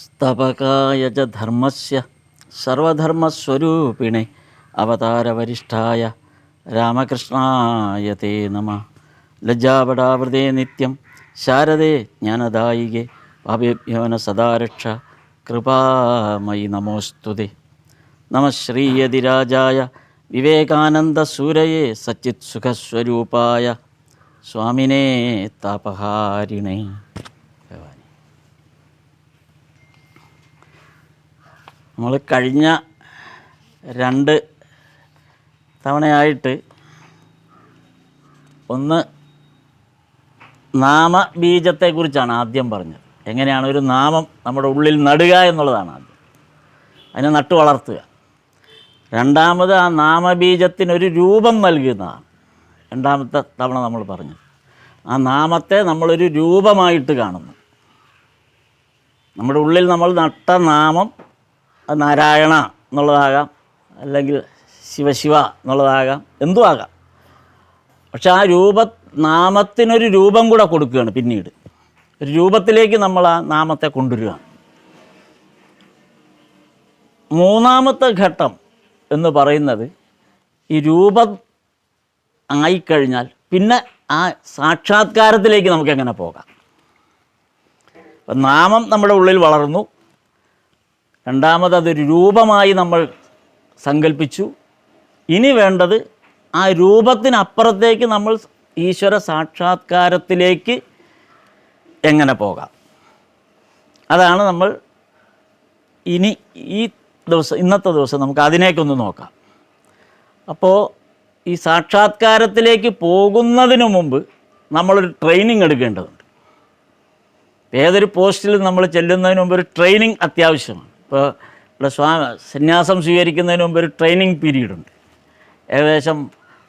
സ്ഥാപകായ ച ധർമ്മസ്യ സർവധർമ്മസ്വരൂപിണേ അവതാരവരിഷ്ഠായ രാമകൃഷ്ണായ തേ നമഃ. ലജ്ജാപടാവൃതേ നിത്യം ശാരദേ ജ്ഞാനദായികേ പാപേഭ്യോ ന സദാ രക്ഷ കൃപാമയി നമോസ്തുതേ. നമഃ ശ്രീയതിരാജായ വിവേകാനന്ദസൂരയേ സച്ചിത് സുഖസ്വരൂപായ സ്വാമിനേ താപഹാരിണേ. നമ്മൾ കഴിഞ്ഞ 2 തവണയായിട്ട് ഒന്ന് നാമബീജത്തെക്കുറിച്ചാണ് ആദ്യം പറഞ്ഞത്. എങ്ങനെയാണ് ഒരു നാമം നമ്മുടെ ഉള്ളിൽ നടുക എന്നുള്ളതാണ് ആദ്യം, അതിനെ നട്ടു വളർത്തുക. രണ്ടാമത് ആ നാമബീജത്തിനൊരു രൂപം നൽകുന്നതാണ് രണ്ടാമത്തെ തവണ നമ്മൾ പറഞ്ഞത്. ആ നാമത്തെ നമ്മളൊരു രൂപമായിട്ട് കാണുന്നു. നമ്മുടെ ഉള്ളിൽ നമ്മൾ നട്ട നാമം അത് നാരായണ എന്നുള്ളതാകാം, അല്ലെങ്കിൽ ശിവശിവ എന്നുള്ളതാകാം, എന്തും ആകാം. പക്ഷെ ആ നാമത്തിനൊരു രൂപം കൂടെ കൊടുക്കുകയാണ്. പിന്നീട് ഒരു രൂപത്തിലേക്ക് നമ്മൾ ആ നാമത്തെ കൊണ്ടുവരികയാണ്. മൂന്നാമത്തെ ഘട്ടം എന്ന് പറയുന്നത് ഈ രൂപം ആയിക്കഴിഞ്ഞാൽ പിന്നെ ആ സാക്ഷാത്കാരത്തിലേക്ക് നമുക്കെങ്ങനെ പോകാം. അപ്പം നാമം നമ്മുടെ ഉള്ളിൽ വളർന്നു. രണ്ടാമത് അതൊരു രൂപമായി നമ്മൾ സങ്കല്പിച്ചു. ഇനി വേണ്ടത് ആ രൂപത്തിനപ്പുറത്തേക്ക് നമ്മൾ ഈശ്വര സാക്ഷാത്കാരത്തിലേക്ക് എങ്ങനെ പോകാം. അതാണ് നമ്മൾ ഇന്നത്തെ ദിവസം നമുക്ക് അതിനേക്കൊന്ന് നോക്കാം. അപ്പോൾ ഈ സാക്ഷാത്കാരത്തിലേക്ക് പോകുന്നതിന് മുമ്പ് നമ്മളൊരു ട്രെയിനിങ് എടുക്കേണ്ടതുണ്ട്. ഏതൊരു പോസ്റ്റിൽ നമ്മൾ ചെല്ലുന്നതിന് മുമ്പ് ഒരു ട്രെയിനിങ് അത്യാവശ്യമാണ്. ഇപ്പോൾ ഇവിടെ സന്യാസം സ്വീകരിക്കുന്നതിന് മുമ്പ് ഒരു ട്രെയിനിങ് പീരീഡുണ്ട്. ഏകദേശം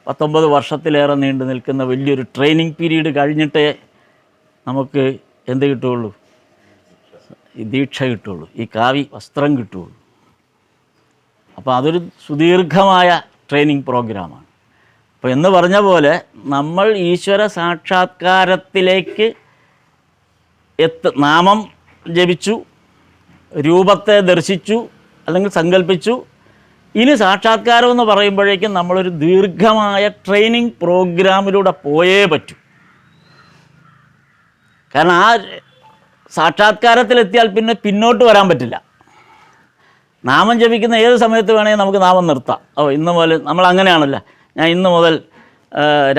19 വർഷത്തിലേറെ നീണ്ടു നിൽക്കുന്ന വലിയൊരു ട്രെയിനിങ് പീരീഡ് കഴിഞ്ഞിട്ടേ നമുക്ക് എന്ത് കിട്ടുകയുള്ളൂ? ഈ ദീക്ഷ കിട്ടുകയുള്ളൂ, ഈ കാവി വസ്ത്രം കിട്ടുകയുള്ളൂ. അപ്പോൾ അതൊരു സുദീർഘമായ ട്രെയിനിങ് പ്രോഗ്രാമാണ്. അപ്പോൾ എന്ന് പറഞ്ഞ പോലെ നമ്മൾ ഈശ്വര സാക്ഷാത്കാരത്തിലേക്ക് നാമം ജപിച്ചു, രൂപത്തെ ദർശിച്ചു അല്ലെങ്കിൽ സങ്കല്പിച്ചു. ഇനി സാക്ഷാത്കാരം എന്ന് പറയുമ്പോഴേക്കും നമ്മളൊരു ദീർഘമായ ട്രെയിനിങ് പ്രോഗ്രാമിലൂടെ പോയേ പറ്റൂ. കാരണം ആ സാക്ഷാത്കാരത്തിലെത്തിയാൽ പിന്നെ പിന്നോട്ട് വരാൻ പറ്റില്ല. നാമം ജപിക്കുന്ന ഏത് സമയത്ത് വേണമെങ്കിൽ നമുക്ക് നാമം നിർത്താം. ഇന്ന് മുതൽ നമ്മൾ അങ്ങനെയാണല്ലോ, ഞാൻ ഇന്ന് മുതൽ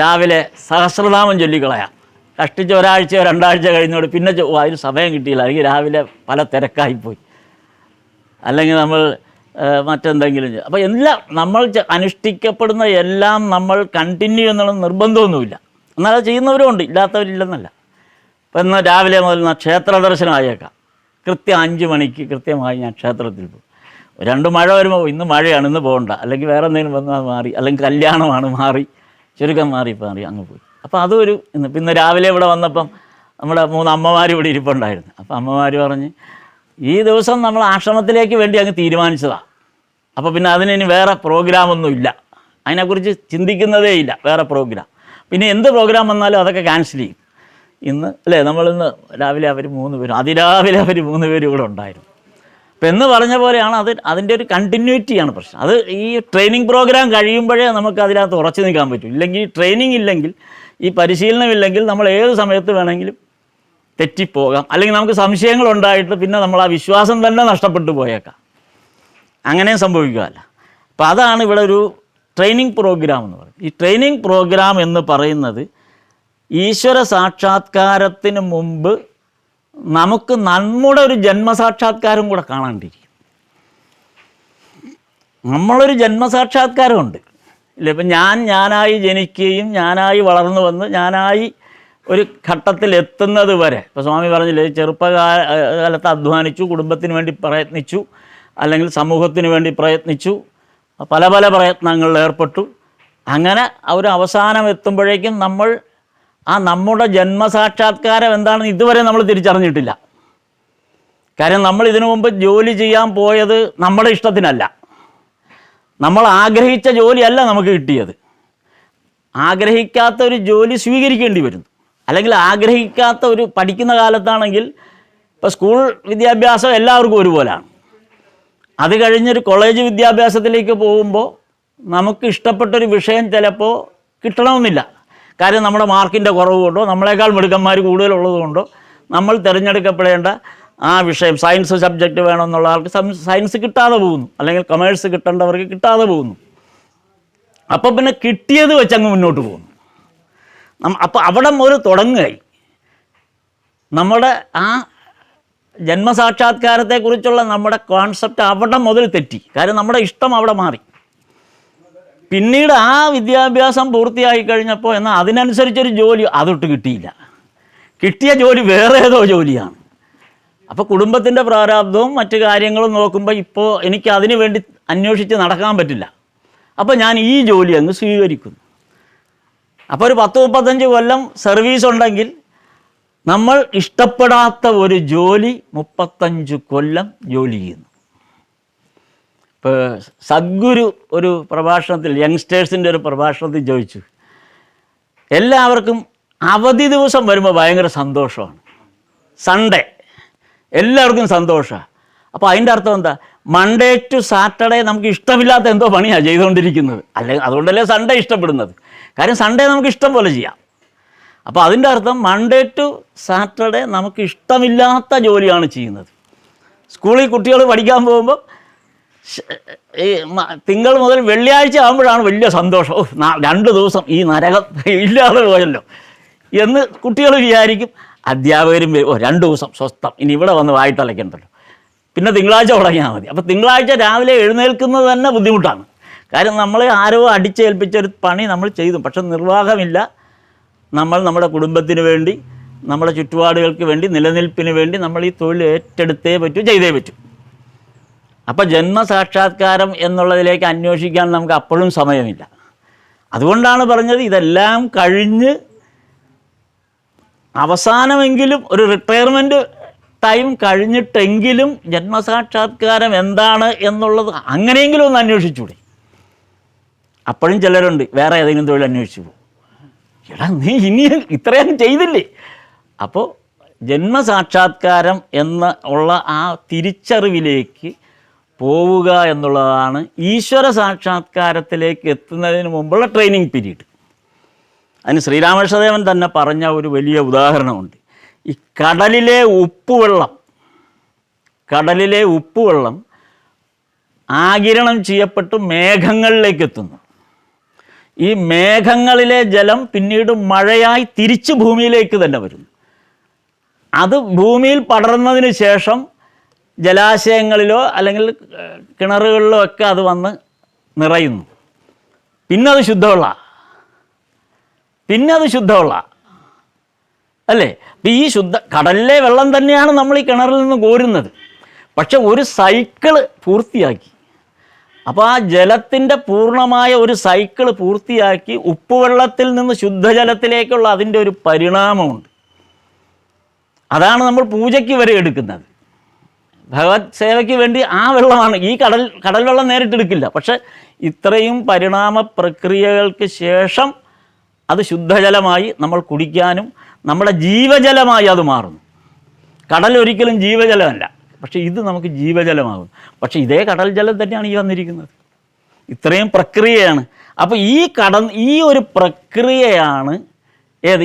രാവിലെ സഹസ്രനാമം ചൊല്ലിക്കളയാം. കഷ്ടിച്ച് ഒരാഴ്ചയോ 2 ആഴ്ച കഴിഞ്ഞോട് പിന്നെ അതിന് സമയം കിട്ടിയില്ല, അല്ലെങ്കിൽ രാവിലെ പല തിരക്കായിപ്പോയി, അല്ലെങ്കിൽ നമ്മൾ മറ്റെന്തെങ്കിലും. അപ്പോൾ എല്ലാം നമ്മൾ അനുഷ്ഠിക്കപ്പെടുന്ന എല്ലാം നമ്മൾ കണ്ടിന്യൂ എന്നുള്ള നിർബന്ധമൊന്നുമില്ല. എന്നാൽ അത് ചെയ്യുന്നവരും ഉണ്ട്, ഇല്ലാത്തവരില്ലെന്നല്ല. അപ്പോൾ ഇന്ന് രാവിലെ മുതൽ ക്ഷേത്ര ദർശനം ആയേക്കാം. കൃത്യം 5 മണിക്ക് കൃത്യമായി ഞാൻ ക്ഷേത്രത്തിൽ പോകും. 2 മഴ വരുമ്പോൾ ഇന്ന് മഴയാണ്, ഇന്ന് പോകണ്ട, അല്ലെങ്കിൽ വേറെ എന്തെങ്കിലും വന്നാൽ മാറി, അല്ലെങ്കിൽ കല്യാണമാണ് മാറി, ചുരുക്കം മാറി അങ്ങ് പോയി. അപ്പോൾ അതൊരു ഇന്ന് രാവിലെ ഇവിടെ വന്നപ്പം നമ്മുടെ 3 അമ്മമാർ ഇവിടെ ഇരിപ്പുണ്ടായിരുന്നു. അപ്പോൾ അമ്മമാർ പറഞ്ഞ് ഈ ദിവസം നമ്മൾ ആശ്രമത്തിലേക്ക് വേണ്ടി അങ്ങ് തീരുമാനിച്ചതാണ്. അപ്പോൾ പിന്നെ അതിന് വേറെ പ്രോഗ്രാമൊന്നും ഇല്ല, അതിനെക്കുറിച്ച് ചിന്തിക്കുന്നതേ ഇല്ല വേറെ പ്രോഗ്രാം. പിന്നെ എന്ത് പ്രോഗ്രാം വന്നാലും അതൊക്കെ ക്യാൻസൽ ചെയ്യും. ഇന്ന് അല്ലേ, നമ്മളിന്ന് രാവിലെ അവർ 3 പേരും, അതിരാവിലെ അവർ 3 പേരും ഇവിടെ ഉണ്ടായിരുന്നു. അപ്പം എന്ന് പറഞ്ഞ പോലെയാണ് അതിൻ്റെ ഒരു കണ്ടിന്യൂറ്റിയാണ് പ്രശ്നം. അത് ഈ ട്രെയിനിങ് പ്രോഗ്രാം കഴിയുമ്പോഴേ നമുക്ക് അതിനകത്ത് ഉറച്ചു നിൽക്കാൻ പറ്റും. ഇല്ലെങ്കിൽ ട്രെയിനിങ് ഇല്ലെങ്കിൽ, ഈ പരിശീലനമില്ലെങ്കിൽ നമ്മൾ ഏത് സമയത്ത് വേണമെങ്കിലും തെറ്റിപ്പോകാം. അല്ലെങ്കിൽ നമുക്ക് സംശയങ്ങളുണ്ടായിട്ട് പിന്നെ നമ്മൾ ആ വിശ്വാസം തന്നെ നഷ്ടപ്പെട്ടു പോയേക്കാം. അങ്ങനെയും സംഭവിക്കുകയല്ല. അപ്പോൾ അതാണ് ഇവിടെ ഒരു ട്രെയിനിങ് പ്രോഗ്രാം എന്ന് പറയുന്നത്. ഈ ട്രെയിനിങ് പ്രോഗ്രാം എന്ന് പറയുന്നത് ഈശ്വര സാക്ഷാത്കാരത്തിന് മുമ്പ് നമുക്ക് നമ്മുടെ ഒരു ജന്മസാക്ഷാത്കാരം കൂടെ കാണാണ്ടിരിക്കും. നമ്മളൊരു ജന്മസാക്ഷാത്കാരമുണ്ട് ഇല്ല. ഇപ്പം ഞാനായി ജനിക്കുകയും ഞാനായി വളർന്നു വന്ന് ഞാനായി ഒരു ഘട്ടത്തിൽ എത്തുന്നത് വരെ, ഇപ്പോൾ സ്വാമി പറഞ്ഞില്ലേ, ചെറുപ്പകാലത്ത് അധ്വാനിച്ചു, കുടുംബത്തിന് വേണ്ടി പ്രയത്നിച്ചു, അല്ലെങ്കിൽ സമൂഹത്തിന് വേണ്ടി പ്രയത്നിച്ചു, പല പല പ്രയത്നങ്ങളിൽ ഏർപ്പെട്ടു. അങ്ങനെ ഒരു അവസാനം എത്തുമ്പോഴേക്കും നമ്മൾ നമ്മുടെ ജന്മസാക്ഷാത്കാരം എന്താണെന്ന് ഇതുവരെ നമ്മൾ തിരിച്ചറിഞ്ഞിട്ടില്ല. കാര്യം നമ്മൾ ഇതിനു മുമ്പ് ജോലി ചെയ്യാൻ പോയത് നമ്മുടെ ഇഷ്ടത്തിനല്ല, നമ്മൾ ആഗ്രഹിച്ച ജോലിയല്ല നമുക്ക് കിട്ടിയത്. ആഗ്രഹിക്കാത്ത ഒരു ജോലി സ്വീകരിക്കേണ്ടി വരുന്നു. അല്ലെങ്കിൽ ആഗ്രഹിക്കാത്ത ഒരു പഠിക്കുന്ന കാലത്താണെങ്കിൽ ഇപ്പോൾ സ്കൂൾ വിദ്യാഭ്യാസം എല്ലാവർക്കും ഒരുപോലെയാണ്. അത് കഴിഞ്ഞൊരു കോളേജ് വിദ്യാഭ്യാസത്തിലേക്ക് പോകുമ്പോൾ നമുക്ക് ഇഷ്ടപ്പെട്ടൊരു വിഷയം ചിലപ്പോൾ കിട്ടണമെന്നില്ല. കാര്യം നമ്മുടെ മാർക്കിൻ്റെ കുറവ് കൊണ്ടോ നമ്മളെക്കാൾ മിടുക്കന്മാർ കൂടുതലുള്ളത് കൊണ്ടോ നമ്മൾ തിരഞ്ഞെടുക്കപ്പെടേണ്ട ആ വിഷയം സയൻസ് സബ്ജക്റ്റ് വേണമെന്നുള്ള ആൾക്ക് സയൻസ് കിട്ടാതെ പോകുന്നു, അല്ലെങ്കിൽ കൊമേഴ്സ് കിട്ടേണ്ടവർക്ക് കിട്ടാതെ പോകുന്നു. അപ്പോൾ പിന്നെ കിട്ടിയത് വെച്ചങ്ങ് മുന്നോട്ട് പോകുന്നു. അപ്പോൾ അവിടെ ഒരു തുടങ്ങുകയായി. നമ്മുടെ ആ ജന്മസാക്ഷാത്കാരത്തെക്കുറിച്ചുള്ള നമ്മുടെ കോൺസെപ്റ്റ് അവിടെ മുതൽ തെറ്റി. കാര്യം നമ്മുടെ ഇഷ്ടം അവിടെ മാറി. പിന്നീട് ആ വിദ്യാഭ്യാസം പൂർത്തിയായി കഴിഞ്ഞപ്പോൾ എന്നാൽ അതിനനുസരിച്ചൊരു ജോലി അതൊട്ട് കിട്ടിയില്ല. കിട്ടിയ ജോലി വേറെ ഏതോ ജോലിയാണ്. അപ്പോൾ കുടുംബത്തിൻ്റെ പ്രാരാബ്ദവും മറ്റു കാര്യങ്ങളും നോക്കുമ്പോൾ ഇപ്പോൾ എനിക്ക് അതിനു വേണ്ടി അന്വേഷിച്ച് നടക്കാൻ പറ്റില്ല. അപ്പോൾ ഞാൻ ഈ ജോലി അങ്ങ് സ്വീകരിക്കുന്നു. അപ്പോൾ ഒരു 10-35 കൊല്ലം സർവീസ് ഉണ്ടെങ്കിൽ നമ്മൾ ഇഷ്ടപ്പെടാത്ത ഒരു ജോലി 35 കൊല്ലം ജോലി ചെയ്യുന്നു. ഇപ്പോൾ സദ്ഗുരു ഒരു പ്രഭാഷണത്തിൽ യങ്സ്റ്റേഴ്സിൻ്റെ ഒരു പ്രഭാഷണത്തിൽ ചോദിച്ചു, എല്ലാവർക്കും അവധി ദിവസം വരുമ്പോൾ ഭയങ്കര സന്തോഷമാണ്, സൺഡേ എല്ലാവർക്കും സന്തോഷമാണ്. അപ്പോൾ അതിൻ്റെ അർത്ഥം എന്താ? മൺഡേ ടു സാറ്റർഡേ നമുക്ക് ഇഷ്ടമില്ലാത്ത എന്തോ പണിയാണ് ചെയ്തുകൊണ്ടിരിക്കുന്നത്. അല്ലെങ്കിൽ അതുകൊണ്ടല്ലേ സൺഡേ ഇഷ്ടപ്പെടുന്നത്. കാര്യം സൺഡേ നമുക്ക് ഇഷ്ടം പോലെ ചെയ്യാം. അപ്പോൾ അതിൻ്റെ അർത്ഥം മൺഡേ ടു സാറ്റർഡേ നമുക്ക് ഇഷ്ടമില്ലാത്ത ജോലിയാണ് ചെയ്യുന്നത്. സ്കൂളിൽ കുട്ടികൾ പഠിക്കാൻ പോകുമ്പോൾ ഈ തിങ്കൾ മുതൽ വെള്ളിയാഴ്ച ആകുമ്പോഴാണ് വലിയ സന്തോഷം. 2 ദിവസം ഈ നരകം ഇല്ലാതെ പോയല്ലോ എന്ന് കുട്ടികൾ വിചാരിക്കും. അധ്യാപകരും 2 ദിവസം സ്വസ്ഥം, ഇനി ഇവിടെ വന്ന് വായിട്ടലയ്ക്കണ്ടല്ലോ, പിന്നെ തിങ്കളാഴ്ച തുടങ്ങിയാൽ മതി. അപ്പോൾ തിങ്കളാഴ്ച രാവിലെ എഴുന്നേൽക്കുന്നത് തന്നെ ബുദ്ധിമുട്ടാണ്. കാര്യം നമ്മളെ ആരോ അടിച്ചേൽപ്പിച്ചൊരു പണി നമ്മൾ ചെയ്തു, പക്ഷെ നിർവാഹമില്ല. നമ്മൾ നമ്മുടെ കുടുംബത്തിന് വേണ്ടി, നമ്മുടെ ചുറ്റുപാടുകൾക്ക് വേണ്ടി, നിലനിൽപ്പിന് വേണ്ടി നമ്മൾ ഈ തൊഴിൽ ഏറ്റെടുത്തേ പറ്റൂ, ചെയ്തേ പറ്റൂ. അപ്പോൾ ജന്മസാക്ഷാത്കാരം എന്നുള്ളതിലേക്ക് അന്വേഷിക്കാൻ നമുക്ക് അപ്പോഴും സമയമില്ല. അതുകൊണ്ടാണ് പറഞ്ഞത് ഇതെല്ലാം കഴിഞ്ഞ് അവസാനമെങ്കിലും ഒരു റിട്ടയർമെൻറ്റ് ടൈം കഴിഞ്ഞിട്ടെങ്കിലും ജന്മസാക്ഷാത്കാരം എന്താണ് എന്നുള്ളത് അങ്ങനെയെങ്കിലും ഒന്ന് അന്വേഷിച്ചൂടെ. അപ്പോഴും ചിലരുണ്ട് വേറെ ഏതെങ്കിലും തൊഴിൽ അന്വേഷിച്ചു പോകും. എടാ നീ ഇനിയും ഇത്രയും ചെയ്തില്ലേ. അപ്പോൾ ജന്മസാക്ഷാത്കാരം ഉള്ള ആ തിരിച്ചറിവിലേക്ക് പോവുക എന്നുള്ളതാണ് ഈശ്വര സാക്ഷാത്കാരത്തിലേക്ക് എത്തുന്നതിന് മുമ്പുള്ള ട്രെയിനിങ് പീരീഡ്. അതിന് ശ്രീരാമകൃഷ്ണദേവൻ തന്നെ പറഞ്ഞ ഒരു വലിയ ഉദാഹരണമുണ്ട്. ഈ കടലിലെ ഉപ്പുവെള്ളം ആഗിരണം ചെയ്യപ്പെട്ട് മേഘങ്ങളിലേക്ക് എത്തുന്നു. ഈ മേഘങ്ങളിലെ ജലം പിന്നീട് മഴയായി തിരിച്ച് ഭൂമിയിലേക്ക് തന്നെ വരുന്നു. അത് ഭൂമിയിൽ പടർന്നതിന് ശേഷം ജലാശയങ്ങളിലോ അല്ലെങ്കിൽ കിണറുകളിലോ ഒക്കെ അത് വന്ന് നിറയുന്നു. പിന്നെ അത് ശുദ്ധവെള്ളമാണ്. അല്ലേ? അപ്പം ഈ കടലിലെ വെള്ളം തന്നെയാണ് നമ്മൾ ഈ കിണറിൽ നിന്ന് കോരുന്നത്. പക്ഷെ ഒരു സൈക്കിള് പൂർത്തിയാക്കി. അപ്പോൾ ആ ജലത്തിൻ്റെ പൂർണ്ണമായ ഒരു സൈക്കിള് പൂർത്തിയാക്കി ഉപ്പുവെള്ളത്തിൽ നിന്ന് ശുദ്ധജലത്തിലേക്കുള്ള അതിൻ്റെ ഒരു പരിണാമമുണ്ട്. അതാണ് നമ്മൾ പൂജയ്ക്ക് വരെ എടുക്കുന്നത്. ഭഗവത് സേവയ്ക്ക് വേണ്ടി ആ വെള്ളമാണ്. ഈ കടൽ വെള്ളം നേരിട്ടെടുക്കില്ല. പക്ഷെ ഇത്രയും പരിണാമ പ്രക്രിയകൾക്ക് ശേഷം അത് ശുദ്ധജലമായി നമ്മൾ കുടിക്കാനും നമ്മുടെ ജീവജലമായി അത് മാറുന്നു. കടൽ ഒരിക്കലും ജീവജലമല്ല, പക്ഷേ ഇത് നമുക്ക് ജീവജലമാകും. പക്ഷേ ഇതേ കടൽ ജലം തന്നെയാണ് ഈ വന്നിരിക്കുന്നത്. ഇത്രയും പ്രക്രിയയാണ്. അപ്പോൾ ഈ ഒരു പ്രക്രിയയാണ്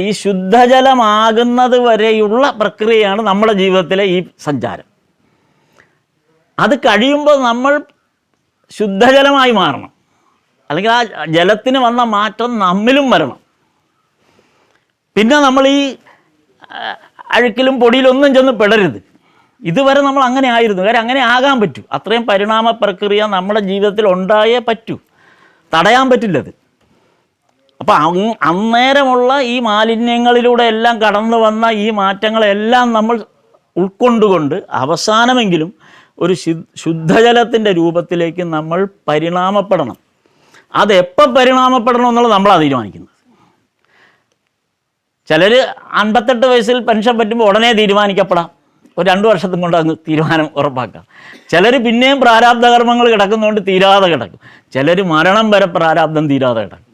ഈ ശുദ്ധജലമാകുന്നത് വരെയുള്ള പ്രക്രിയയാണ് നമ്മുടെ ജീവിതത്തിലെ ഈ സഞ്ചാരം. അത് കഴിയുമ്പോൾ നമ്മൾ ശുദ്ധജലമായി മാറണം, അല്ലെങ്കിൽ ആ ജലത്തിന് വന്ന മാറ്റം നമ്മിലും വരണം. പിന്നെ നമ്മൾ ഈ അഴുക്കിലും പൊടിയിലൊന്നും ചെന്ന് പെടരുത്. ഇതുവരെ നമ്മൾ അങ്ങനെ ആയിരുന്നു. കാര്യം അങ്ങനെ ആകാൻ പറ്റൂ. അത്രയും പരിണാമ പ്രക്രിയ നമ്മുടെ ജീവിതത്തിൽ ഉണ്ടായേ പറ്റൂ, തടയാൻ പറ്റില്ലത്. അപ്പോൾ അന്നേരമുള്ള ഈ മാലിന്യങ്ങളിലൂടെ എല്ലാം കടന്നു വന്ന ഈ മാറ്റങ്ങളെല്ലാം നമ്മൾ ഉൾക്കൊണ്ടുകൊണ്ട് അവസാനമെങ്കിലും ഒരു ശുദ്ധജലത്തിൻ്റെ രൂപത്തിലേക്ക് നമ്മൾ പരിണാമപ്പെടണം. അതെപ്പോൾ പരിണാമപ്പെടണം എന്നുള്ളത് നമ്മളാണ് തീരുമാനിക്കുന്നത്. ചിലർ 58 വയസ്സിൽ പെൻഷൻ പറ്റുമ്പോൾ ഉടനെ തീരുമാനിക്കപ്പെടാം, ഒരു 2 വർഷത്തും കൊണ്ട് അങ്ങ് തീരുമാനം ഉറപ്പാക്കാം. ചിലർ പിന്നെയും പ്രാരാബ്ധ കർമ്മങ്ങൾ കിടക്കുന്നതുകൊണ്ട് തീരാതെ കിടക്കും. ചിലർ മരണം വരെ പ്രാരാബ്ധം തീരാതെ കിടക്കും.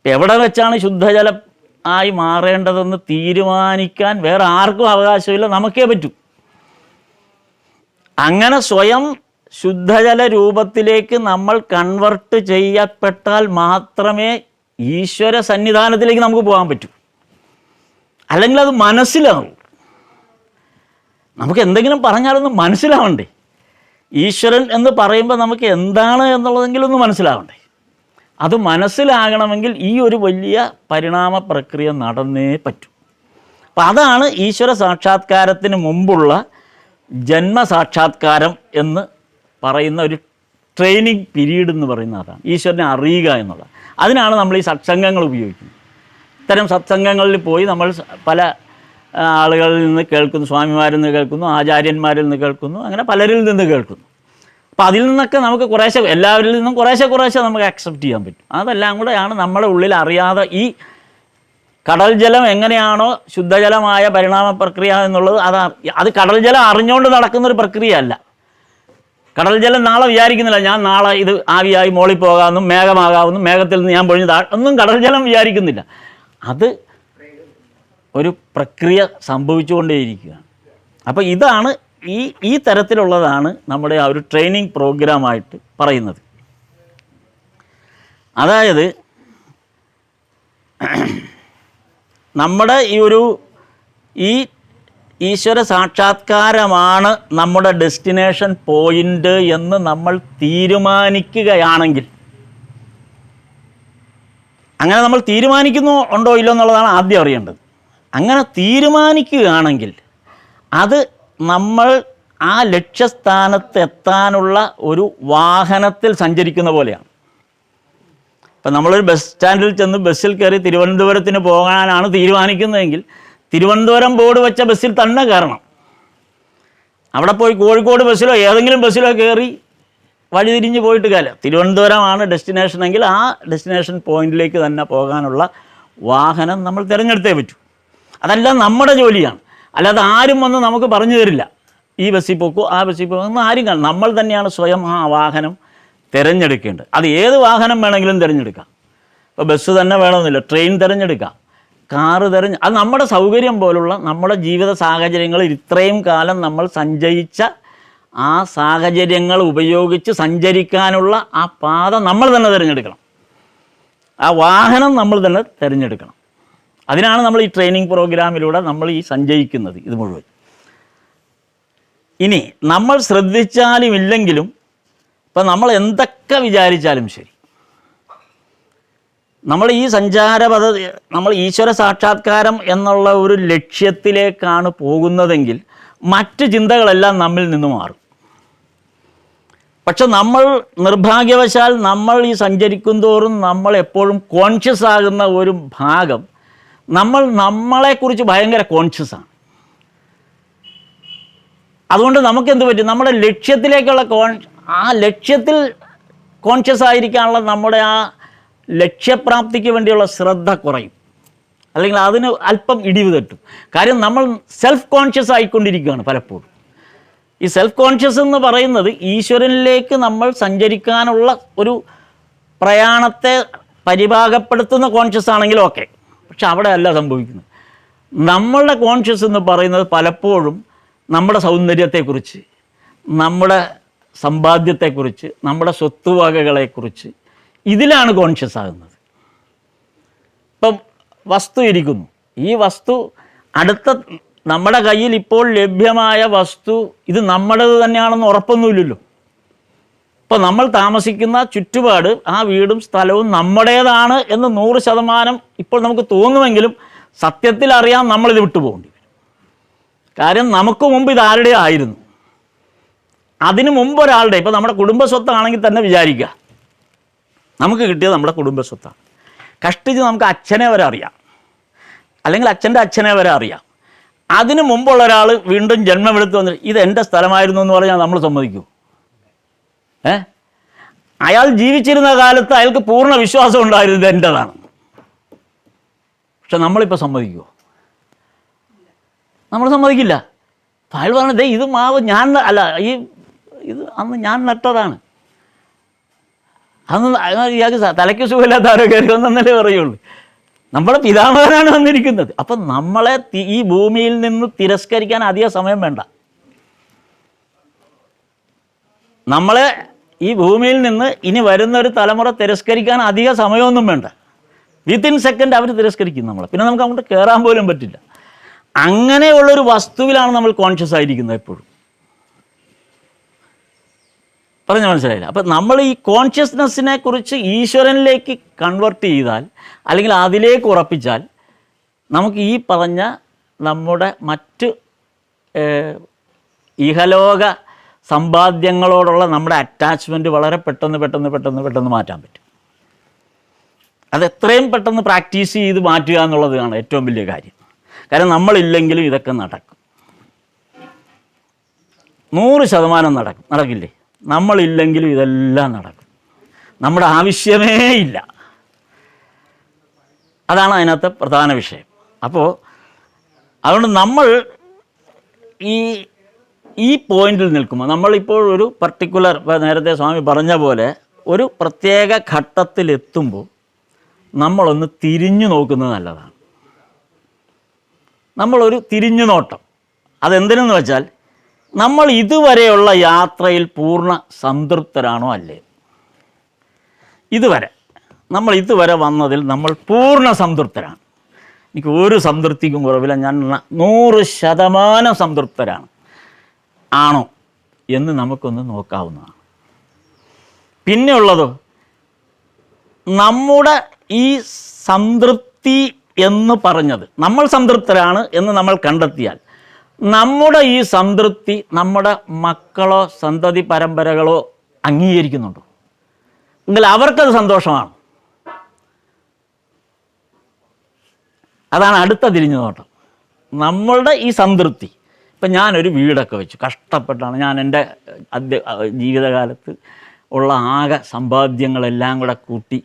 എവിടെ വെച്ചാണ് ശുദ്ധജലം ആയി മാറേണ്ടതെന്ന് തീരുമാനിക്കാൻ വേറെ ആർക്കും അവകാശമില്ല, നമുക്കേ പറ്റൂ. അങ്ങനെ സ്വയം ശുദ്ധജല രൂപത്തിലേക്ക് നമ്മൾ കൺവെർട്ട് ചെയ്യപ്പെട്ടാൽ മാത്രമേ ഈശ്വര സന്നിധാനത്തിലേക്ക് നമുക്ക് പോകാൻ പറ്റൂ. അല്ലെങ്കിൽ അത് മനസ്സിലാവും. നമുക്ക് എന്തെങ്കിലും പറഞ്ഞാലൊന്ന് മനസ്സിലാവണ്ടേ? ഈശ്വരൻ എന്ന് പറയുമ്പോൾ നമുക്ക് എന്താണ് എന്നുള്ളതെങ്കിലും ഒന്ന് മനസ്സിലാവണ്ടേ? അത് മനസ്സിലാകണമെങ്കിൽ ഈ ഒരു വലിയ പരിണാമ പ്രക്രിയ നടന്നേ പറ്റൂ. അപ്പം അതാണ് ഈശ്വര സാക്ഷാത്കാരത്തിന് മുമ്പുള്ള ജന്മസാക്ഷാത്കാരം എന്ന് പറയുന്ന ഒരു ട്രെയിനിങ് പീരീഡ് എന്ന് പറയുന്ന അതാണ് ഈശ്വരനെ അറിയുക എന്നുള്ളത്. അതിനാണ് നമ്മൾ ഈ സത്സംഗങ്ങൾ ഉപയോഗിക്കുന്നത്. ഇത്തരം സത്സംഗങ്ങളിൽ പോയി നമ്മൾ പല ആളുകളിൽ നിന്ന് കേൾക്കുന്നു, സ്വാമിമാരിൽ നിന്ന് കേൾക്കുന്നു, ആചാര്യന്മാരിൽ നിന്ന് കേൾക്കുന്നു, അങ്ങനെ പലരിൽ നിന്ന് കേൾക്കുന്നു. അപ്പോൾ അതിൽ നിന്നൊക്കെ നമുക്ക് കുറേശ്ശെ, എല്ലാവരിൽ നിന്നും കുറേശ്ശെ നമുക്ക് അക്സെപ്റ്റ് ചെയ്യാൻ പറ്റും. അതെല്ലാം കൂടെയാണ് നമ്മുടെ ഉള്ളിൽ അറിയാതെ ഈ കടൽ ജലം എങ്ങനെയാണോ ശുദ്ധജലമായ പരിണാമ പ്രക്രിയ എന്നുള്ളത്, അത് കടൽ ജലം അറിഞ്ഞുകൊണ്ട് നടക്കുന്നൊരു പ്രക്രിയ അല്ല. കടൽ ജലം നാളെ വിചാരിക്കുന്നില്ല ഞാൻ നാളെ ഇത് ആവിയായി മോളിൽ പോകാമെന്നും മേഘമാകാമെന്നും മേഘത്തിൽ നിന്ന് ഞാൻ പൊഴിഞ്ഞ് ഒന്നും കടൽ ജലം വിചാരിക്കുന്നില്ല. അത് ഒരു പ്രക്രിയ സംഭവിച്ചുകൊണ്ടേയിരിക്കുകയാണ്. അപ്പോൾ ഇതാണ് ഈ തരത്തിലുള്ളതാണ് നമ്മുടെ ആ ഒരു ട്രെയിനിങ് പ്രോഗ്രാമായിട്ട് പറയുന്നത്. അതായത് നമ്മുടെ ഈ ഈശ്വര സാക്ഷാത്കാരമാണ് നമ്മുടെ ഡെസ്റ്റിനേഷൻ പോയിൻ്റ് എന്ന് നമ്മൾ തീരുമാനിക്കുകയാണെങ്കിൽ, അങ്ങനെ നമ്മൾ തീരുമാനിക്കുന്നു ഉണ്ടോ ഇല്ലോ എന്നുള്ളതാണ് ആദ്യം അറിയേണ്ടത്. അങ്ങനെ തീരുമാനിക്കുകയാണെങ്കിൽ അത് നമ്മൾ ആ ലക്ഷ്യസ്ഥാനത്ത് എത്താനുള്ള ഒരു വാഹനത്തിൽ സഞ്ചരിക്കുന്ന പോലെയാണ്. ഇപ്പം നമ്മളൊരു ബസ് സ്റ്റാൻഡിൽ ചെന്ന് ബസ്സിൽ കയറി തിരുവനന്തപുരത്തിന് പോകാനാണ് തീരുമാനിക്കുന്നതെങ്കിൽ തിരുവനന്തപുരം ബോർഡ് വെച്ച ബസ്സിൽ തന്നെ കയറണം. അവിടെ പോയി കോഴിക്കോട് ബസ്സിലോ ഏതെങ്കിലും ബസ്സിലോ കയറി വഴിതിരിഞ്ഞ് പോയിട്ട് കാലം. തിരുവനന്തപുരമാണ് ഡെസ്റ്റിനേഷനെങ്കിൽ ആ ഡെസ്റ്റിനേഷൻ പോയിന്റിലേക്ക് തന്നെ പോകാനുള്ള വാഹനം നമ്മൾ തിരഞ്ഞെടുത്തേ പറ്റൂ. അതെല്ലാം നമ്മുടെ ജോലിയാണ്. അല്ലാതെ ആരും വന്ന് നമുക്ക് പറഞ്ഞു തരില്ല ഈ ബസ്സിൽ പോക്കോ ആ ബസ്സിൽ പോക്കോ ഒന്നും ആരും കാണും. നമ്മൾ തന്നെയാണ് സ്വയം ആ വാഹനം തിരഞ്ഞെടുക്കേണ്ടത്. അത് ഏത് വാഹനം വേണമെങ്കിലും തിരഞ്ഞെടുക്കാം. ഇപ്പോൾ ബസ് തന്നെ വേണമെന്നില്ല, ട്രെയിൻ തിരഞ്ഞെടുക്കാം, കാറ് അത് നമ്മുടെ സൗകര്യം പോലുള്ള നമ്മുടെ ജീവിത സാഹചര്യങ്ങളിൽ ഇത്രയും കാലം നമ്മൾ സഞ്ചരിച്ച ആ സാഹചര്യങ്ങൾ ഉപയോഗിച്ച് സഞ്ചരിക്കാനുള്ള ആ പാത നമ്മൾ തന്നെ തിരഞ്ഞെടുക്കണം. ആ വാഹനം നമ്മൾ തന്നെ തിരഞ്ഞെടുക്കണം. അതിനാണ് നമ്മൾ ഈ ട്രെയിനിങ് പ്രോഗ്രാമിലൂടെ നമ്മൾ ഈ സഞ്ചരിക്കുന്നത് ഇത് മുഴുവൻ. ഇനി നമ്മൾ ശ്രദ്ധിച്ചാലും ഇല്ലെങ്കിലും ഇപ്പം നമ്മൾ എന്തൊക്കെ വിചാരിച്ചാലും ശരി, നമ്മൾ ഈ സഞ്ചാരപഥ നമ്മൾ ഈശ്വര സാക്ഷാത്കാരം എന്നുള്ള ഒരു ലക്ഷ്യത്തിലേക്കാണ് പോകുന്നതെങ്കിൽ മറ്റ് ചിന്തകളെല്ലാം നമ്മിൽ നിന്ന് മാറും. പക്ഷെ നമ്മൾ നിർഭാഗ്യവശാൽ നമ്മൾ ഈ സഞ്ചരിക്കും തോറും നമ്മൾ എപ്പോഴും കോൺഷ്യസ് ആകുന്ന ഒരു ഭാഗം, നമ്മൾ നമ്മളെക്കുറിച്ച് ഭയങ്കര കോൺഷ്യസാണ്. അതുകൊണ്ട് നമുക്കെന്ത് പറ്റും, നമ്മുടെ ലക്ഷ്യത്തിലേക്കുള്ള ആ ലക്ഷ്യത്തിൽ കോൺഷ്യസ് ആയിരിക്കാനുള്ള നമ്മുടെ ആ ലക്ഷ്യപ്രാപ്തിക്ക് വേണ്ടിയുള്ള ശ്രദ്ധ കുറയും, അല്ലെങ്കിൽ അതിന് അല്പം ഇടിവ് തട്ടും. കാര്യം നമ്മൾ സെൽഫ് കോൺഷ്യസ് ആയിക്കൊണ്ടിരിക്കുകയാണ് പലപ്പോഴും. ഈ സെൽഫ് കോൺഷ്യസ് എന്ന് പറയുന്നത് ഈശ്വരനിലേക്ക് നമ്മൾ സഞ്ചരിക്കാനുള്ള ഒരു പ്രയാണത്തെ പരിഭാഗപ്പെടുത്തുന്ന കോൺഷ്യസ് ആണെങ്കിലും ഓക്കെ. പക്ഷെ അവിടെ അല്ല സംഭവിക്കുന്നത്. നമ്മളുടെ കോൺഷ്യസ് എന്ന് പറയുന്നത് പലപ്പോഴും നമ്മുടെ സൗന്ദര്യത്തെക്കുറിച്ച്, നമ്മുടെ സമ്പാദ്യത്തെക്കുറിച്ച്, നമ്മുടെ സ്വത്തുവകകളെക്കുറിച്ച് ഇതിലാണ് കോൺഷ്യസ് ആകുന്നത്. ഇപ്പം വസ്തു ഇരിക്കുന്നു, ഈ വസ്തു നമ്മുടെ കയ്യിൽ ഇപ്പോൾ ലഭ്യമായ വസ്തു ഇത് നമ്മുടേത് തന്നെയാണെന്ന് ഉറപ്പൊന്നുമില്ലല്ലോ. ഇപ്പോൾ നമ്മൾ താമസിക്കുന്ന ചുറ്റുപാട്, ആ വീടും സ്ഥലവും നമ്മുടേതാണ് എന്ന് 100% ഇപ്പോൾ നമുക്ക് തോന്നുമെങ്കിലും സത്യത്തിൽ അറിയാം നമ്മളിത് വിട്ടുപോകേണ്ടി വരും. കാര്യം നമുക്ക് മുമ്പ് ഇത് ആരുടെ ആയിരുന്നു, അതിന് മുമ്പ് ഒരാളുടെ. ഇപ്പോൾ നമ്മുടെ കുടുംബ സ്വത്താണെങ്കിൽ തന്നെ വിചാരിക്കുക, നമുക്ക് കിട്ടിയത് നമ്മുടെ കുടുംബ സ്വത്താണ്. കഷ്ടിച്ച് നമുക്ക് അച്ഛനെ വരെ അറിയാം, അല്ലെങ്കിൽ അച്ഛൻ്റെ അച്ഛനെ വരെ അറിയാം. അതിന് മുമ്പുള്ള ഒരാൾ വീണ്ടും ജന്മമെടുത്ത് വന്നിട്ട് ഇത് എൻ്റെ സ്ഥലമായിരുന്നു എന്ന് പറഞ്ഞാൽ നമ്മൾ സമ്മതിക്കൂ? അയാൾ ജീവിച്ചിരുന്ന കാലത്ത് അയാൾക്ക് പൂർണ്ണ വിശ്വാസം ഉണ്ടായിരുന്നു ഇത് എൻ്റെതാണ്. പക്ഷെ നമ്മളിപ്പോൾ സമ്മതിക്കുമോ? നമ്മൾ സമ്മതിക്കില്ല. അയാൾ പറഞ്ഞത് ഇത് മാവ് ഞാൻ അല്ല, ഇത് അന്ന് ഞാൻ നട്ടതാണ്. അന്ന് ഇയാൾക്ക് തലയ്ക്ക് സുഖമില്ലാത്ത ആരോ കയറി വന്നല്ലേ പറയുള്ളൂ. നമ്മുടെ പിതാമഹനാണ് വന്നിരിക്കുന്നത്. അപ്പം നമ്മളെ ഈ ഭൂമിയിൽ നിന്ന് തിരസ്കരിക്കാൻ അധിക സമയം വേണ്ട. നമ്മളെ ഈ ഭൂമിയിൽ നിന്ന് ഇനി വരുന്നൊരു തലമുറ തിരസ്കരിക്കാൻ അധിക സമയമൊന്നും വേണ്ട. വിത്തിൻ സെക്കൻഡ് അവർ തിരസ്കരിക്കും നമ്മളെ. പിന്നെ നമുക്ക് അങ്ങോട്ട് കയറാൻ പോലും പറ്റില്ല. അങ്ങനെയുള്ളൊരു വസ്തുവിലാണ് നമ്മൾ കോൺഷ്യസ് ആയിരിക്കുന്നത് എപ്പോഴും. പറഞ്ഞ മനസ്സിലായില്ല? അപ്പം നമ്മൾ ഈ കോൺഷ്യസ്നെസ്സിനെ കുറിച്ച് ഈശ്വരനിലേക്ക് കൺവെർട്ട് ചെയ്താൽ, അല്ലെങ്കിൽ അതിലേക്ക് ഉറപ്പിച്ചാൽ, നമുക്ക് ഈ പറഞ്ഞ നമ്മുടെ മറ്റ് ഇഹലോക സമ്പാദ്യങ്ങളോടുള്ള നമ്മുടെ അറ്റാച്ച്മെൻറ്റ് വളരെ പെട്ടെന്ന് മാറ്റാൻ പറ്റും. അത് എത്രയും പെട്ടെന്ന് പ്രാക്ടീസ് ചെയ്ത് മാറ്റുക എന്നുള്ളതാണ് ഏറ്റവും വലിയ കാര്യം. കാരണം നമ്മളില്ലെങ്കിലും ഇതൊക്കെ നടക്കും, 100% നടക്കില്ലേ? നമ്മളില്ലെങ്കിലും ഇതെല്ലാം നടക്കും. നമ്മുടെ ആവശ്യമേ ഇല്ല. അതാണ് അതിനകത്ത് പ്രധാന വിഷയം. അപ്പോൾ അതുകൊണ്ട് നമ്മൾ ഈ പോയിന്റിൽ നിൽക്കുമ്പോൾ, നമ്മളിപ്പോൾ ഒരു പർട്ടിക്കുലർ, നേരത്തെ സ്വാമി പറഞ്ഞ പോലെ ഒരു പ്രത്യേക ഘട്ടത്തിലെത്തുമ്പോൾ നമ്മളൊന്ന് തിരിഞ്ഞു നോക്കുന്നത് നല്ലതാണ്. നമ്മളൊരു തിരിഞ്ഞു നോട്ടം. അതെന്തിനെന്ന് വെച്ചാൽ, നമ്മൾ ഇതുവരെയുള്ള യാത്രയിൽ പൂർണ്ണ സംതൃപ്തരാണോ അല്ലേ? നമ്മൾ ഇതുവരെ വന്നതിൽ നമ്മൾ പൂർണ്ണ സംതൃപ്തരാണ്. എനിക്ക് ഒരു സംതൃപ്തിക്കും കുറവില്ല, ഞാൻ 100% സംതൃപ്തരാണ് ആണോ എന്ന് നമുക്കൊന്ന് നോക്കാവുന്നതാണ്. പിന്നെ ഉള്ളതോ, നമ്മുടെ ഈ സംതൃപ്തി എന്ന് പറഞ്ഞത്, നമ്മൾ സംതൃപ്തരാണ് എന്ന് നമ്മൾ കണ്ടെത്തിയാൽ, നമ്മുടെ ഈ സംതൃപ്തി നമ്മുടെ മക്കളോ സന്തതി പരമ്പരകളോ അംഗീകരിക്കുന്നുണ്ടോ എങ്കിൽ അവർക്കത് സന്തോഷമാണ്. അതാണ് അടുത്ത തിരിഞ്ഞു നോട്ടം. നമ്മളുടെ ഈ സംതൃപ്തി. ഇപ്പം ഞാനൊരു വീടൊക്കെ വെച്ചു, കഷ്ടപ്പെട്ടാണ് ഞാൻ എൻ്റെ ജീവിതകാലത്ത് ഉള്ള ആകെ സമ്പാദ്യങ്ങളെല്ലാം കൂടെ കൂട്ടി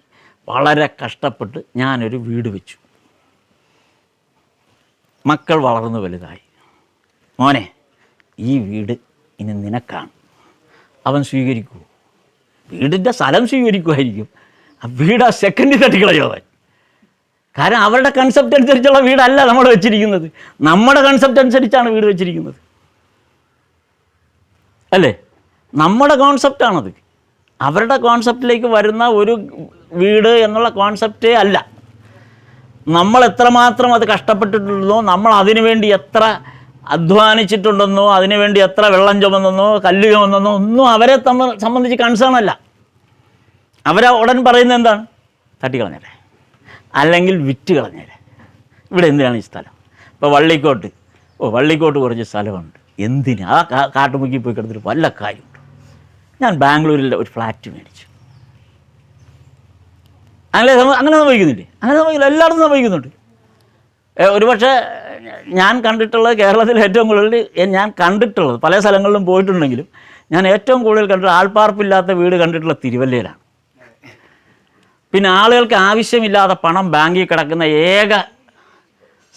വളരെ കഷ്ടപ്പെട്ട് ഞാനൊരു വീട് വെച്ചു. മക്കൾ വളർന്നു വലുതായി. മോനെ, ഈ വീട് ഇനി നിനക്കാണ്. അവൻ സ്വീകരിക്കുമോ? വീടിൻ്റെ സ്ഥലം സ്വീകരിക്കുമായിരിക്കും, ആ വീട് ആ സെക്കൻഡിൽ തട്ടിക്കളയോ അവൻ. കാരണം അവരുടെ കൺസെപ്റ്റ് അനുസരിച്ചുള്ള വീടല്ല നമ്മൾ വെച്ചിരിക്കുന്നത്, നമ്മുടെ കൺസെപ്റ്റ് അനുസരിച്ചാണ് വീട് വെച്ചിരിക്കുന്നത്, അല്ലേ? നമ്മുടെ കോൺസെപ്റ്റാണത്. അവരുടെ കോൺസെപ്റ്റിലേക്ക് വരുന്ന ഒരു വീട് എന്നുള്ള കോൺസെപ്റ്റേ അല്ല. നമ്മൾ എത്രമാത്രം അത് കഷ്ടപ്പെട്ടിട്ടുണ്ടെന്നോ, നമ്മൾ അതിനു വേണ്ടി എത്ര അധ്വാനിച്ചിട്ടുണ്ടെന്നോ, അതിനുവേണ്ടി എത്ര വെള്ളം ചുമന്നെന്നോ കല്ല് ചുമന്നെന്നോ ഒന്നും അവരെ സംബന്ധിച്ച് കൺസേൺ അല്ല. അവരെ ഉടൻ പറയുന്നത് എന്താണ്? തട്ടിക്കളഞ്ഞേരെ, അല്ലെങ്കിൽ വിറ്റ് കളഞ്ഞേരെ. ഇവിടെ എന്തിനാണ് ഈ സ്ഥലം? ഇപ്പോൾ വള്ളിക്കോട്ട് കുറച്ച് സ്ഥലമുണ്ട്, എന്തിന് ആ കാട്ടുമുക്കി പോയി കിടന്നിട്ട് വല്ല കാര്യമുണ്ട്? ഞാൻ ബാംഗ്ലൂരിൽ ഒരു ഫ്ലാറ്റ് മേടിച്ചു. അങ്ങനെ സംഭവിക്കുന്നില്ലേ? അങ്ങനെ സംഭവിക്കില്ല, എല്ലായിടത്തും സംഭവിക്കുന്നുണ്ട്. ഒരുപക്ഷെ ഞാൻ കണ്ടിട്ടുള്ളത്, കേരളത്തിൽ ഏറ്റവും കൂടുതൽ ഞാൻ കണ്ടിട്ടുള്ളത്, പല സ്ഥലങ്ങളിലും പോയിട്ടുണ്ടെങ്കിലും ഞാൻ ഏറ്റവും കൂടുതൽ കണ്ടിട്ടുള്ള ആൾപ്പാർപ്പില്ലാത്ത വീട് കണ്ടിട്ടുള്ള തിരുവല്ലയിലാണ്. പിന്നെ ആളുകൾക്ക് ആവശ്യമില്ലാതെ പണം ബാങ്കിൽ കിടക്കുന്ന ഏക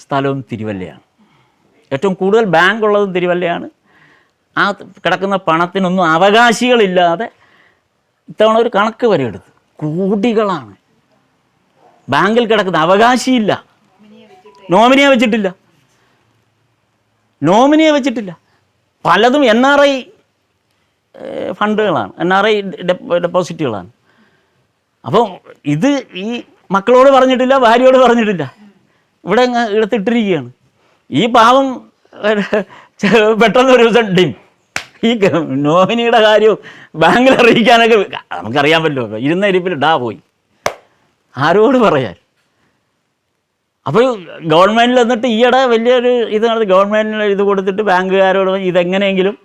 സ്ഥലവും തിരുവല്ലയാണ്. ഏറ്റവും കൂടുതൽ ബാങ്ക് ഉള്ളതും തിരുവല്ലയാണ്. ആ കിടക്കുന്ന പണത്തിനൊന്നും അവകാശികളില്ലാതെ ഇത്തവണ ഒരു കണക്ക് വരെ എടുത്ത് കോടികളാണ് ബാങ്കിൽ കിടക്കുന്നത്. അവകാശിയില്ല, നോമിനിയെ വെച്ചിട്ടില്ല. പലതും NRI ഫണ്ടുകളാണ്, NRI ഡെപ്പോസിറ്റുകളാണ്. അപ്പോൾ ഇത് ഈ മക്കളോട് പറഞ്ഞിട്ടില്ല, ഭാര്യയോട് പറഞ്ഞിട്ടില്ല, ഇവിടെ എടുത്തിട്ടിരിക്കുകയാണ്. ഈ പാവം പെട്ടെന്നൊരു ദിവസം ഈ നോമിനിയുടെ കാര്യവും ബാങ്കിൽ അറിയിക്കാനൊക്കെ നമുക്കറിയാൻ പറ്റുമല്ലോ, ഇരുന്ന ഇരിപ്പിൽ പോയി, ആരോട് പറയാൻ? അപ്പോൾ ഗവൺമെൻറ്റിൽ എന്നിട്ട് ഈയിടെ വലിയൊരു ഇത് നടത്തി, ഗവൺമെൻറ്റിന് ഇത് കൊടുത്തിട്ട് ബാങ്കുകാരോട് ഇതെങ്ങനെയെങ്കിലും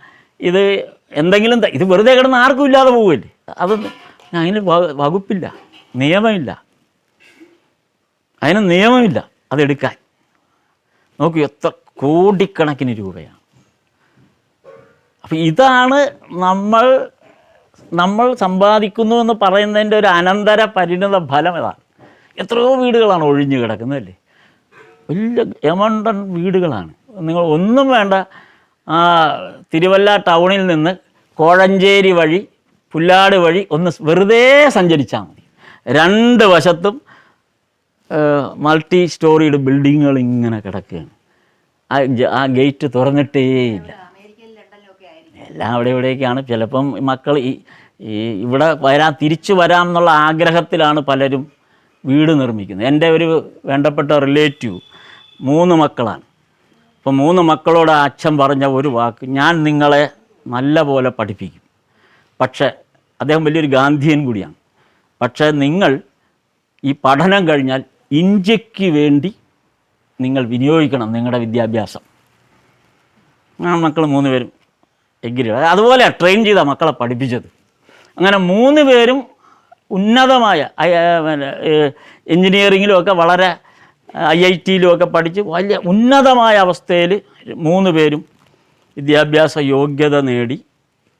എന്തെങ്കിലും ഇത് വെറുതെ കിടന്ന് ആർക്കും ഇല്ലാതെ പോവുമല്ലേ? അതൊന്നും അതിന് വകുപ്പില്ല, നിയമമില്ല, അതെടുക്കാൻ. നോക്കൂ, എത്ര കോടിക്കണക്കിന് രൂപയാണ്. അപ്പം ഇതാണ് നമ്മൾ സമ്പാദിക്കുന്നു എന്ന് പറയുന്നതിൻ്റെ ഒരു അനന്തര പരിണിത ഫലം. ഇതാണ്. എത്രയോ വീടുകളാണ് ഒഴിഞ്ഞു കിടക്കുന്നതല്ലേ, വലിയ എമൗണ്ടൻ വീടുകളാണ്. നിങ്ങൾ ഒന്നും വേണ്ട, തിരുവല്ല ടൗണിൽ നിന്ന് കോഴഞ്ചേരി വഴി പുല്ലാട് വഴി ഒന്ന് വെറുതെ സഞ്ചരിച്ചാൽ മതി. രണ്ട് വശത്തും മൾട്ടി സ്റ്റോറീഡ് ബിൽഡിങ്ങുകൾ ഇങ്ങനെ കിടക്കുകയാണ്. ആ ഗേറ്റ് തുറന്നിട്ടേയില്ല. എല്ലാം അവിടെ ഇവിടെയൊക്കെയാണ്. ചിലപ്പം മക്കൾ ഈ ഇവിടെ തിരിച്ചു വരാം എന്നുള്ള ആഗ്രഹത്തിലാണ് പലരും വീട് നിർമ്മിക്കുന്നത്. എൻ്റെ ഒരു വേണ്ടപ്പെട്ട റിലേറ്റീവ് 3 മക്കളാണ്. അപ്പോൾ 3 മക്കളോട് അച്ഛൻ പറഞ്ഞ ഒരു വാക്ക്, ഞാൻ നിങ്ങളെ നല്ല പോലെ പഠിപ്പിക്കും, പക്ഷേ അദ്ദേഹം വലിയൊരു ഗാന്ധിയൻ കൂടിയാണ്, പക്ഷേ നിങ്ങൾ ഈ പഠനം കഴിഞ്ഞാൽ ഇന്ത്യക്ക് വേണ്ടി നിങ്ങൾ വിനിയോഗിക്കണം നിങ്ങളുടെ വിദ്യാഭ്യാസം. ആ മക്കൾ 3 പേരും എഗ്രി. അതുപോലെ ട്രെയിൻ ചെയ്ത മക്കളെ പഠിപ്പിച്ചത്. അങ്ങനെ 3 പേരും ഉന്നതമായ എൻജിനീയറിങ്ങിലുമൊക്കെ വളരെ IIT-യിലുമൊക്കെ പഠിച്ച് വലിയ ഉന്നതമായ അവസ്ഥയിൽ 3 പേരും വിദ്യാഭ്യാസ യോഗ്യത നേടി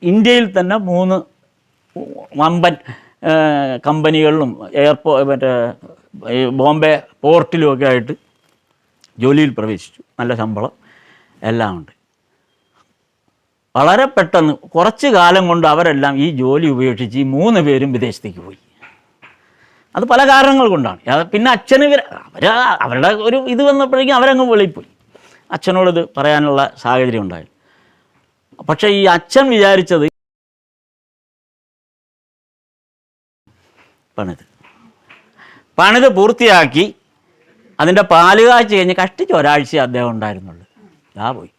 ഇന്ത്യയിൽ തന്നെ 3 വമ്പൻ കമ്പനികളിലും മറ്റേ ബോംബെ പോർട്ടിലുമൊക്കെ ആയിട്ട് ജോലിയിൽ പ്രവേശിച്ചു. നല്ല ശമ്പളം എല്ലാം ഉണ്ട്. വളരെ പെട്ടെന്ന് കുറച്ച് കാലം കൊണ്ട് അവരെല്ലാം ഈ ജോലി ഉപേക്ഷിച്ച് ഈ 3 പേരും വിദേശത്തേക്ക് പോയി. അത് പല കാരണങ്ങൾ കൊണ്ടാണ്. പിന്നെ അച്ഛന് അവരുടെ ഒരു ഇത് വന്നപ്പോഴേക്കും അവരങ്ങ് വെളിപ്പോയി. അച്ഛനോടിത് പറയാനുള്ള സാഹചര്യം ഉണ്ടായി. പക്ഷേ ഈ അച്ഛൻ വിചാരിച്ചത് പണിത് പൂർത്തിയാക്കി അതിൻ്റെ പാലുകാഴ്ച കഴിഞ്ഞ് കഷ്ടിച്ച് ഒരാഴ്ച അദ്ദേഹം ഉണ്ടായിരുന്നുള്ളൂ. ഇതാ പോയി.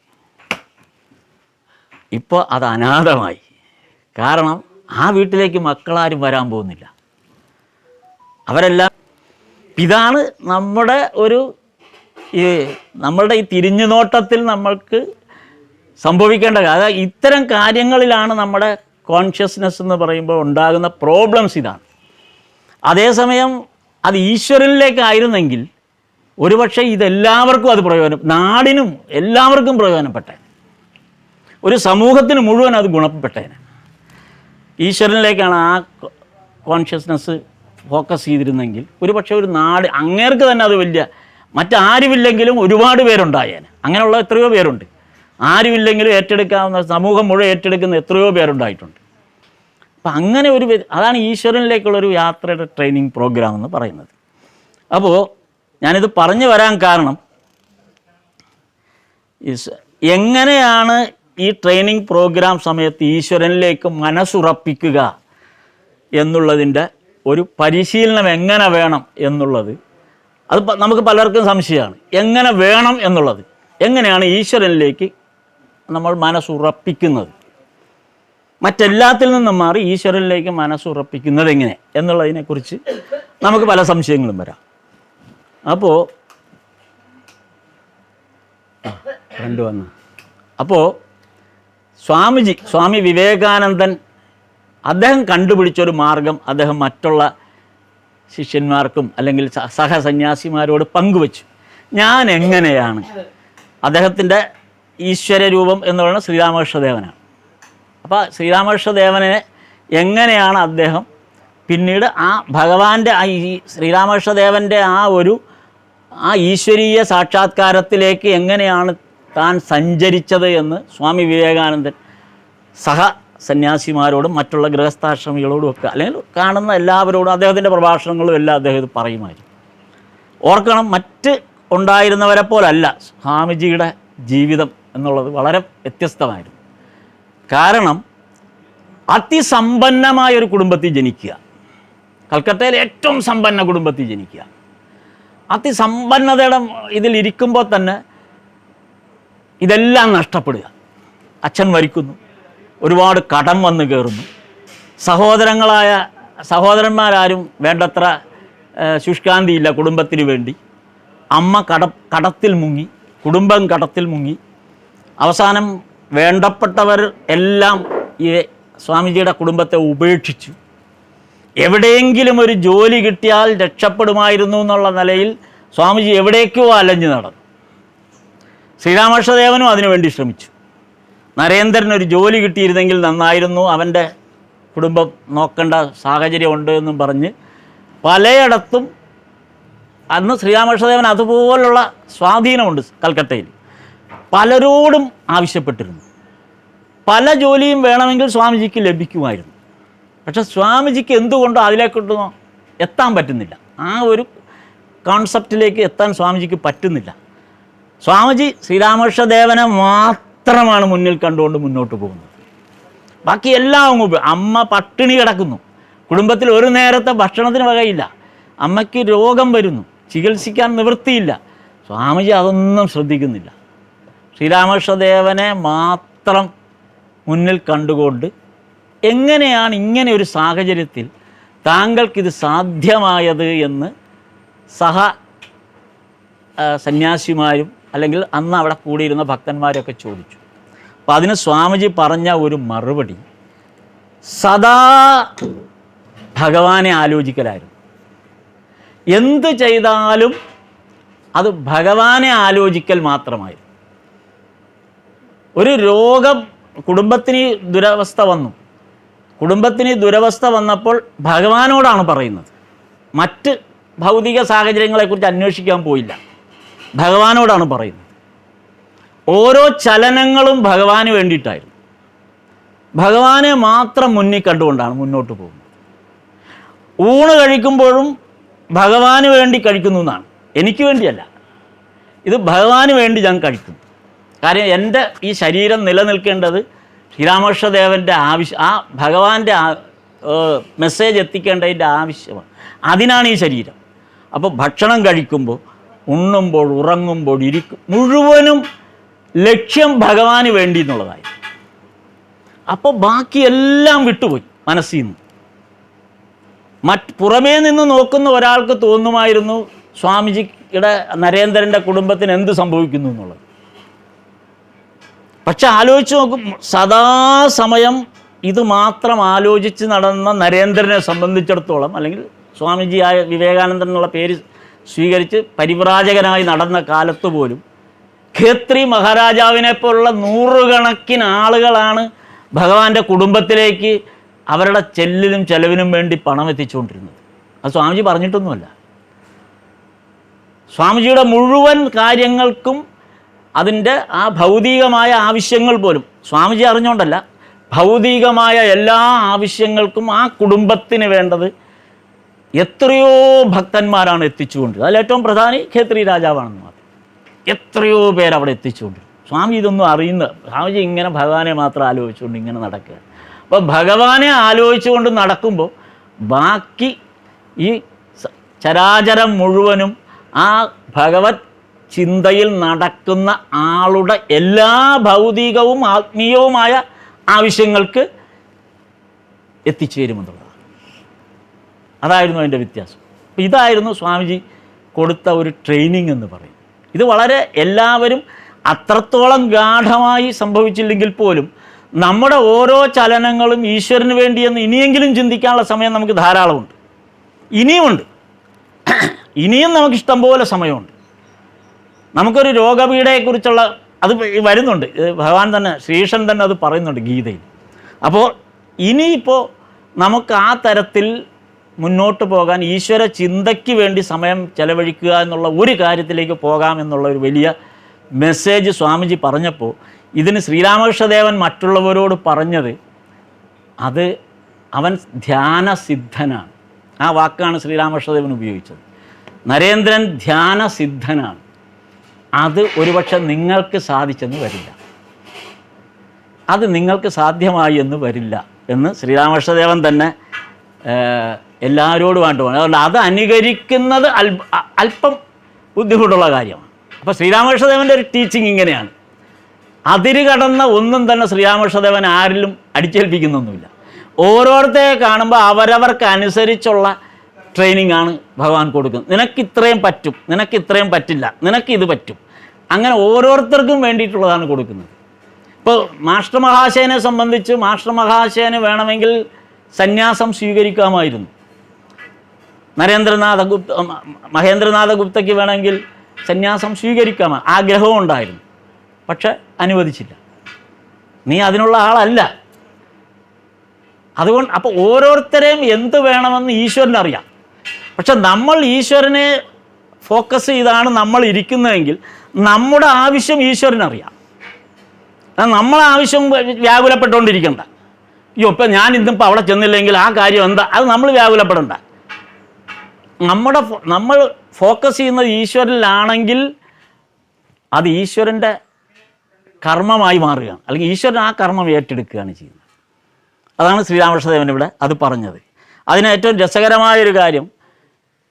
ഇപ്പോൾ അത് അനാഥമായി. കാരണം ആ വീട്ടിലേക്ക് മക്കളാരും വരാൻ പോകുന്നില്ല. അവരെല്ലാം ഇതാണ് നമ്മുടെ നമ്മളുടെ ഈ തിരിഞ്ഞു നോട്ടത്തിൽ നമ്മൾക്ക് സംഭവിക്കേണ്ട കാര്യം. അതായത് ഇത്തരം കാര്യങ്ങളിലാണ് നമ്മുടെ കോൺഷ്യസ്നെസ് എന്ന് പറയുമ്പോൾ ഉണ്ടാകുന്ന പ്രോബ്ലംസ്. ഇതാണ്. അതേസമയം അത് ഈശ്വരനിലേക്കായിരുന്നെങ്കിൽ ഒരുപക്ഷെ ഇതെല്ലാവർക്കും അത് നാടിനും എല്ലാവർക്കും പ്രയോജനപ്പെട്ടേ, ഒരു സമൂഹത്തിന് മുഴുവൻ അത് ഗുണപ്പെട്ടേനെ. ഈശ്വരനിലേക്കാണ് ആ കോൺഷ്യസ്നെസ് ഫോക്കസ് ചെയ്തിരുന്നെങ്കിൽ ഒരുപക്ഷെ ഒരു നാട് അങ്ങേർക്ക് തന്നെ അത് വലിയ, മറ്റാരുമില്ലെങ്കിലും ഒരുപാട് പേരുണ്ടായേനെ. അങ്ങനെയുള്ള എത്രയോ പേരുണ്ട്. ആരുമില്ലെങ്കിലും ഏറ്റെടുക്കാവുന്ന, സമൂഹം മുഴുവൻ ഏറ്റെടുക്കുന്ന എത്രയോ പേരുണ്ടായിട്ടുണ്ട്. അപ്പം അങ്ങനെ അതാണ് ഈശ്വരനിലേക്കുള്ളൊരു യാത്രയുടെ ട്രെയിനിങ് പ്രോഗ്രാം എന്ന് പറയുന്നത്. അപ്പോൾ ഞാനിത് പറഞ്ഞു വരാൻ കാരണം എങ്ങനെയാണ് ഈ ട്രെയിനിങ് പ്രോഗ്രാം സമയത്ത് ഈശ്വരനിലേക്ക് മനസ്സുറപ്പിക്കുക എന്നുള്ളതിൻ്റെ ഒരു പരിശീലനം എങ്ങനെ വേണം എന്നുള്ളത്, അത് നമുക്ക് പലർക്കും സംശയമാണ്. എങ്ങനെ വേണം എന്നുള്ളത്, എങ്ങനെയാണ് ഈശ്വരനിലേക്ക് നമ്മൾ മനസ്സുറപ്പിക്കുന്നത്, മറ്റെല്ലാത്തിൽ നിന്നും മാറി ഈശ്വരനിലേക്ക് മനസ്സുറപ്പിക്കുന്നത് എങ്ങനെ എന്നുള്ളതിനെക്കുറിച്ച് നമുക്ക് പല സംശയങ്ങളും വരാം. അപ്പോൾ സ്വാമി വിവേകാനന്ദൻ അദ്ദേഹം കണ്ടുപിടിച്ചൊരു മാർഗം അദ്ദേഹം മറ്റുള്ള ശിഷ്യന്മാർക്കും അല്ലെങ്കിൽ സഹസന്യാസിമാരോട് പങ്കുവച്ചു. ഞാൻ എങ്ങനെയാണ്, അദ്ദേഹത്തിൻ്റെ ഈശ്വരരൂപം എന്ന് പറയുന്നത് ശ്രീരാമകൃഷ്ണദേവനാണ്. അപ്പോൾ ശ്രീരാമകൃഷ്ണദേവനെ എങ്ങനെയാണ് അദ്ദേഹം പിന്നീട് ആ ഭഗവാന്റെ ഈ ശ്രീരാമകൃഷ്ണദേവൻ്റെ ആ ഈശ്വരീയ സാക്ഷാത്കാരത്തിലേക്ക് എങ്ങനെയാണ് താൻ സഞ്ചരിച്ചത് എന്ന് സ്വാമി വിവേകാനന്ദൻ സന്യാസിമാരോടും മറ്റുള്ള ഗൃഹസ്ഥാശ്രമികളോടും ഒക്കെ, അല്ലെങ്കിൽ കാണുന്ന എല്ലാവരോടും അദ്ദേഹത്തിൻ്റെ പ്രഭാഷണങ്ങളും എല്ലാം അദ്ദേഹം ഇത് പറയുമായിരുന്നു. ഓർക്കണം, മറ്റ് ഉണ്ടായിരുന്നവരെ പോലല്ല സ്വാമിജിയുടെ ജീവിതം എന്നുള്ളത് വളരെ വ്യത്യസ്തമായിരുന്നു. കാരണം അതിസമ്പന്നമായൊരു കുടുംബത്തിൽ ജനിക്കുക, കൽക്കട്ടയിലെ ഏറ്റവും സമ്പന്ന കുടുംബത്തിൽ ജനിക്കുക, അതിസമ്പന്നതയുടെ ഇതിലിരിക്കുമ്പോൾ തന്നെ ഇതെല്ലാം നഷ്ടപ്പെടുക. അച്ഛൻ മരിക്കുന്നു, ഒരുപാട് കടം വന്ന് കയറുന്നു, സഹോദരന്മാരാരും വേണ്ടത്ര ശുഷ്കാന്തിയില്ല കുടുംബത്തിന് വേണ്ടി, അമ്മ കടത്തിൽ മുങ്ങി, കുടുംബം കടത്തിൽ മുങ്ങി, അവസാനം വേണ്ടപ്പെട്ടവർ എല്ലാം ഈ സ്വാമിജിയുടെ കുടുംബത്തെ ഉപേക്ഷിച്ചു. എവിടെയെങ്കിലും ഒരു ജോലി കിട്ടിയാൽ രക്ഷപ്പെടുമായിരുന്നു എന്നുള്ള നിലയിൽ സ്വാമിജി എവിടേക്കോ അലഞ്ഞു നടന്നു. ശ്രീരാമകൃഷ്ണദേവനും അതിനുവേണ്ടി ശ്രമിച്ചു. നരേന്ദ്രനൊരു ജോലി കിട്ടിയിരുന്നെങ്കിൽ നന്നായിരുന്നു, അവൻ്റെ കുടുംബം നോക്കേണ്ട സാഹചര്യമുണ്ട് എന്നും പറഞ്ഞ് പലയിടത്തും അന്ന് ശ്രീരാമകൃഷ്ണദേവൻ അതുപോലുള്ള സ്വാധീനമുണ്ട് കൽക്കട്ടയിൽ, പലരോടും ആവശ്യപ്പെട്ടിരുന്നു. പല ജോലിയും വേണമെങ്കിൽ സ്വാമിജിക്ക് ലഭിക്കുമായിരുന്നു. പക്ഷെ സ്വാമിജിക്ക് എന്തുകൊണ്ടോ അതിലേക്കൊന്നും എത്താൻ പറ്റുന്നില്ല. ആ ഒരു കോൺസെപ്റ്റിലേക്ക് എത്താൻ സ്വാമിജിക്ക് പറ്റുന്നില്ല. സ്വാമിജി ശ്രീരാമകൃഷ്ണദേവനെ മാത്രമാണ് മുന്നിൽ കണ്ടുകൊണ്ട് മുന്നോട്ട് പോകുന്നത്. ബാക്കി എല്ലാം അമ്മ പട്ടിണി കിടക്കുന്നു, കുടുംബത്തിൽ ഒരു നേരത്തെ ഭക്ഷണത്തിന് വകയില്ല, അമ്മയ്ക്ക് രോഗം വരുന്നു, ചികിത്സിക്കാൻ നിവൃത്തിയില്ല. സ്വാമിജി അതൊന്നും ശ്രദ്ധിക്കുന്നില്ല. ശ്രീരാമകൃഷ്ണദേവനെ മാത്രം മുന്നിൽ കണ്ടുകൊണ്ട് എങ്ങനെയാണ് ഇങ്ങനെ ഒരു സാഹചര്യത്തിൽ താങ്കൾക്കിത് സാധ്യമായത് എന്ന് സന്യാസിമാരും അല്ലെങ്കിൽ അന്ന് അവിടെ കൂടിയിരുന്ന ഭക്തന്മാരൊക്കെ ചോദിച്ചു. അപ്പോൾ അതിന് സ്വാമിജി പറഞ്ഞ ഒരു മറുപടി സദാ ഭഗവാനെ ആലോചിക്കലായിരുന്നു. എന്ത് ചെയ്താലും അത് ഭഗവാനെ ആലോചിക്കൽ മാത്രമായിരുന്നു. ഒരു രോഗം, കുടുംബത്തിന് ദുരവസ്ഥ വന്നു, കുടുംബത്തിന് ദുരവസ്ഥ വന്നപ്പോൾ ഭഗവാനോടാണ് പറയുന്നത്. മറ്റ് ഭൗതിക സാഹചര്യങ്ങളെക്കുറിച്ച് അന്വേഷിക്കാൻ പോയില്ല, ഭഗവാനോടാണ് പറയുന്നത്. ഓരോ ചലനങ്ങളും ഭഗവാന് വേണ്ടിയിട്ടായിരുന്നു. ഭഗവാനെ മാത്രം മുന്നിൽ കണ്ടുകൊണ്ടാണ് മുന്നോട്ട് പോകുന്നത്. ഊണ് കഴിക്കുമ്പോഴും ഭഗവാന് വേണ്ടി കഴിക്കുന്നു എന്നാണ്, എനിക്ക് വേണ്ടിയല്ല. ഇത് ഭഗവാന് വേണ്ടി ഞാൻ കഴിക്കുന്നു. കാര്യം എൻ്റെ ഈ ശരീരം നിലനിൽക്കേണ്ടത് ശ്രീരാമകൃഷ്ണദേവൻ്റെ ആവശ്യം, ആ ഭഗവാന്റെ മെസ്സേജ് എത്തിക്കേണ്ടതിൻ്റെ ആവശ്യമാണ്. അതിനാണ് ഈ ശരീരം. അപ്പോൾ ഭക്ഷണം കഴിക്കുമ്പോൾ, ഉണ്ണുമ്പോൾ, ഉറങ്ങുമ്പോൾ, മുഴുവനും ലക്ഷ്യം ഭഗവാന് വേണ്ടി എന്നുള്ളതായി. അപ്പോൾ ബാക്കിയെല്ലാം വിട്ടുപോയി മനസ്സിൽ നിന്ന്. പുറമേ നിന്ന് നോക്കുന്ന ഒരാൾക്ക് തോന്നുമായിരുന്നു സ്വാമിജിയുടെ നരേന്ദ്രൻ്റെ കുടുംബത്തിന് എന്ത് സംഭവിക്കുന്നു എന്നുള്ളത്. പക്ഷെ ആലോചിച്ച് നോക്കും, സദാസമയം ഇത് മാത്രം ആലോചിച്ച് നടന്ന നരേന്ദ്രനെ സംബന്ധിച്ചിടത്തോളം, അല്ലെങ്കിൽ സ്വാമിജിയായ വിവേകാനന്ദൻ എന്നുള്ള പേര് സ്വീകരിച്ച് പരിവ്രാജകനായി നടന്ന കാലത്ത് പോലും ഖേത്രി മഹാരാജാവിനെ പോലുള്ള നൂറുകണക്കിന് ആളുകളാണ് ഭഗവാന്റെ കുടുംബത്തിലേക്ക് അവരുടെ ചെല്ലിനും ചെലവിനും വേണ്ടി പണം എത്തിച്ചുകൊണ്ടിരുന്നത്. അത് സ്വാമിജി പറഞ്ഞിട്ടൊന്നുമല്ല. സ്വാമിജിയുടെ മുഴുവൻ കാര്യങ്ങൾക്കും അതിൻ്റെ ആ ഭൗതികമായ ആവശ്യങ്ങൾ പോലും സ്വാമിജി അറിഞ്ഞുകൊണ്ടല്ല, ഭൗതികമായ എല്ലാ ആവശ്യങ്ങൾക്കും ആ കുടുംബത്തിന് വേണ്ടത് എത്രയോ ഭക്തന്മാരാണ് എത്തിച്ചുകൊണ്ടിരുന്നത്. അതിൽ ഏറ്റവും പ്രധാനി ഖേത്രി രാജാവാണെന്ന് മാത്രം. എത്രയോ പേരവിടെ എത്തിച്ചുകൊണ്ടിരുന്നു. സ്വാമി ഇതൊന്നും സ്വാമിജി ഇങ്ങനെ ഭഗവാനെ മാത്രം ആലോചിച്ചുകൊണ്ട് ഇങ്ങനെ നടക്കുക. അപ്പോൾ ഭഗവാനെ ആലോചിച്ചുകൊണ്ട് നടക്കുമ്പോൾ ബാക്കി ഈ ചരാചരം മുഴുവനും ആ ഭഗവത് ചിന്തയിൽ നടക്കുന്ന ആളുടെ എല്ലാ ഭൗതികവും ആത്മീയവുമായ ആവശ്യങ്ങൾക്ക് എത്തിച്ചേരുമെന്നുള്ളതാണ്. അതായിരുന്നു അതിൻ്റെ വ്യത്യാസം. അപ്പോൾ ഇതായിരുന്നു സ്വാമിജി കൊടുത്ത ഒരു ട്രെയിനിങ് എന്ന് പറയും. ഇത് വളരെ എല്ലാവരും അത്രത്തോളം ഗാഢമായി സംഭവിച്ചില്ലെങ്കിൽ പോലും നമ്മുടെ ഓരോ ചലനങ്ങളും ഈശ്വരന് വേണ്ടിയെന്ന് ഇനിയെങ്കിലും ചിന്തിക്കാനുള്ള സമയം നമുക്ക് ധാരാളമുണ്ട്. ഇനിയും നമുക്ക് ഇഷ്ടംപോലെ സമയമുണ്ട്. നമുക്കൊരു രോഗപീഠയെക്കുറിച്ചുള്ള അത് വരുന്നുണ്ട്, ഭഗവാൻ തന്നെ, ശ്രീകൃഷ്ണൻ തന്നെ അത് പറയുന്നുണ്ട് ഗീതയിൽ. അപ്പോൾ ഇനിയിപ്പോൾ നമുക്ക് ആ തരത്തിൽ മുന്നോട്ട് പോകാൻ ഈശ്വര ചിന്തയ്ക്ക് വേണ്ടി സമയം ചെലവഴിക്കുക എന്നുള്ള ഒരു കാര്യത്തിലേക്ക് പോകാമെന്നുള്ള ഒരു വലിയ മെസ്സേജ് സ്വാമിജി പറഞ്ഞപ്പോൾ ഇതിന് ശ്രീരാമകൃഷ്ണദേവൻ മറ്റുള്ളവരോട് പറഞ്ഞത് അത് അവൻ ധ്യാനസിദ്ധനാണ്. ആ വാക്കാണ് ശ്രീരാമകൃഷ്ണദേവൻ ഉപയോഗിച്ചത്. നരേന്ദ്രൻ ധ്യാനസിദ്ധനാണ്. അത് ഒരുപക്ഷെ നിങ്ങൾക്ക് സാധിച്ചെന്ന് വരില്ല, അത് നിങ്ങൾക്ക് സാധ്യമായി എന്ന് വരില്ല എന്ന് ശ്രീരാമകൃഷ്ണദേവൻ തന്നെ എല്ലാവരോടുമായിട്ട് പറഞ്ഞു. അതുകൊണ്ട് അത് അനുകരിക്കുന്നത് അല്പം ബുദ്ധിമുട്ടുള്ള കാര്യമാണ്. അപ്പോൾ ശ്രീരാമകൃഷ്ണദേവൻ്റെ ഒരു ടീച്ചിങ് ഇങ്ങനെയാണ്. അതിര് കടന്ന ഒന്നും തന്നെ ശ്രീരാമകൃഷ്ണദേവൻ ആരിലും അടിച്ചേൽപ്പിക്കുന്നൊന്നുമില്ല. ഓരോരുത്തരെ കാണുമ്പോൾ അവരവർക്ക് അനുസരിച്ചുള്ള ട്രെയിനിങ് ആണ് ഭഗവാൻ കൊടുക്കുന്നത്. നിനക്ക് ഇത്രയും പറ്റും, നിനക്ക് ഇത്രയും പറ്റില്ല, നിനക്ക് ഇത് പറ്റും, അങ്ങനെ ഓരോരുത്തർക്കും വേണ്ടിയിട്ടുള്ളതാണ് കൊടുക്കുന്നത്. ഇപ്പോൾ മാസ്റ്റർ മഹാശയനെ സംബന്ധിച്ച് മാസ്റ്റർ മഹാശയന് വേണമെങ്കിൽ സന്യാസം സ്വീകരിക്കാമായിരുന്നു. മഹേന്ദ്രനാഥ ഗുപ്തയ്ക്ക് വേണമെങ്കിൽ സന്യാസം സ്വീകരിക്കാമായിരുന്നു, ആഗ്രഹവും ഉണ്ടായിരുന്നു. പക്ഷെ അനുവദിച്ചില്ല. നീ അതിനുള്ള ആളല്ല. അതുകൊണ്ട് അപ്പോൾ ഓരോരുത്തരെയും എന്ത് വേണമെന്ന് ഈശ്വരനറിയാം. പക്ഷെ നമ്മൾ ഈശ്വരനെ ഫോക്കസ് ചെയ്താണ് നമ്മൾ ഇരിക്കുന്നതെങ്കിൽ നമ്മുടെ ആവശ്യം ഈശ്വരനറിയാം. നമ്മളെ ആവശ്യം വ്യാകുലപ്പെട്ടുകൊണ്ടിരിക്കണ്ട. അയ്യോ ഇപ്പം ഞാൻ ഇന്നിപ്പോൾ അവിടെ ചെന്നില്ലെങ്കിൽ ആ കാര്യം എന്താ, അത് നമ്മൾ വ്യാകുലപ്പെടണ്ട. നമ്മൾ ഫോക്കസ് ചെയ്യുന്നത് ഈശ്വരനിലാണെങ്കിൽ അത് ഈശ്വരൻ്റെ കർമ്മമായി മാറുകയാണ്, അല്ലെങ്കിൽ ഈശ്വരൻ ആ കർമ്മം ഏറ്റെടുക്കുകയാണ് ചെയ്യുന്നത്. അതാണ് ശ്രീരാമകൃഷ്ണദേവൻ ഇവിടെ അത് പറഞ്ഞത്. അതിന് ഏറ്റവും രസകരമായൊരു കാര്യം,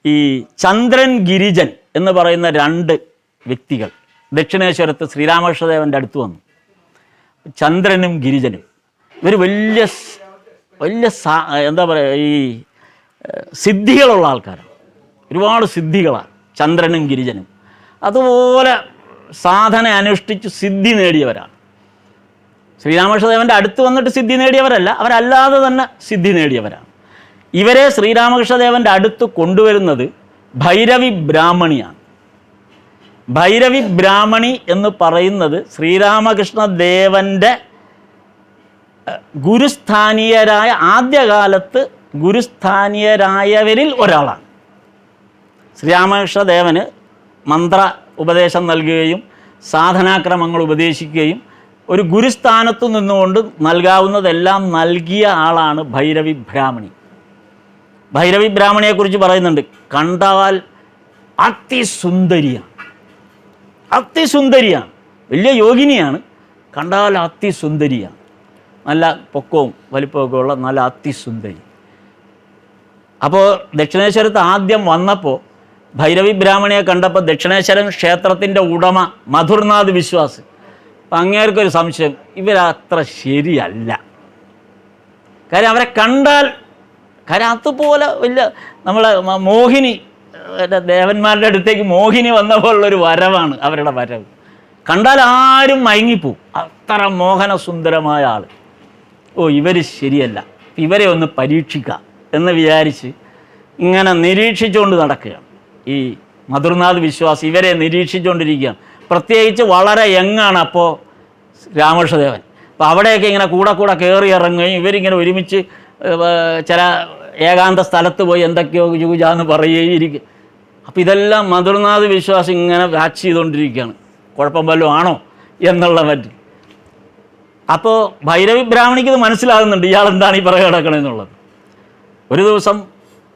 ഈ ചന്ദ്രൻ ഗിരിജൻ എന്ന് പറയുന്ന 2 വ്യക്തികൾ ദക്ഷിണേശ്വരത്ത് ശ്രീരാമകൃഷ്ണദേവൻ്റെ അടുത്ത് വന്നു. ചന്ദ്രനും ഗിരിജനും ഇവർ വലിയ എന്താ പറയുക, ഈ സിദ്ധികളുള്ള ആൾക്കാരാണ്. ഒരുപാട് സിദ്ധികളാണ് ചന്ദ്രനും ഗിരിജനും. അതുപോലെ സാധന അനുഷ്ഠിച്ച് സിദ്ധി നേടിയവരാണ്. ശ്രീരാമകൃഷ്ണദേവൻ്റെ അടുത്ത് വന്നിട്ട് സിദ്ധി നേടിയവരല്ല, അവരല്ലാതെ തന്നെ സിദ്ധി നേടിയവരാണ്. ഇവരെ ശ്രീരാമകൃഷ്ണദേവൻ്റെ അടുത്ത് കൊണ്ടുവരുന്നത് ഭൈരവി ബ്രാഹ്മണിയാണ്. ഭൈരവി ബ്രാഹ്മണി എന്ന് പറയുന്നത് ശ്രീരാമകൃഷ്ണദേവൻ്റെ ഗുരുസ്ഥാനീയരായ, ആദ്യകാലത്ത് ഗുരുസ്ഥാനീയരായവരിൽ ഒരാളാണ്. ശ്രീരാമകൃഷ്ണദേവന് മന്ത്ര ഉപദേശം നൽകുകയും സാധനാക്രമങ്ങൾ ഉപദേശിക്കുകയും ഒരു ഗുരുസ്ഥാനത്തു നിന്നുകൊണ്ട് നൽകാവുന്നതെല്ലാം നൽകിയ ആളാണ് ഭൈരവി ബ്രാഹ്മണി. ഭൈരവി ബ്രാഹ്മണിയെക്കുറിച്ച് പറയുന്നുണ്ട്, കണ്ടാൽ അതിസുന്ദരിയാണ്. അതിസുന്ദരിയാണ്, വലിയ യോഗിനിയാണ്, കണ്ടാൽ അതിസുന്ദരിയാണ്. നല്ല പൊക്കവും വലിപ്പമൊക്കെ ഉള്ള നല്ല അതിസുന്ദരി. അപ്പോൾ ദക്ഷിണേശ്വരത്ത് ആദ്യം വന്നപ്പോൾ ഭൈരവി ബ്രാഹ്മണിയെ കണ്ടപ്പോൾ ദക്ഷിണേശ്വരം ക്ഷേത്രത്തിൻ്റെ ഉടമ മധുർനാഥ് വിശ്വാസ്, അപ്പം അങ്ങേർക്കൊരു സംശയം, ഇവരത്ര ശരിയല്ല. കാര്യം അവരെ കണ്ടാൽ, കാര്യം അതുപോലെ വലിയ നമ്മളെ മോഹിനി, ദേവന്മാരുടെ അടുത്തേക്ക് മോഹിനി വന്ന പോലുള്ളൊരു വരവാണ് അവരുടെ വരവ്. കണ്ടാൽ ആരും മയങ്ങിപ്പോവും, അത്ര മോഹനസുന്ദരമായ ആൾ. ഓ, ഇവർ ശരിയല്ല, ഇവരെ ഒന്ന് പരീക്ഷിക്കാം എന്ന് വിചാരിച്ച് ഇങ്ങനെ നിരീക്ഷിച്ചുകൊണ്ട് നടക്കുകയാണ് ഈ മധുർനാഥ് വിശ്വാസ്. ഇവരെ നിരീക്ഷിച്ചുകൊണ്ടിരിക്കുകയാണ്. പ്രത്യേകിച്ച് വളരെ യങ്ങാണ് അപ്പോൾ രാമകൃഷ്ണദേവൻ. അപ്പോൾ അവിടെയൊക്കെ ഇങ്ങനെ കൂടെ കയറി ഇറങ്ങുകയും ഇവരിങ്ങനെ ഒരുമിച്ച് ചില ഏകാന്ത സ്ഥലത്ത് പോയി എന്തൊക്കെയോ യൂജാന്ന് പറയുകയും ഇരിക്കും. അപ്പോൾ ഇതെല്ലാം മധുർനാഥ് വിശ്വാസ് ഇങ്ങനെ വാച്ച് ചെയ്തുകൊണ്ടിരിക്കുകയാണ്, കുഴപ്പം വല്ലതും ആണോ എന്നുള്ള പറ്റി. അപ്പോൾ ഭൈരവി ബ്രാഹ്മണിക്ക് ഇത് മനസ്സിലാകുന്നുണ്ട്, ഇയാളെന്താണ് ഈ പുറകെ കിടക്കണമെന്നുള്ളത്. ഒരു ദിവസം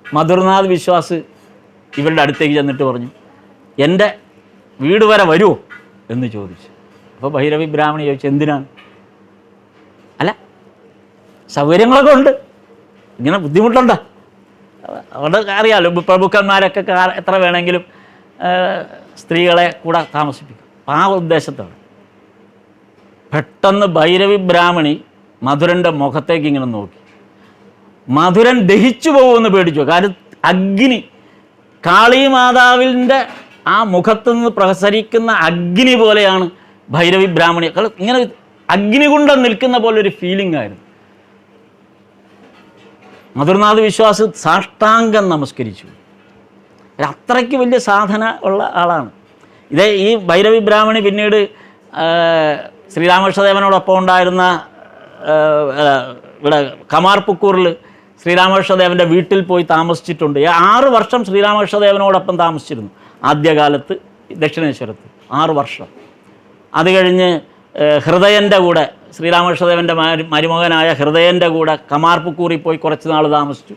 മധുർനാഥ് വിശ്വാസ് ഇവരുടെ അടുത്തേക്ക് ചെന്നിട്ട് പറഞ്ഞു, എൻ്റെ വീട് വരെ വരുമോ എന്ന് ചോദിച്ചു. അപ്പോൾ ഭൈരവി ബ്രാഹ്മണി ചോദിച്ചു, എന്തിനാണ്? അല്ല, സൗകര്യങ്ങളൊക്കെ ഉണ്ട്, ഇങ്ങനെ ബുദ്ധിമുട്ടുണ്ടോ? അവിടെ അറിയാമല്ലോ, പ്രഭുക്കന്മാരൊക്കെ എത്ര വേണമെങ്കിലും സ്ത്രീകളെ കൂടെ താമസിപ്പിക്കും. അപ്പം ആ ഉദ്ദേശത്താണ്. പെട്ടെന്ന് ഭൈരവി ബ്രാഹ്മണി മധുരൻ്റെ മുഖത്തേക്ക് ഇങ്ങനെ നോക്കി. മധുരൻ ദഹിച്ചു പോകുമെന്ന് പേടിച്ചു. കാരണം അഗ്നി, കാളിമാതാവിൻ്റെ ആ മുഖത്തുനിന്ന് പ്രസരിക്കുന്ന അഗ്നി പോലെയാണ് ഭൈരവി ബ്രാഹ്മണി. ഇങ്ങനെ അഗ്നികുണ്ഡം നിൽക്കുന്ന പോലെ ഒരു ഫീലിംഗ് ആയിരുന്നു. മധുർനാഥ് വിശ്വാസ് സാഷ്ടാംഗം നമസ്കരിച്ചു. അത്രയ്ക്ക് വലിയ സാധന ഉള്ള ആളാണ്. ഈ ഭൈരവി ബ്രാഹ്മണി പിന്നീട് ശ്രീരാമകൃഷ്ണദേവനോടൊപ്പം ഉണ്ടായിരുന്ന ഇവിടെ കമാർപുക്കൂറിൽ ശ്രീരാമകൃഷ്ണദേവൻ്റെ വീട്ടിൽ പോയി താമസിച്ചിട്ടുണ്ട്. 6 വർഷം ശ്രീരാമകൃഷ്ണദേവനോടൊപ്പം താമസിച്ചിരുന്നു ആദ്യകാലത്ത് ദക്ഷിണേശ്വരത്ത്, 6 വർഷം. അത് കഴിഞ്ഞ് ഹൃദയൻ്റെ കൂടെ, ശ്രീരാമകൃഷ്ണദേവൻ്റെ മരുമകനായ ഹൃദയൻ്റെ കൂടെ കമാർപുക്കൂറിൽ പോയി കുറച്ച് നാൾ താമസിച്ചു.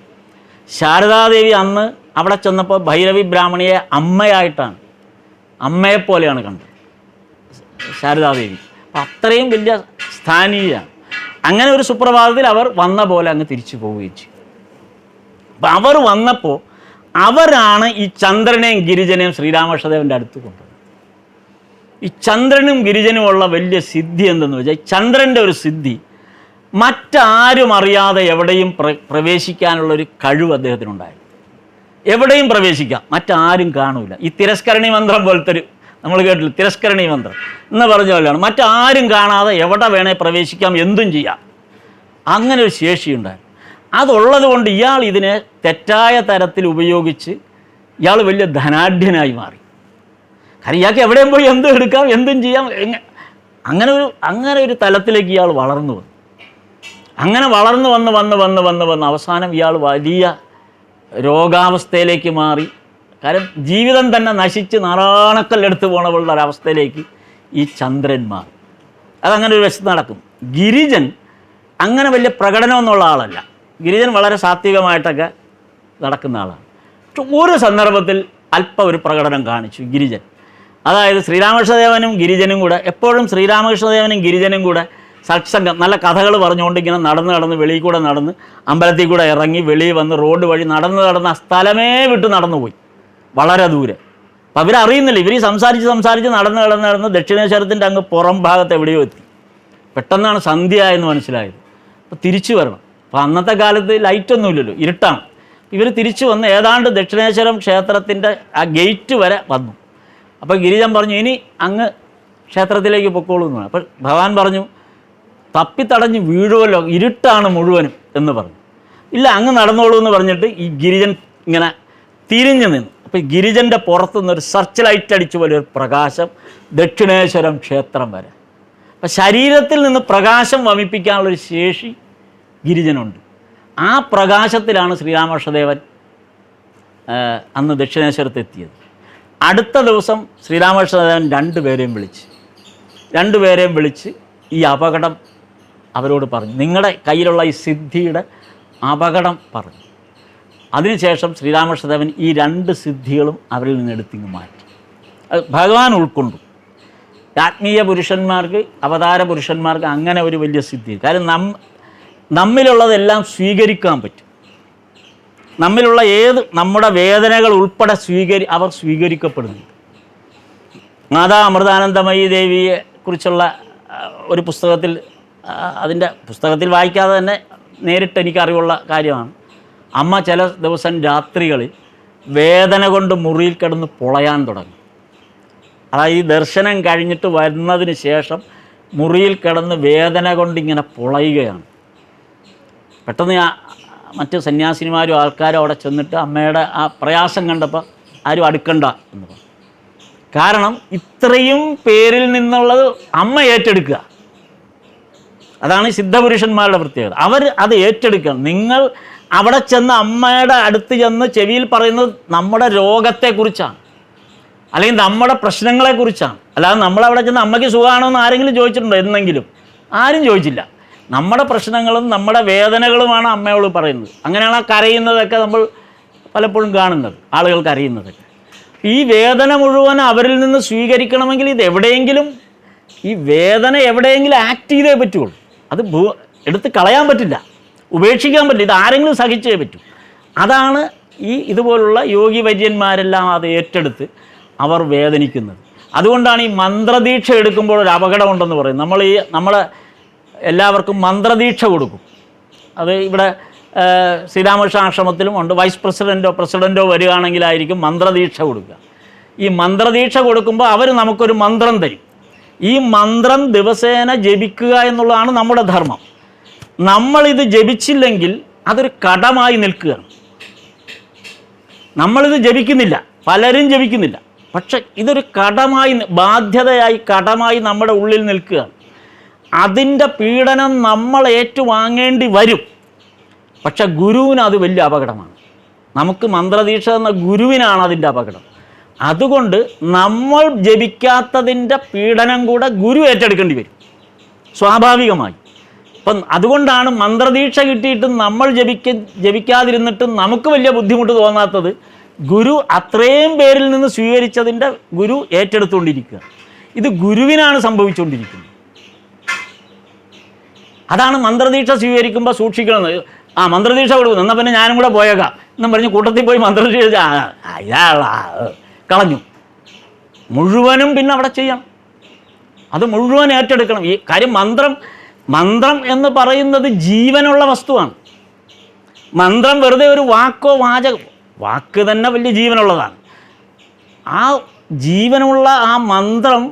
ശാരദാദേവി അന്ന് അവിടെ ചെന്നപ്പോൾ ഭൈരവി ബ്രാഹ്മണിയെ അമ്മയായിട്ടാണ്, അമ്മയെപ്പോലെയാണ് കണ്ടത് ശാരദാദേവി. അപ്പം അത്രയും വലിയ സ്ഥാനീയമാണ്. അങ്ങനെ ഒരു സുപ്രഭാതത്തിൽ അവർ വന്ന പോലെ അങ്ങ് തിരിച്ചു പോവുകയും ചെയ്തു. അപ്പം അവർ വന്നപ്പോൾ അവരാണ് ഈ ചന്ദ്രനെയും ഗിരിജനെയും ശ്രീരാമകൃഷ്ണദേവൻ്റെ അടുത്ത് കൊണ്ടുവന്നത്. ഈ ചന്ദ്രനും ഗിരിജനുമുള്ള വലിയ സിദ്ധി എന്തെന്ന് വെച്ചാൽ, ചന്ദ്രൻ്റെ ഒരു സിദ്ധി മറ്റാരും അറിയാതെ എവിടെയും പ്രവേശിക്കാനുള്ളൊരു കഴിവ് അദ്ദേഹത്തിനുണ്ടായിരുന്നു. എവിടെയും പ്രവേശിക്കാം, മറ്റാരും കാണൂല. ഈ തിരസ്കരണി മന്ത്രം പോലത്തെ ഒരു, നമ്മൾ കേട്ടില്ല, തിരസ്കരണി മന്ത്രം എന്ന് പറഞ്ഞ പോലെയാണ്. മറ്റാരും കാണാതെ എവിടെ വേണേൽ പ്രവേശിക്കാം, എന്തും ചെയ്യാം. അങ്ങനെ ഒരു ശേഷിയുണ്ടായിരുന്നു. അതുള്ളത് കൊണ്ട് ഇയാൾ ഇതിനെ തെറ്റായ തരത്തിൽ ഉപയോഗിച്ച് ഇയാൾ വലിയ ധനാഢ്യനായി മാറി. കാരണം ഇയാൾക്ക് എവിടെയും പോയി എന്തും എടുക്കാം, എന്തും ചെയ്യാം. അങ്ങനെ ഒരു തലത്തിലേക്ക് ഇയാൾ വളർന്നു വന്നു. അങ്ങനെ വളർന്നു വന്ന് അവസാനം ഇയാൾ വലിയ രോഗാവസ്ഥയിലേക്ക് മാറി. കാരണം ജീവിതം തന്നെ നശിച്ച് നാറാണക്കല്ലെടുത്ത് പോണുള്ള ഒരവസ്ഥയിലേക്ക് ഈ ചന്ദ്രൻ മാറി. അതങ്ങനെ ഒരു വശത്ത് നടക്കും. ഗിരിജൻ അങ്ങനെ വലിയ പ്രകടനമൊന്നുള്ള ആളല്ല. ഗിരിജൻ വളരെ സാത്വികമായിട്ടൊക്കെ നടക്കുന്ന ആളാണ്. പക്ഷെ ഒരു സന്ദർഭത്തിൽ അല്പം ഒരു പ്രകടനം കാണിച്ചു ഗിരിജൻ. അതായത് ശ്രീരാമകൃഷ്ണദേവനും ഗിരിജനും കൂടെ, എപ്പോഴും ശ്രീരാമകൃഷ്ണദേവനും ഗിരിജനും കൂടെ സത്സംഗം, നല്ല കഥകൾ പറഞ്ഞുകൊണ്ട് ഇങ്ങനെ നടന്ന് വെളിയിൽ കൂടെ നടന്ന് അമ്പലത്തിൽ കൂടെ ഇറങ്ങി വെളിയിൽ വന്ന് റോഡ് വഴി നടന്ന് ആ സ്ഥലമേ വിട്ട് നടന്നുപോയി വളരെ ദൂരെ. അപ്പം അവരറിയുന്നില്ല, ഇവർ സംസാരിച്ച് നടന്ന് ദക്ഷിണേശ്വരത്തിൻ്റെ അങ്ങ് പുറം ഭാഗത്ത് എവിടെയോ എത്തി. പെട്ടെന്നാണ് സന്ധ്യ എന്ന് മനസ്സിലായത്. അപ്പോൾ തിരിച്ചു വരണം. അപ്പോൾ അന്നത്തെ കാലത്ത് ലൈറ്റൊന്നുമില്ലല്ലോ, ഇരുട്ടാണ്. ഇവർ തിരിച്ചു വന്ന് ഏതാണ്ട് ദക്ഷിണേശ്വരം ക്ഷേത്രത്തിൻ്റെ ആ ഗേറ്റ് വരെ വന്നു. അപ്പോൾ ഗിരിജൻ പറഞ്ഞു, ഇനി അങ്ങ് ക്ഷേത്രത്തിലേക്ക് പൊക്കോളൂ എന്ന്. അപ്പോൾ ഭഗവാൻ പറഞ്ഞു, തപ്പിത്തടഞ്ഞ് വീഴുമല്ലോ, ഇരുട്ടാണ് മുഴുവനും എന്ന് പറഞ്ഞു. ഇല്ല, അങ്ങ് നടന്നോളൂ എന്ന് പറഞ്ഞിട്ട് ഈ ഗിരിജൻ ഇങ്ങനെ തിരിഞ്ഞു നിന്നു. അപ്പോൾ ഗിരിജൻ്റെ പുറത്തുനിന്നൊരു സെർച്ച് ലൈറ്റ് അടിച്ചു പോലെ ഒരു പ്രകാശം ദക്ഷിണേശ്വരം ക്ഷേത്രം വരെ. അപ്പം ശരീരത്തിൽ നിന്ന് പ്രകാശം വമിപ്പിക്കാനുള്ളൊരു ശേഷി ഗിരിജനുണ്ട്. ആ പ്രകാശത്തിലാണ് ശ്രീരാമകൃഷ്ണദേവൻ അന്ന് ദക്ഷിണേശ്വരത്ത് എത്തിയത്. അടുത്ത ദിവസം ശ്രീരാമകൃഷ്ണദേവൻ രണ്ടുപേരെയും വിളിച്ച് ഈ അപകടം അവരോട് പറഞ്ഞു. നിങ്ങളുടെ കയ്യിലുള്ള ഈ സിദ്ധിയുടെ അപകടം പറഞ്ഞു. അതിനുശേഷം ശ്രീരാമകൃഷ്ണദേവൻ ഈ 2 സിദ്ധികളും അവരിൽ നിന്ന് എടുത്തിങ്ങ് മാറ്റി. അത് ഭഗവാൻ ഉൾക്കൊണ്ടു. ആത്മീയ പുരുഷന്മാർക്ക്, അവതാര പുരുഷന്മാർക്ക് അങ്ങനെ ഒരു വലിയ സിദ്ധി. കാര്യം നമ്മിലുള്ളതെല്ലാം സ്വീകരിക്കാൻ പറ്റും. നമ്മിലുള്ള നമ്മുടെ വേദനകൾ ഉൾപ്പെടെ അവർ സ്വീകരിക്കപ്പെടുന്നു. മാതാ അമൃതാനന്ദമയി ദേവിയെ കുറിച്ചുള്ള ഒരു പുസ്തകത്തിൽ വായിക്കാതെ തന്നെ നേരിട്ട് എനിക്കറിവുള്ള കാര്യമാണ്. അമ്മ ചില ദിവസം രാത്രികളിൽ വേദന കൊണ്ട് മുറിയിൽ കിടന്ന് പൊളയാൻ തുടങ്ങി. അതായത് ഈ ദർശനം കഴിഞ്ഞിട്ട് വരുന്നതിന് ശേഷം മുറിയിൽ കിടന്ന് വേദന കൊണ്ടിങ്ങനെ പൊളയുകയാണ്. പെട്ടെന്ന് മറ്റ് സന്യാസിനിമാരും ആൾക്കാരും അവിടെ ചെന്നിട്ട് അമ്മയുടെ ആ പ്രയാസം കണ്ടപ്പോൾ ആരും അടുക്കണ്ട എന്ന് പറഞ്ഞു. കാരണം ഇത്രയും പേരിൽ നിന്നുള്ളത് അമ്മ ഏറ്റെടുക്കുക. അതാണ് സിദ്ധപുരുഷന്മാരുടെ പ്രത്യേകത. അവർ അത് ഏറ്റെടുക്കണം. നിങ്ങൾ അവിടെ ചെന്ന് അമ്മയുടെ അടുത്ത് ചെന്ന് ചെവിയിൽ പറയുന്നത് നമ്മുടെ രോഗത്തെക്കുറിച്ചാണ്, അല്ലെങ്കിൽ നമ്മുടെ പ്രശ്നങ്ങളെക്കുറിച്ചാണ്. അല്ലാതെ നമ്മളവിടെ ചെന്ന് അമ്മയ്ക്ക് സുഖമാണോ എന്ന് ആരെങ്കിലും ചോദിച്ചിട്ടുണ്ടോ? എന്നെങ്കിലും ആരും ചോദിച്ചില്ല. നമ്മുടെ പ്രശ്നങ്ങളും നമ്മുടെ വേദനകളുമാണ് അമ്മയോട് പറയുന്നത്. അങ്ങനെയാണ് ആ കരയുന്നതൊക്കെ നമ്മൾ പലപ്പോഴും കാണുന്നത്, ആളുകൾ കരയുന്നതൊക്കെ. ഈ വേദന മുഴുവൻ അവരിൽ നിന്ന് സ്വീകരിക്കണമെങ്കിൽ ഈ വേദന എവിടെയെങ്കിലും ആക്ട് ചെയ്തേ പറ്റുള്ളൂ. അത് എടുത്ത് കളയാൻ പറ്റില്ല, ഉപേക്ഷിക്കാൻ പറ്റില്ല. ഇത് ആരെങ്കിലും സഹിച്ചേ പറ്റൂ. അതാണ് ഇതുപോലുള്ള യോഗി വര്യന്മാരെല്ലാം അത് ഏറ്റെടുത്ത് അവർ വേദനിക്കുന്നത്. അതുകൊണ്ടാണ് ഈ മന്ത്രദീക്ഷ എടുക്കുമ്പോൾ ഒരു അപകടമുണ്ടെന്ന് പറയും. നമ്മളെ എല്ലാവർക്കും മന്ത്രദീക്ഷ കൊടുക്കും. അത് ഇവിടെ ശ്രീരാമകൃഷ്ണ ആശ്രമത്തിലും ഉണ്ട്. വൈസ് പ്രസിഡൻറ്റോ വരികയാണെങ്കിലായിരിക്കും മന്ത്രദീക്ഷ കൊടുക്കുക. ഈ മന്ത്രദീക്ഷ കൊടുക്കുമ്പോൾ അവർ നമുക്കൊരു മന്ത്രം തരും. ഈ മന്ത്രം ദിവസേന ജപിക്കുക എന്നുള്ളതാണ് നമ്മുടെ ധർമ്മം. നമ്മളിത് ജപിച്ചില്ലെങ്കിൽ അതൊരു കടമായി നിൽക്കുകയാണ്. നമ്മളിത് ജപിക്കുന്നില്ല, പലരും ജപിക്കുന്നില്ല. പക്ഷെ ഇതൊരു കടമായി നമ്മുടെ ഉള്ളിൽ നിൽക്കുകയാണ്. അതിൻ്റെ പീഡനം നമ്മൾ ഏറ്റുവാങ്ങേണ്ടി വരും. പക്ഷെ ഗുരുവിന് അത് വലിയ അപകടമാണ്. നമുക്ക് മന്ത്രദീക്ഷ എന്ന ഗുരുവിനാണ് അതിൻ്റെ അപകടം. അതുകൊണ്ട് നമ്മൾ ജപിക്കാത്തതിൻ്റെ പീഡനം കൂടെ ഗുരു ഏറ്റെടുക്കേണ്ടി വരും സ്വാഭാവികമായി. അപ്പം അതുകൊണ്ടാണ് മന്ത്രദീക്ഷ കിട്ടിയിട്ടും നമ്മൾ ജപിക്കാതിരുന്നിട്ടും നമുക്ക് വലിയ ബുദ്ധിമുട്ട് തോന്നാത്തത്. ഗുരു അത്രയും പേരിൽ നിന്ന് സ്വീകരിച്ചതിൻ്റെ ഗുരു ഏറ്റെടുത്തുകൊണ്ടിരിക്കുക. ഇത് ഗുരുവിനാണ് സംഭവിച്ചുകൊണ്ടിരിക്കുന്നത്. അതാണ് മന്ത്രദീക്ഷ സ്വീകരിക്കുമ്പോൾ സൂക്ഷിക്കണമെന്ന്. മന്ത്രദീക്ഷ കൊടുക്കുന്നു, എന്നാൽ പിന്നെ ഞാനും കൂടെ പോയേക്കാം എന്നും പറഞ്ഞ് കൂട്ടത്തിൽ പോയി മന്ത്രദീക്ഷ കളഞ്ഞു. മുഴുവനും പിന്നെ അവിടെ ചെയ്യണം, അത് മുഴുവൻ ഏറ്റെടുക്കണം. ഈ കാര്യം മന്ത്രം എന്ന് പറയുന്നത് ജീവനുള്ള വസ്തുവാണ്. മന്ത്രം വെറുതെ ഒരു വാക്ക് തന്നെ വലിയ ജീവനുള്ളതാണ്. ആ ജീവനുള്ള ആ മന്ത്രം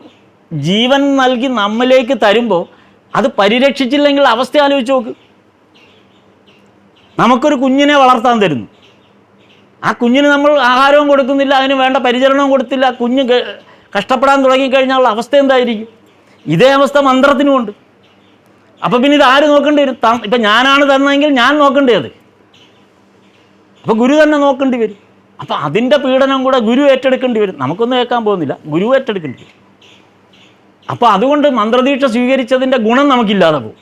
ജീവൻ നൽകി നമ്മിലേക്ക് തരുമ്പോൾ അത് പരിരക്ഷിച്ചില്ലെങ്കിൽ അവസ്ഥ ആലോചിച്ച് നോക്ക്. നമുക്കൊരു കുഞ്ഞിനെ വളർത്താൻ തരുന്നു, ആ കുഞ്ഞിന് നമ്മൾ ആഹാരവും കൊടുക്കുന്നില്ല, അതിന് വേണ്ട പരിചരണവും കൊടുത്തില്ല, കുഞ്ഞ് കഷ്ടപ്പെടാൻ തുടങ്ങിക്കഴിഞ്ഞാലുള്ള അവസ്ഥ എന്തായിരിക്കും? ഇതേ അവസ്ഥ മന്ത്രത്തിനുമുണ്ട്. അപ്പോൾ പിന്നെ ഇത് ആര് നോക്കേണ്ടി വരും? ഇപ്പം ഞാനാണ് തന്നതെങ്കിൽ ഞാൻ നോക്കേണ്ടത്, അപ്പോൾ ഗുരു തന്നെ നോക്കേണ്ടി വരും. അപ്പോൾ അതിൻ്റെ പീഡനം കൂടെ ഗുരു ഏറ്റെടുക്കേണ്ടി വരും. നമുക്കൊന്നും കേൾക്കാൻ പോകുന്നില്ല, ഗുരു ഏറ്റെടുക്കേണ്ടി വരും. അപ്പോൾ അതുകൊണ്ട് മന്ത്രദീക്ഷ സ്വീകരിച്ചതിൻ്റെ ഗുണം നമുക്കില്ലാതെ പോകും.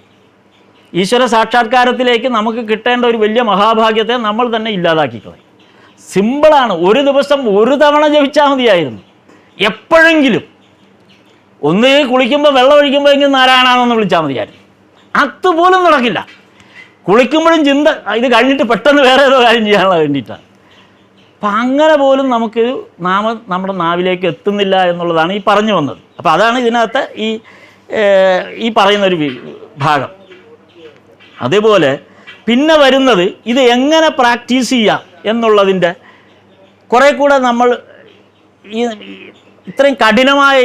ഈശ്വര സാക്ഷാത്കാരത്തിലേക്ക് നമുക്ക് കിട്ടേണ്ട ഒരു വലിയ മഹാഭാഗ്യത്തെ നമ്മൾ തന്നെ ഇല്ലാതാക്കിക്കളയും. സിമ്പിളാണ്. ഒരു ദിവസം ഒരു തവണ ജപിച്ചാൽ മതിയായിരുന്നു. എപ്പോഴെങ്കിലും ഒന്ന് കുളിക്കുമ്പോൾ വെള്ളം ഒഴിക്കുമ്പോൾ എങ്കിലും നാരായണാന്നൊന്ന് വിളിച്ചാൽ മതിയായിരുന്നു. അതുപോലും നടക്കില്ല. കുളിക്കുമ്പോഴും ചിന്ത ഇത് കഴിഞ്ഞിട്ട് പെട്ടെന്ന് വേറെ ഏതോ കാര്യം ചെയ്യാനുള്ള വേണ്ടിയിട്ടാണ്. അപ്പം അങ്ങനെ പോലും നമുക്ക് നാമം നമ്മുടെ നാവിലേക്ക് എത്തുന്നില്ല എന്നുള്ളതാണ് ഈ പറഞ്ഞു വന്നത്. അപ്പോൾ അതാണ് ഇതിനകത്ത് ഈ പറയുന്നൊരു ഭാഗം. അതേപോലെ പിന്നെ വരുന്നത് ഇത് എങ്ങനെ പ്രാക്ടീസ് ചെയ്യാം എന്നുള്ളതിൻ്റെ കുറേ കൂടെ നമ്മൾ ഈ ഇത്രയും കഠിനമായ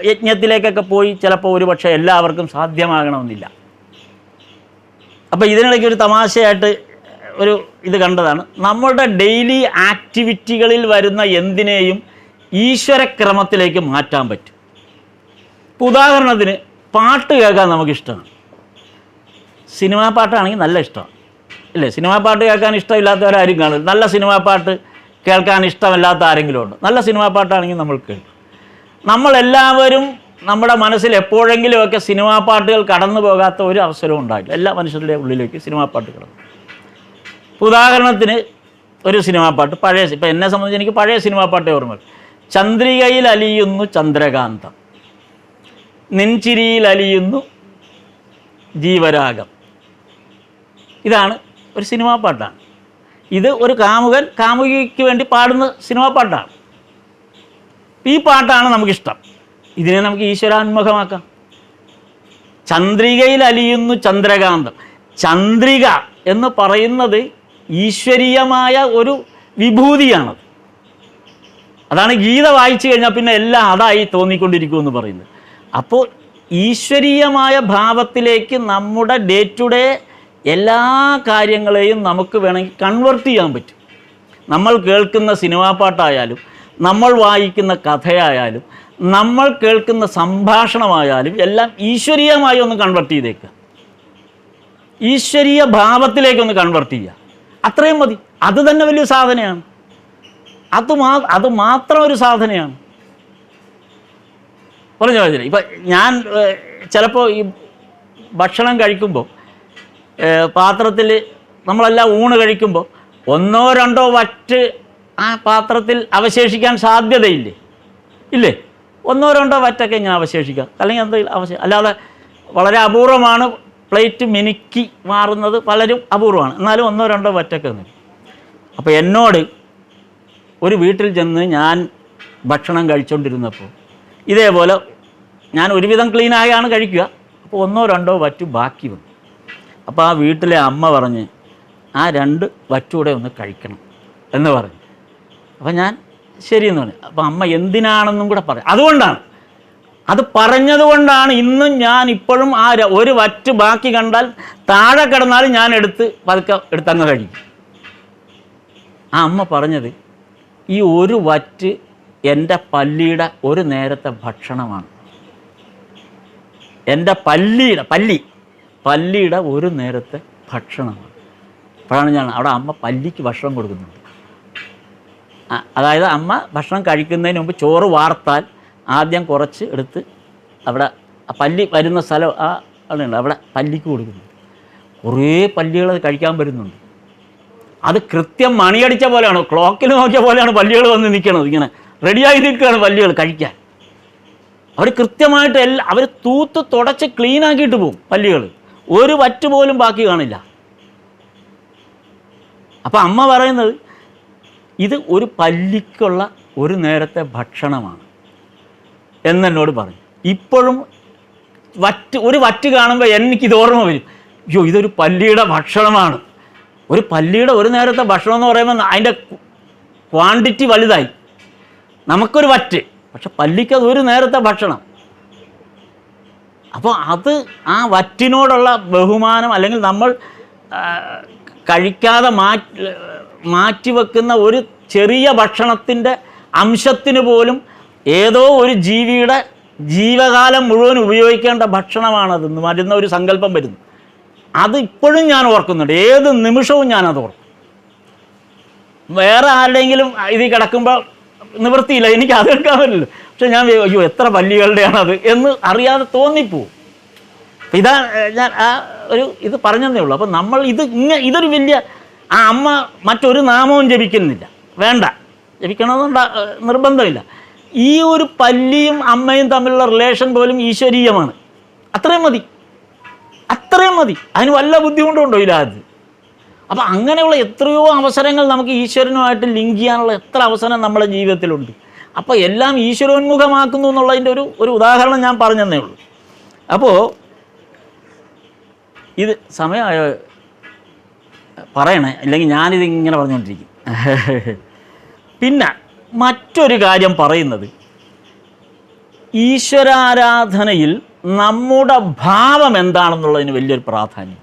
യജ്ഞത്തിലേക്കൊക്കെ പോയി ചിലപ്പോൾ ഒരു പക്ഷേ എല്ലാവർക്കും സാധ്യമാകണമെന്നില്ല. അപ്പോൾ ഇതിനിടയ്ക്ക് ഒരു തമാശയായിട്ട് ഒരു ഇത് കണ്ടതാണ്. നമ്മളുടെ ഡെയിലി ആക്ടിവിറ്റികളിൽ വരുന്ന എന്തിനേയും ഈശ്വരക്രമത്തിലേക്ക് മാറ്റാൻ പറ്റും. ഇപ്പോൾ ഉദാഹരണത്തിന് പാട്ട് കേൾക്കാൻ നമുക്കിഷ്ടമാണ്. സിനിമാ പാട്ടാണെങ്കിൽ നല്ല ഇഷ്ടമാണ്, ഇല്ലേ? സിനിമാ പാട്ട് കേൾക്കാൻ ഇഷ്ടമില്ലാത്തവരാരും കാണില്ല. നല്ല സിനിമാ പാട്ട് കേൾക്കാൻ ഇഷ്ടമില്ലാത്ത ആരെങ്കിലും ഉണ്ട്. നല്ല സിനിമാ പാട്ടാണെങ്കിൽ നമ്മൾ കേൾക്കും. നമ്മളെല്ലാവരും നമ്മുടെ മനസ്സിൽ എപ്പോഴെങ്കിലുമൊക്കെ സിനിമാ പാട്ടുകൾ കടന്നു പോകാത്ത ഒരു അവസരവും ഉണ്ടായില്ല. എല്ലാ മനുഷ്യരുടെ ഉള്ളിലേക്ക് സിനിമാ പാട്ട് കടന്നു. ഉദാഹരണത്തിന് ഒരു സിനിമാ പാട്ട് പഴയ, ഇപ്പം എന്നെ സംബന്ധിച്ച് എനിക്ക് പഴയ സിനിമാ പാട്ടേ ഓർമ്മ. ചന്ദ്രികയിൽ അലിയുന്നു ചന്ദ്രകാന്തം, നിൻചിരിയിൽ അലിയുന്നു ജീവരാഗം. ഇതാണ് ഒരു സിനിമാ പാട്ടാണ്. ഇത് ഒരു കാമുകൻ കാമുകിക്ക് വേണ്ടി പാടുന്ന സിനിമാ പാട്ടാണ്. ഈ പാട്ടാണ് നമുക്കിഷ്ടം. ഇതിനെ നമുക്ക് ഈശ്വരാത്മകമാക്കാം. ചന്ദ്രികയിൽ അലിയുന്നു ചന്ദ്രകാന്തം. ചന്ദ്രിക എന്ന് പറയുന്നത് ഈശ്വരീയമായ ഒരു വിഭൂതിയാണത്. അതാണ് ഗീത വായിച്ചു കഴിഞ്ഞാൽ പിന്നെ എല്ലാം അതായി തോന്നിക്കൊണ്ടിരിക്കുമെന്ന് പറയുന്നത്. അപ്പോൾ ഈശ്വരീയമായ ഭാവത്തിലേക്ക് നമ്മുടെ ഡേ ടു ഡേ എല്ലാ കാര്യങ്ങളെയും നമുക്ക് വേണമെങ്കിൽ കൺവെർട്ട് ചെയ്യാൻ പറ്റും. നമ്മൾ കേൾക്കുന്ന സിനിമാ പാട്ടായാലും, നമ്മൾ വായിക്കുന്ന കഥയായാലും, നമ്മൾ കേൾക്കുന്ന സംഭാഷണമായാലും എല്ലാം ഈശ്വരീയമായി ഒന്ന് കൺവെർട്ട് ചെയ്തേക്കുക. ഈശ്വരീയ ഭാവത്തിലേക്കൊന്ന് കൺവെർട്ട് ചെയ്യുക. അത്രയും മതി. അത് തന്നെ വലിയ സാധനയാണ്. അത് മാത്രം ഒരു സാധനയാണ്. പറഞ്ഞു ചോദിച്ചില്ല. ഇപ്പം ഞാൻ ചിലപ്പോൾ ഈ ഭക്ഷണം കഴിക്കുമ്പോൾ പാത്രത്തിൽ നമ്മളെല്ലാം ഊണ് കഴിക്കുമ്പോൾ ഒന്നോ രണ്ടോ വറ്റ് ആ പാത്രത്തിൽ അവശേഷിക്കാൻ സാധ്യതയില്ലേ? ഇല്ലേ? ഒന്നോ രണ്ടോ വറ്റൊക്കെ ഇങ്ങനെ അവശേഷിക്കാം, അല്ലെങ്കിൽ എന്തെങ്കിലും അല്ലാതെ വളരെ അപൂർവമാണ് പ്ലേറ്റ് മിനുക്കി മാറുന്നത്, പലരും അപൂർവമാണ്. എന്നാലും ഒന്നോ രണ്ടോ വറ്റൊക്കെ ഒന്നും. അപ്പോൾ എന്നോട് ഒരു വീട്ടിൽ ചെന്ന് ഞാൻ ഭക്ഷണം കഴിച്ചുകൊണ്ടിരുന്നപ്പോൾ ഇതേപോലെ ഞാൻ ഒരുവിധം ക്ലീനായാണ് കഴിക്കുക. അപ്പോൾ ഒന്നോ രണ്ടോ വറ്റ് ബാക്കി വന്നു. അപ്പോൾ ആ വീട്ടിലെ അമ്മ പറഞ്ഞ് ആ 2 വറ്റൂടെ ഒന്ന് കഴിക്കണം എന്ന് പറഞ്ഞു. അപ്പോൾ ഞാൻ ശരിയെന്ന് പറഞ്ഞു. അപ്പോൾ അമ്മ എന്തിനാണെന്നും കൂടെ പറഞ്ഞു. അതുകൊണ്ടാണ്, അത് പറഞ്ഞതുകൊണ്ടാണ് ഇന്നും ഞാൻ ഇപ്പോഴും ആ ഒരു വറ്റ് ബാക്കി കണ്ടാൽ താഴെ കിടന്നാലും ഞാൻ പതുക്കെ എടുത്തങ്ങ് കഴിക്കും. ആ അമ്മ പറഞ്ഞത് ഈ ഒരു വറ്റ് എൻ്റെ പല്ലിയുടെ ഒരു നേരത്തെ ഭക്ഷണമാണ്. എൻ്റെ പല്ലിയുടെ ഒരു നേരത്തെ ഭക്ഷണമാണ്. അപ്പോഴാണ് ഞാൻ അവിടെ അമ്മ പല്ലിക്ക് ഭക്ഷണം കൊടുക്കുന്നുണ്ട്. അതായത് അമ്മ ഭക്ഷണം കഴിക്കുന്നതിന് മുമ്പ് ചോറ് വാർത്താൽ ആദ്യം കുറച്ച് എടുത്ത് അവിടെ പല്ലി വരുന്ന സ്ഥലം അവിടെ അവിടെ പല്ലിക്ക് കൊടുക്കുന്നു. കുറേ പല്ലികൾ അത് കഴിക്കാൻ വരുന്നുണ്ട്. അത് കൃത്യം മണിയടിച്ച പോലെയാണ്, ക്ലോക്കിൽ നോക്കിയ പോലെയാണ് പല്ലികൾ വന്ന് നിൽക്കണത്. ഇങ്ങനെ റെഡിയായി നിൽക്കുകയാണ് പല്ലികൾ കഴിക്കാൻ. അവർ കൃത്യമായിട്ട് അവർ തൂത്ത് തുടച്ച് ക്ലീനാക്കിയിട്ട് പോകും പല്ലികൾ. ഒരു വറ്റ് പോലും ബാക്കി കാണില്ല. അപ്പം അമ്മ പറയുന്നത് ഇത് ഒരു പല്ലിക്കുള്ള ഒരു നേരത്തെ ഭക്ഷണമാണ് എന്നെന്നോട് പറഞ്ഞു. ഇപ്പോഴും ഒരു വറ്റ് കാണുമ്പോൾ എനിക്കിത് ഓർമ്മ വരും. അയ്യോ, ഇതൊരു പല്ലിയുടെ ഭക്ഷണമാണ്. ഒരു പല്ലിയുടെ ഒരു നേരത്തെ ഭക്ഷണം എന്ന് പറയുമ്പോൾ അതിൻ്റെ ക്വാണ്ടിറ്റി വലുതായി. നമുക്കൊരു വറ്റ്, പക്ഷെ പല്ലിക്ക് അത് ഒരു നേരത്തെ ഭക്ഷണം. അപ്പോൾ ആ വറ്റിനോടുള്ള ബഹുമാനം, അല്ലെങ്കിൽ നമ്മൾ കഴിക്കാതെ മാറ്റിവെക്കുന്ന ഒരു ചെറിയ ഭക്ഷണത്തിൻ്റെ അംശത്തിന് പോലും ഏതോ ഒരു ജീവിയുടെ ജീവകാലം മുഴുവൻ ഉപയോഗിക്കേണ്ട ഭക്ഷണമാണതെന്ന് വരുന്ന ഒരു സങ്കല്പം വരുന്നു. അത് ഇപ്പോഴും ഞാൻ ഓർക്കുന്നുണ്ട്. ഏത് നിമിഷവും ഞാനത് ഓർക്കും. വേറെ ആരുടെയെങ്കിലും ഇതിൽ കിടക്കുമ്പോൾ നിവൃത്തിയില്ല, എനിക്ക് അത് എടുക്കാൻ പറ്റില്ല. പക്ഷെ ഞാൻ അയ്യോ എത്ര പല്ലികളുടെയാണത് എന്ന് അറിയാതെ തോന്നിപ്പോവും. ഇതാ ഞാൻ ഇത് പറഞ്ഞതേ ഉള്ളൂ. അപ്പം നമ്മൾ ഇതൊരു വലിയ, ആ അമ്മ മറ്റൊരു നാമവും ജപിക്കുന്നില്ല, വേണ്ട, ജപിക്കണമെന്നുണ്ട നിർബന്ധമില്ല. ഈ ഒരു പല്ലിയും അമ്മയും തമ്മിലുള്ള റിലേഷൻ പോലും ഈശ്വരീയമാണ്. അത്രയും മതി, അത്രയും മതി. അതിന് വല്ല ബുദ്ധിമുട്ടുണ്ടോ ഇല്ലാതെ? അപ്പം അങ്ങനെയുള്ള എത്രയോ അവസരങ്ങൾ നമുക്ക് ഈശ്വരനുമായിട്ട് ലിങ്ക് ചെയ്യാനുള്ള എത്ര അവസരം നമ്മുടെ ജീവിതത്തിലുണ്ട്. അപ്പോൾ എല്ലാം ഈശ്വരോന്മുഖമാക്കുന്നു എന്നുള്ളതിൻ്റെ ഒരു ഉദാഹരണം ഞാൻ പറഞ്ഞതേ ഉള്ളൂ. അപ്പോൾ ഇത് സമയമായോ പറയണേ, അല്ലെങ്കിൽ ഞാനിത് ഇങ്ങനെ പറഞ്ഞുകൊണ്ടിരിക്കും. പിന്നെ മറ്റൊരു കാര്യം പറയുന്നത്, ഈശ്വരാരാധനയിൽ നമ്മുടെ ഭാവം എന്താണെന്നുള്ളതിന് വലിയൊരു പ്രാധാന്യം.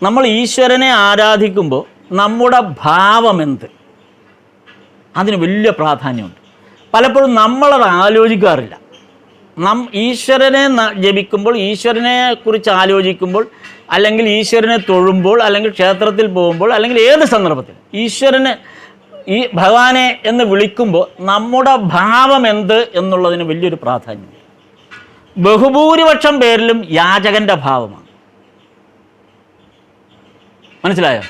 നമ്മൾ ഈശ്വരനെ ആരാധിക്കുമ്പോൾ നമ്മുടെ ഭാവം എന്ത്, അതിന് വലിയ പ്രാധാന്യമുണ്ട്. പലപ്പോഴും നമ്മളത് ആലോചിക്കാറില്ല. ഈശ്വരനെ ജപിക്കുമ്പോൾ, ഈശ്വരനെ കുറിച്ച് ആലോചിക്കുമ്പോൾ, അല്ലെങ്കിൽ ഈശ്വരനെ തൊഴുമ്പോൾ, അല്ലെങ്കിൽ ക്ഷേത്രത്തിൽ പോകുമ്പോൾ, അല്ലെങ്കിൽ ഏത് സന്ദർഭത്തിൽ ഈശ്വരനെ ഈ ഭഗവാനെ എന്ന് വിളിക്കുമ്പോൾ നമ്മുടെ ഭാവം എന്ത് എന്നുള്ളതിന് വലിയൊരു പ്രാധാന്യമുണ്ട്. ബഹുഭൂരിപക്ഷം പേരിലും യാചകൻ്റെ ഭാവമാണ്. മനസ്സിലായോ?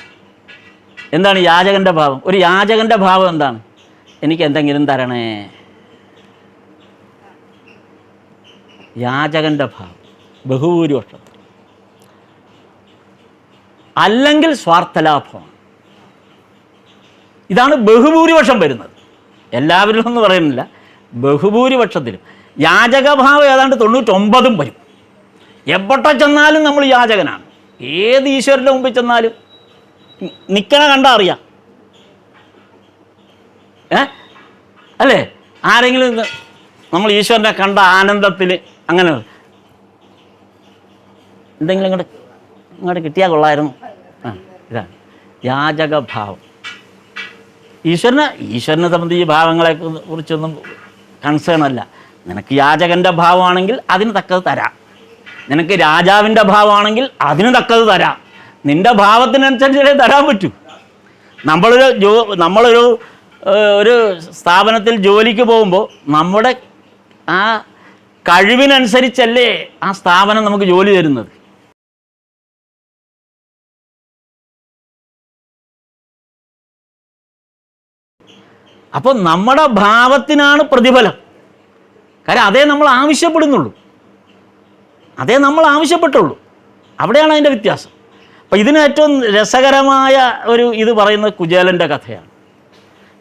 എന്താണ് യാചകൻ്റെ ഭാവം? ഒരു യാചകൻ്റെ ഭാവം എന്താണ്? എനിക്ക് എന്തെങ്കിലും തരണേ. യാചകൻ്റെ ഭാവം ബഹുഭൂരിപക്ഷം. അല്ലെങ്കിൽ സ്വാർത്ഥലാഭമാണ്. ഇതാണ് ബഹുഭൂരിപക്ഷം വരുന്നത്. എല്ലാവരിലും എന്ന് പറയുന്നില്ല, ബഹുഭൂരിപക്ഷത്തിലും യാചകഭാവം ഏതാണ്ട് 99% വരും. എവിടെ ചെന്നാലും നമ്മൾ യാചകനാണ്. ഏത് ഈശ്വരൻ്റെ മുമ്പിൽ ചെന്നാലും നിൽക്കണ കണ്ടാൽ അറിയാം. അല്ലേ? ആരെങ്കിലും നമ്മൾ ഈശ്വരനെ കണ്ട ആനന്ദത്തിൽ അങ്ങനെ എന്തെങ്കിലും ഇങ്ങോട്ട് കിട്ടിയാൽ കൊള്ളായിരുന്നു. ഇതാണ് യാചകഭാവം. ഈശ്വരനെ സംബന്ധിച്ച് ഭാവങ്ങളെ കുറിച്ചൊന്നും കൺസേൺ അല്ല. നിനക്ക് യാചകൻ്റെ ഭാവമാണെങ്കിൽ അതിന് തക്കത് തരാം. നിനക്ക് രാജാവിൻ്റെ ഭാവമാണെങ്കിൽ അതിന് തക്കത് തരാം. നിൻ്റെ ഭാവത്തിനനുസരിച്ചേ തരാൻ പറ്റൂ. നമ്മളൊരു സ്ഥാപനത്തിൽ ജോലിക്ക് പോകുമ്പോൾ നമ്മുടെ ആ കഴിവിനനുസരിച്ചല്ലേ ആ സ്ഥാപനം നമുക്ക് ജോലി തരുന്നത്. അപ്പോൾ നമ്മുടെ ഭാവത്തിനാണ് പ്രതിഫലം. കാര്യം അതേ നമ്മൾ ആവശ്യപ്പെടുന്നുള്ളൂ, അതേ നമ്മൾ ആവശ്യപ്പെട്ടുള്ളൂ. അവിടെയാണ് അതിൻ്റെ വ്യത്യാസം. അപ്പോൾ ഇതിന് ഏറ്റവും രസകരമായ ഇത് പറയുന്നത് കുചേലൻ്റെ കഥയാണ്.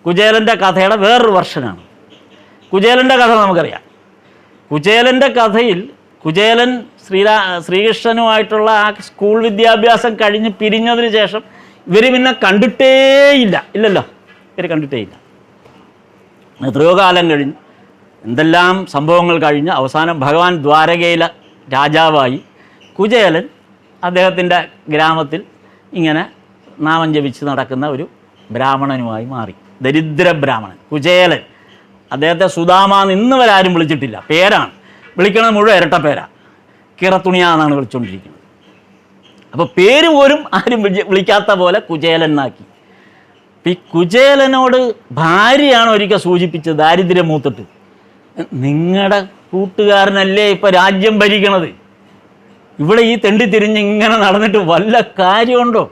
കുചേലൻ്റെ കഥയുടെ വേറൊരു വെർഷനാണ്. കുചേലൻ്റെ കഥ നമുക്കറിയാം. കുചേലൻ്റെ കഥയിൽ കുചേലൻ ശ്രീകൃഷ്ണനുമായിട്ടുള്ള ആ സ്കൂൾ വിദ്യാഭ്യാസം കഴിഞ്ഞ് പിരിഞ്ഞതിന് ശേഷം ഇവർ പിന്നെ ഇല്ലല്ലോ, ഇവർ കണ്ടിട്ടേയില്ല. എത്രയോ കാലം കഴിഞ്ഞ് എന്തെല്ലാം സംഭവങ്ങൾ കഴിഞ്ഞ് അവസാനം ഭഗവാൻ ദ്വാരകയിലെ രാജാവായി കുചേലൻ അദ്ദേഹത്തിൻ്റെ ഗ്രാമത്തിൽ ഇങ്ങനെ നാമം ജപിച്ച് നടക്കുന്ന ഒരു ബ്രാഹ്മണനുമായി മാറി. ദരിദ്ര ബ്രാഹ്മണൻ കുചേലൻ. അദ്ദേഹത്തെ സുദാമാന്ന് ഇന്ന് വരെ ആരും വിളിച്ചിട്ടില്ല. പേരാണ് വിളിക്കുന്നത്, മുഴുവൻ ഇരട്ട പേരാ. കിറത്തുണിയാന്നാണ് വിളിച്ചുകൊണ്ടിരിക്കുന്നത്. അപ്പോൾ പേര് പോലും ആരും വിളിക്കാത്ത പോലെ കുചേലൻ എന്നാക്കി. ഈ കുചേലനോട് ഭാര്യയാണ് ഒരിക്കൽ സൂചിപ്പിച്ചത്, ദാരിദ്ര്യം മൂത്തിട്ട്, നിങ്ങളുടെ കൂട്ടുകാരനല്ലേ ഇപ്പം രാജ്യം ഭരിക്കണത്, ഇവിടെ ഈ തെണ്ടി തിരിഞ്ഞ് ഇങ്ങനെ നടന്നിട്ട് വല്ല കാര്യമുണ്ടോ?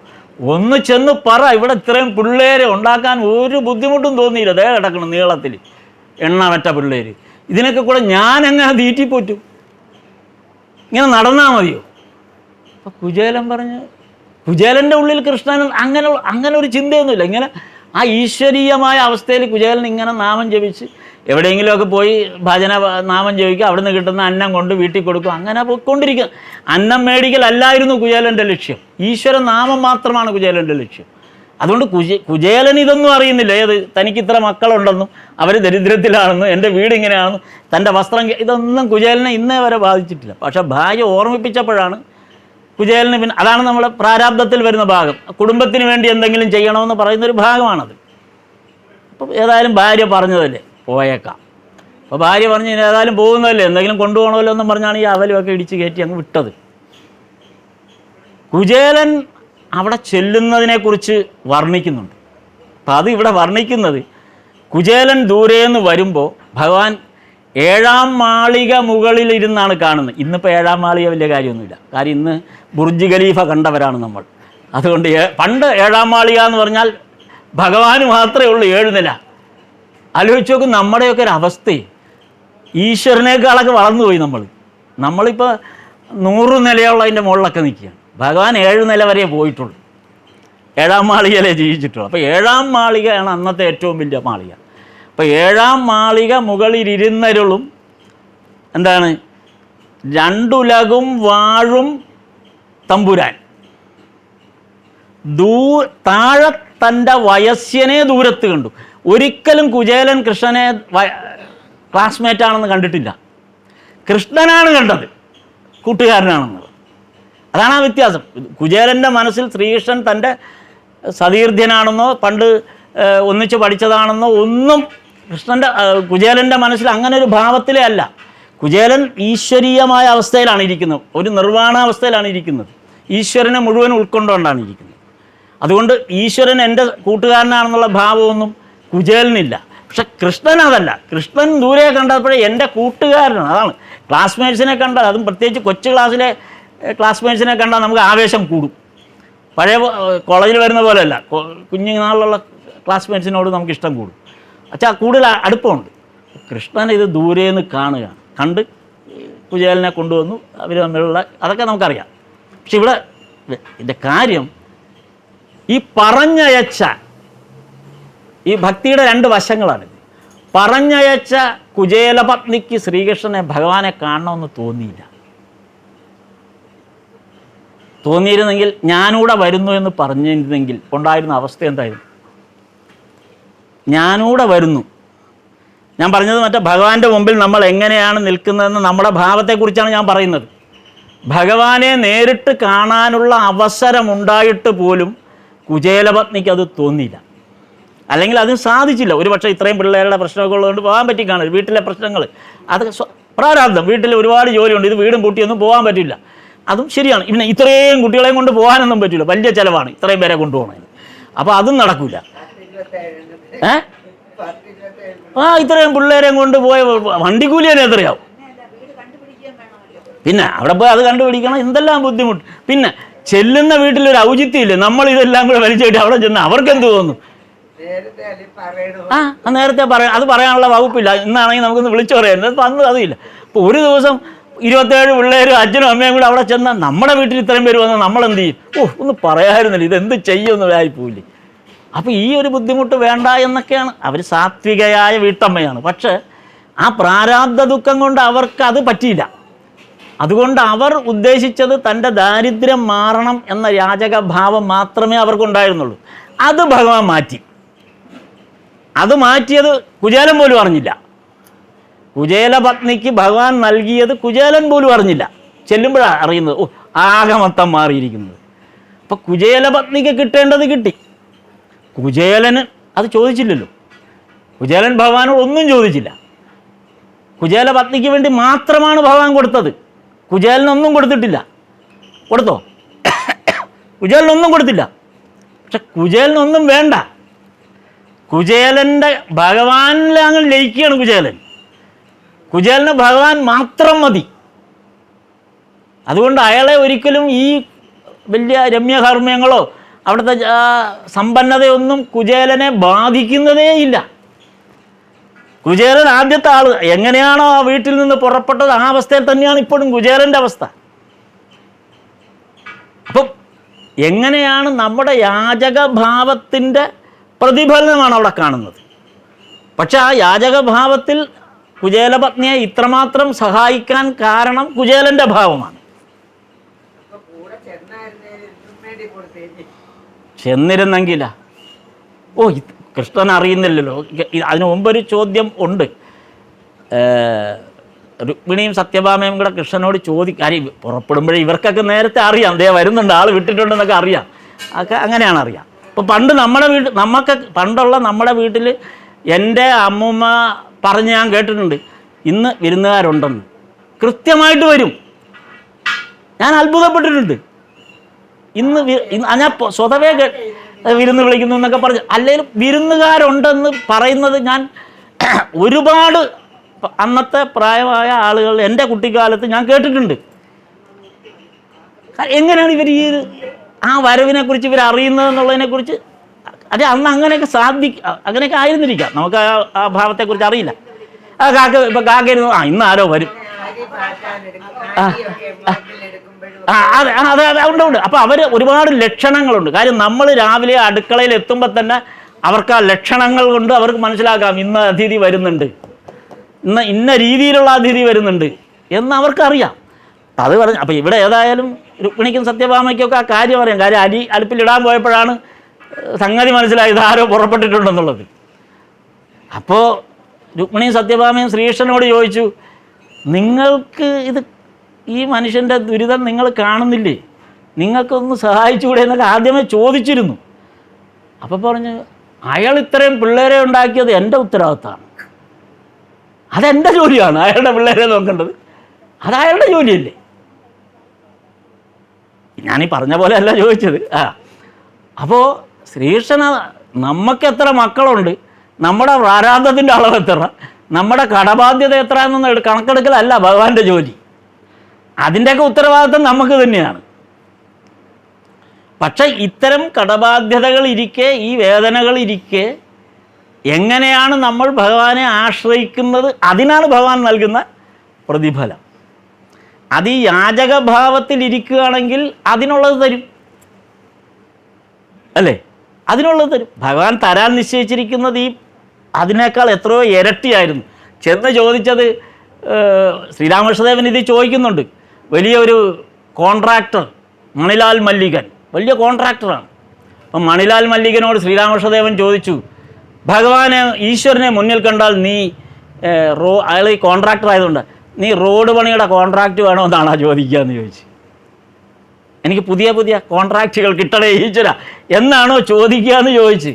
ഒന്ന് ചെന്ന് പറ, ഇവിടെ ഇത്രയും പിള്ളേരെ ഉണ്ടാക്കാൻ ഒരു ബുദ്ധിമുട്ടും തോന്നിയില്ല. ദേ കിടക്കണം നീളത്തിൽ എണ്ണമറ്റ പിള്ളേർ. ഇതിനൊക്കെ കൂടെ ഞാൻ എങ്ങനെ തീറ്റിപ്പോറ്റും? ഇങ്ങനെ നടന്നാൽ മതിയോ? അപ്പോൾ കുചേലൻ പറഞ്ഞ്, കുചേലൻ്റെ ഉള്ളിൽ കൃഷ്ണൻ അങ്ങനെ ഒരു ചിന്തയൊന്നുമില്ല. ഇങ്ങനെ ആ ഈശ്വരീയമായ അവസ്ഥയിൽ കുചേലൻ ഇങ്ങനെ നാമം ജപിച്ച് എവിടെയെങ്കിലുമൊക്കെ പോയി ഭജന നാമം ജപിക്കുക, അവിടെ നിന്ന് കിട്ടുന്ന അന്നം കൊണ്ട് വീട്ടിൽ കൊടുക്കും, അങ്ങനെ പോയിക്കൊണ്ടിരിക്കുക. അന്നം മേടിക്കലല്ലായിരുന്നു കുചേലൻ്റെ ലക്ഷ്യം, ഈശ്വര നാമം മാത്രമാണ് കുചേലൻ്റെ ലക്ഷ്യം. അതുകൊണ്ട് കുചേലൻ ഇതൊന്നും അറിയുന്നില്ല. തനിക്ക് ഇത്ര മക്കളുണ്ടെന്നും അവർ ദരിദ്രത്തിലാണെന്നും എൻ്റെ വീട് ഇങ്ങനെയാണെന്നും തൻ്റെ വസ്ത്രം, ഇതൊന്നും കുചേലനെ ഇന്നേ വരെ ബാധിച്ചിട്ടില്ല. പക്ഷേ ഭാര്യ ഓർമ്മിപ്പിച്ചപ്പോഴാണ് കുചേലന് പിന്നെ, അതാണ് നമ്മളെ പ്രാരാബ്ധത്തിൽ വരുന്ന ഭാഗം. കുടുംബത്തിന് വേണ്ടി എന്തെങ്കിലും ചെയ്യണമെന്ന് പറയുന്നൊരു ഭാഗമാണത്. അപ്പോൾ ഏതായാലും ഭാര്യ പറഞ്ഞതല്ലേ, പോയേക്കാം. അപ്പോൾ ഭാര്യ പറഞ്ഞ് ഇനി ഏതായാലും പോകുന്നതല്ലേ, എന്തെങ്കിലും കൊണ്ടുപോകണമല്ലോ എന്നും പറഞ്ഞാണ് ഈ അവലുമൊക്കെ ഇടിച്ച് കയറ്റി അങ്ങ് വിട്ടത്. കുചേലൻ അവിടെ ചെല്ലുന്നതിനെക്കുറിച്ച് വർണ്ണിക്കുന്നുണ്ട്. അപ്പം അത് ഇവിടെ വർണ്ണിക്കുന്നത്, കുചേലൻ ദൂരേന്ന് വരുമ്പോൾ ഭഗവാൻ 7ാം മാളിക മുകളിലിരുന്നാണ് കാണുന്നത്. ഇന്നിപ്പോൾ 7ാം മാളിക വലിയ കാര്യമൊന്നുമില്ല, കാര്യം ഇന്ന് ബുർജ് ഖലീഫ കണ്ടവരാണ് നമ്മൾ. അതുകൊണ്ട് പണ്ട് 7ാം മാളിക എന്ന് പറഞ്ഞാൽ ഭഗവാന് മാത്രമേ ഉള്ളൂ 7 നില. ആലോചിച്ച് നോക്കും നമ്മുടെയൊക്കെ ഒരു അവസ്ഥയെ. ഈശ്വരനേക്കാളൊക്കെ വളർന്നുപോയി നമ്മളിപ്പോൾ 100 നിലയുള്ളതിൻ്റെ മുകളിലൊക്കെ നിൽക്കുകയാണ്. ഭഗവാൻ 7 നില വരെ പോയിട്ടുള്ളൂ, 7ാം മാളികയിലേ ജീവിച്ചിട്ടുള്ളൂ. അപ്പോൾ 7ാം മാളികയാണ് അന്നത്തെ ഏറ്റവും വലിയ മാളിക. അപ്പോൾ 7ാം മാളിക മുകളിലിരുന്നരുളും എന്താണ്, 2 ഉലകും വാഴും തമ്പുരാൻ. താഴെ തൻ്റെ വയസ്യനെ ദൂരത്ത് കണ്ടു. ഒരിക്കലും കുചേലൻ കൃഷ്ണനെ ക്ലാസ്മേറ്റാണെന്ന് കണ്ടിട്ടില്ല. കൃഷ്ണനാണ് കണ്ടത് കൂട്ടുകാരനാണെന്നുള്ളത്. അതാണ് ആ വ്യത്യാസം. കുചേലൻ്റെ മനസ്സിൽ ശ്രീകൃഷ്ണൻ തൻ്റെ സതീർഥ്യനാണെന്നോ പണ്ട് ഒന്നിച്ച് പഠിച്ചതാണെന്നോ ഒന്നും കുചേലൻ്റെ മനസ്സിൽ അങ്ങനെ ഒരു ഭാവത്തിലേ അല്ല. കുചേലൻ ഈശ്വരീയമായ അവസ്ഥയിലാണ് ഇരിക്കുന്നത്, ഒരു നിർവ്വാണാവസ്ഥയിലാണ് ഇരിക്കുന്നത്, ഈശ്വരനെ മുഴുവൻ ഉൾക്കൊണ്ടുകൊണ്ടാണ് ഇരിക്കുന്നത്. അതുകൊണ്ട് ഈശ്വരൻ എൻ്റെ കൂട്ടുകാരനാണെന്നുള്ള ഭാവമൊന്നും കുചേലനില്ല. പക്ഷെ കൃഷ്ണൻ അതല്ല. കൃഷ്ണൻ ദൂരെ കണ്ടപ്പോഴേ എൻ്റെ കൂട്ടുകാരനാണ്. അതാണ് ക്ലാസ്മേറ്റ്സിനെ കണ്ടാൽ, അതും പ്രത്യേകിച്ച് കൊച്ചു ക്ലാസ്സിലെ ക്ലാസ്മേറ്റ്സിനെ കണ്ടാൽ നമുക്ക് ആവേശം കൂടും. പഴയ കോളേജിൽ വരുന്ന പോലെയല്ല, കുഞ്ഞുനാളിലുള്ള ക്ലാസ്മേറ്റ്സിനോട് നമുക്ക് ഇഷ്ടം കൂടും. അച്ഛാ കൂടുതൽ അടുപ്പമുണ്ട്. കൃഷ്ണൻ ഇത് ദൂരേന്ന് കാണുകയാണ്, കണ്ട് കുചേലനെ കൊണ്ടുവന്നു, അവർ തമ്മിലുള്ള അതൊക്കെ നമുക്കറിയാം. പക്ഷെ ഇവിടെ ഇതിൻ്റെ കാര്യം ഈ പറഞ്ഞയച്ച ഈ ഭക്തിയുടെ 2 വശങ്ങളാണ്. പറഞ്ഞയച്ച കുചേലപത്നിക്ക് ശ്രീകൃഷ്ണനെ ഭഗവാനെ കാണണമെന്ന് തോന്നിയിരുന്നെങ്കിൽ ഞാനൂടെ വരുന്നു എന്ന് പറഞ്ഞിരുന്നെങ്കിൽ ഉണ്ടായിരുന്ന അവസ്ഥ എന്തായിരുന്നു? ഞാനൂടെ വരുന്നു, ഞാൻ പറഞ്ഞത് മറ്റേ ഭഗവാന്റെ മുമ്പിൽ നമ്മൾ എങ്ങനെയാണ് നിൽക്കുന്നതെന്ന് നമ്മുടെ ഭാവത്തെക്കുറിച്ചാണ് ഞാൻ പറയുന്നത്. ഭഗവാനെ നേരിട്ട് കാണാനുള്ള അവസരമുണ്ടായിട്ട് പോലും കുചേലപത്നിക്ക് അത് തോന്നിയില്ല, അല്ലെങ്കിൽ അതിന് സാധിച്ചില്ല. ഒരു പക്ഷേ ഇത്രയും പിള്ളേരുടെ പ്രശ്നമൊക്കെ ഉള്ളതുകൊണ്ട് പോകാൻ പറ്റി കാണില്ല. വീട്ടിലെ പ്രശ്നങ്ങൾ അതൊക്കെ പ്രാരാബ്ദം, വീട്ടിൽ ഒരുപാട് ജോലിയുണ്ട്, ഇത് വീടും പൂട്ടിയൊന്നും പോകാൻ പറ്റില്ല. അതും ശരിയാണ്. പിന്നെ ഇത്രയും കുട്ടികളെയും കൊണ്ട് പോകാനൊന്നും പറ്റില്ല, വലിയ ചിലവാണ് ഇത്രയും പേരെ കൊണ്ടുപോകണതിന്. അപ്പോൾ അതും നടക്കില്ല. ഇത്രയും പിള്ളേരെയും കൊണ്ട് പോയ വണ്ടിക്കൂലി തന്നെ എത്രയാവും? പിന്നെ അവിടെ പോയി അത് കണ്ടുപിടിക്കണം, എന്തെല്ലാം ബുദ്ധിമുട്ട്. പിന്നെ ചെല്ലുന്ന വീട്ടിലൊരു ഔചിത്യമില്ല, നമ്മളിതെല്ലാം കൂടെ വലിച്ചിട്ട് അവിടെ ചെന്ന് അവർക്ക് എന്ത് തോന്നും? നേരത്തെ അത് പറയാനുള്ള വകുപ്പില്ല. ഇന്നാണെങ്കിൽ നമുക്കൊന്ന് വിളിച്ചു പറയാം, അന്ന് അതില്ല. ഇപ്പോൾ ഒരു ദിവസം 27 പിള്ളേരും അച്ഛനും അമ്മയും കൂടെ അവിടെ ചെന്നാൽ നമ്മുടെ വീട്ടിൽ ഇത്രയും പേര് വന്നാൽ നമ്മളെന്ത് ചെയ്യും? ഒന്ന് പറയാമായിരുന്നില്ല, ഇതെന്ത് ചെയ്യുമെന്ന് ആയിപ്പോയില്ലേ. അപ്പോൾ ഈ ഒരു ബുദ്ധിമുട്ട് വേണ്ട എന്നൊക്കെയാണ്. അവർ സാത്വികയായ വീട്ടമ്മയാണ്. പക്ഷേ ആ പ്രാരാബ്ധ ദുഃഖം കൊണ്ട് അവർക്ക് അത് പറ്റിയില്ല. അതുകൊണ്ട് അവർ ഉദ്ദേശിച്ചത് തൻ്റെ ദാരിദ്ര്യം മാറണം എന്ന യാചക ഭാവം മാത്രമേ അവർക്കുണ്ടായിരുന്നുള്ളൂ. അത് ഭഗവാൻ മാറ്റി. അത് മാറ്റിയത് കുചേലൻ പോലും അറിഞ്ഞില്ല. കുചേലപത്നിക്ക് ഭഗവാൻ നൽകിയത് കുചേലൻ പോലും അറിഞ്ഞില്ല. ചെല്ലുമ്പോഴാണ് അറിയുന്നത്, ആകെ മൊത്തം മാറിയിരിക്കുന്നത്. അപ്പം കുചേലപത്നിക്ക് കിട്ടേണ്ടത് കിട്ടി. കുചേലന് അത് ചോദിച്ചില്ലല്ലോ. കുചേലൻ ഭഗവാനോട് ഒന്നും ചോദിച്ചില്ല. കുചേലപത്നിക്ക് വേണ്ടി മാത്രമാണ് ഭഗവാൻ കൊടുത്തത്. കുചേലനൊന്നും കൊടുത്തിട്ടില്ല. കൊടുത്തോ? കുചേലനൊന്നും കൊടുത്തില്ല. പക്ഷെ കുചേലനൊന്നും വേണ്ട. കുചേലൻ്റെ ഭഗവാനിൽ അങ്ങ് ലയിക്കുകയാണ് കുചേലൻ. കുചേലന് ഭഗവാൻ മാത്രം മതി. അതുകൊണ്ട് അയാളെ ഒരിക്കലും ഈ വലിയ രമ്യകർമ്മ്യങ്ങളോ അവിടുത്തെ സമ്പന്നതയൊന്നും കുചേലനെ ബാധിക്കുന്നതേ ഇല്ല. കുചേലൻ ആദ്യത്തെ ആൾ എങ്ങനെയാണോ ആ വീട്ടിൽ നിന്ന് പുറപ്പെട്ടത് ആ അവസ്ഥയിൽ തന്നെയാണ് ഇപ്പോഴും കുചേലൻ്റെ അവസ്ഥ. അപ്പം എങ്ങനെയാണ് നമ്മുടെ യാചകഭാവത്തിൻ്റെ പ്രതിഫലനമാണ് അവിടെ കാണുന്നത്. പക്ഷെ ആ യാചകഭാവത്തിൽ കുചേലപത്നിയെ ഇത്രമാത്രം സഹായിക്കാൻ കാരണം കുചേലൻ്റെ ഭാവമാണ്. ചെന്നിരുന്നെങ്കില കൃഷ്ണൻ അറിയുന്നില്ലല്ലോ. അതിനു മുമ്പൊരു ചോദ്യം ഉണ്ട്. രുക്മിണിയും സത്യഭാമയും കൂടെ കൃഷ്ണനോട് കാര്യം പുറപ്പെടുമ്പോഴേ ഇവർക്കൊക്കെ നേരത്തെ അറിയാം, ദേ വരുന്നുണ്ട്, ആൾ വിട്ടിട്ടുണ്ടെന്നൊക്കെ അറിയാം. ഒക്കെ അങ്ങനെയാണ് അറിയാം. ഇപ്പോൾ പണ്ട് പണ്ടുള്ള നമ്മുടെ വീട്ടിൽ എൻ്റെ അമ്മൂമ്മ പറഞ്ഞ് ഞാൻ കേട്ടിട്ടുണ്ട്, ഇന്ന് വിരുന്നുകാരുണ്ടെന്ന്. കൃത്യമായിട്ട് വരും. ഞാൻ അത്ഭുതപ്പെട്ടിട്ടുണ്ട്. ഞാൻ സ്വതവേ വിരുന്ന് വിളിക്കുന്നു എന്നൊക്കെ പറഞ്ഞു. അല്ലെങ്കിൽ വിരുന്നുകാരുണ്ടെന്ന് പറയുന്നത് ഞാൻ ഒരുപാട് അന്നത്തെ പ്രായമായ ആളുകൾ എൻ്റെ കുട്ടിക്കാലത്ത് ഞാൻ കേട്ടിട്ടുണ്ട്. എങ്ങനെയാണ് ഇവർ ആ വരവിനെക്കുറിച്ച് ഇവർ അറിയുന്നത് എന്നുള്ളതിനെക്കുറിച്ച് അതെ, അന്ന് അങ്ങനെയൊക്കെ അങ്ങനെയൊക്കെ ആയിരുന്നിരിക്കാം, നമുക്ക് ആ ഭാവത്തെക്കുറിച്ച് അറിയില്ല. ആ കാക്ക ഇപ്പം കാക്കയിരുന്നു, ഇന്ന് ആരോ വരും, അതെ അതെ അതെ ഉണ്ട്. അപ്പം അവർ ഒരുപാട് ലക്ഷണങ്ങളുണ്ട്. കാര്യം നമ്മൾ രാവിലെ അടുക്കളയിൽ എത്തുമ്പോൾ തന്നെ അവർക്ക് ആ ലക്ഷണങ്ങൾ കൊണ്ട് അവർക്ക് മനസ്സിലാക്കാം ഇന്ന് അതിഥി വരുന്നുണ്ട്, ഇന്ന രീതിയിലുള്ള അതിഥി വരുന്നുണ്ട് എന്ന് അവർക്കറിയാം. അത് പറഞ്ഞു. അപ്പം ഇവിടെ ഏതായാലും രുക്മിണിക്കും സത്യഭാമയ്ക്കൊക്കെ ആ കാര്യം അറിയാം. കാര്യം അടുപ്പിലിടാൻ പോയപ്പോഴാണ് സംഗതി മനസ്സിലായത് ആരോ പുറപ്പെട്ടിട്ടുണ്ടെന്നുള്ളത്. അപ്പോൾ രുക്മിണിയും സത്യഭാമയും ശ്രീകൃഷ്ണനോട് ചോദിച്ചു, നിങ്ങൾക്ക് ഈ മനുഷ്യൻ്റെ ദുരിതം നിങ്ങൾ കാണുന്നില്ലേ, നിങ്ങൾക്കൊന്ന് സഹായിച്ചുകൂടെ എന്നൊക്കെ ആദ്യമേ ചോദിച്ചിരുന്നു. അപ്പോൾ പറഞ്ഞു, അയാൾ ഇത്രയും പിള്ളേരെ ഉണ്ടാക്കിയത് എൻ്റെ ഉത്തരവാദിത്തമാണ്, അതെൻ്റെ ജോലിയാണ് അയാളുടെ പിള്ളേരെ നോക്കേണ്ടത്, അത് അയാളുടെ ജോലിയല്ലേ. ഞാനീ പറഞ്ഞ പോലെ അല്ല ചോദിച്ചത്. അപ്പോൾ ശ്രീകൃഷ്ണൻ നമുക്ക് എത്ര മക്കളുണ്ട്, നമ്മുടെ പ്രാരാബ്ധത്തിൻ്റെ അളവ് എത്ര, നമ്മുടെ കടബാധ്യത എത്ര എന്നൊന്നും കണക്കെടുക്കലല്ല ഭഗവാന്റെ ജോലി. അതിൻ്റെയൊക്കെ ഉത്തരവാദിത്വം നമുക്ക് തന്നെയാണ്. പക്ഷെ ഇത്തരം കടബാധ്യതകൾ ഇരിക്കെ, ഈ വേദനകൾ ഇരിക്കെ എങ്ങനെയാണ് നമ്മൾ ഭഗവാനെ ആശ്രയിക്കുന്നത്, അതിനാണ് ഭഗവാൻ നൽകുന്ന പ്രതിഫലം. അത് ഈ യാചകഭാവത്തിലിരിക്കുകയാണെങ്കിൽ അതിനുള്ളത് തരും, അല്ലേ? അതിനുള്ളത് തരും. ഭഗവാൻ തരാൻ നിശ്ചയിച്ചിരിക്കുന്നത് അതിനേക്കാൾ എത്രയോ ഇരട്ടിയായിരുന്നു. ചെന്ന് ചോദിച്ചത് ശ്രീരാമകൃഷ്ണദേവൻ ഇത് ചോദിക്കുന്നുണ്ട്. വലിയൊരു കോൺട്രാക്ടർ മണിലാൽ മല്ലികൻ, വലിയ കോൺട്രാക്ടറാണ്. അപ്പം മണിലാൽ മല്ലികനോട് ശ്രീരാമകൃഷ്ണദേവൻ ചോദിച്ചു, ഭഗവാനെ ഈശ്വരനെ മുന്നിൽ കണ്ടാൽ നീ അയാൾ ഈ കോൺട്രാക്ടർ ആയതുകൊണ്ട് നീ റോഡ് പണിയുടെ കോൺട്രാക്റ്റ് വേണമെന്നാണോ ചോദിക്കുക എന്ന് ചോദിച്ചു. എനിക്ക് പുതിയ പുതിയ കോൺട്രാക്റ്റുകൾ കിട്ടണേ ഈശ്വര എന്നാണോ ചോദിക്കുക എന്ന് ചോദിച്ച്.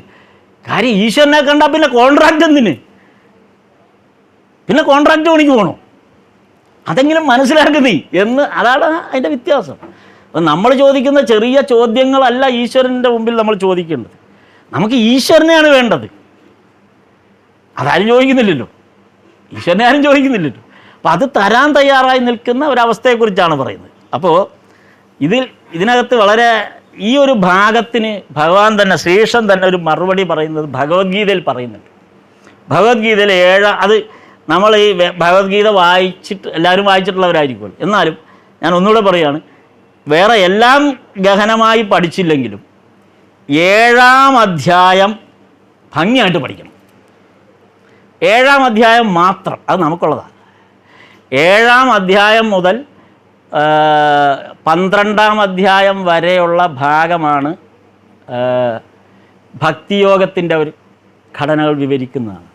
കാര്യം ഈശ്വരനെ കണ്ടാൽ പിന്നെ കോൺട്രാക്റ്റ് എന്തിന്, പിന്നെ കോൺട്രാക്റ്റ് പണിക്ക് പോകണോ, അതെങ്കിലും മനസ്സിലാക്കുന്നേ എന്ന്. അതാണ് അതിൻ്റെ വ്യത്യാസം. അപ്പം നമ്മൾ ചോദിക്കുന്ന ചെറിയ ചോദ്യങ്ങളല്ല ഈശ്വരൻ്റെ മുമ്പിൽ നമ്മൾ ചോദിക്കേണ്ടത്. നമുക്ക് ഈശ്വരനെയാണ് വേണ്ടത്, അതാരും ചോദിക്കുന്നില്ലല്ലോ, ഈശ്വരനെ ആരും ചോദിക്കുന്നില്ലല്ലോ. അപ്പം അത് തരാൻ തയ്യാറായി നിൽക്കുന്ന ഒരവസ്ഥയെക്കുറിച്ചാണ് പറയുന്നത്. അപ്പോൾ ഇതിനകത്ത് വളരെ ഈ ഒരു ഭാഗത്തിന് ഭഗവാൻ തന്നെ, ശ്രീകൃഷ്ണൻ തന്നെ ഒരു മറുപടി പറയുന്നത് ഭഗവത്ഗീതയിൽ പറയുന്നുണ്ട്. ഭഗവത്ഗീതയിൽ അത് നമ്മൾ ഈ ഭഗവത്ഗീത എല്ലാവരും വായിച്ചിട്ടുള്ളവരായിരിക്കുമല്ലോ. എന്നാലും ഞാൻ ഒന്നുകൂടെ പറയുകയാണ്, വേറെ എല്ലാം ഗഹനമായി പഠിച്ചില്ലെങ്കിലും 7-ാം അധ്യായം ഭംഗിയായിട്ട് പഠിക്കണം. 7-ാം അധ്യായം മാത്രം അത് നമുക്കുള്ളതാണ്. 7-ാം അധ്യായം മുതൽ 12-ാം അധ്യായം വരെയുള്ള ഭാഗമാണ് ഭക്തിയോഗത്തിൻ്റെ ഒരു ഘടനകൾ വിവരിക്കുന്നതാണ്.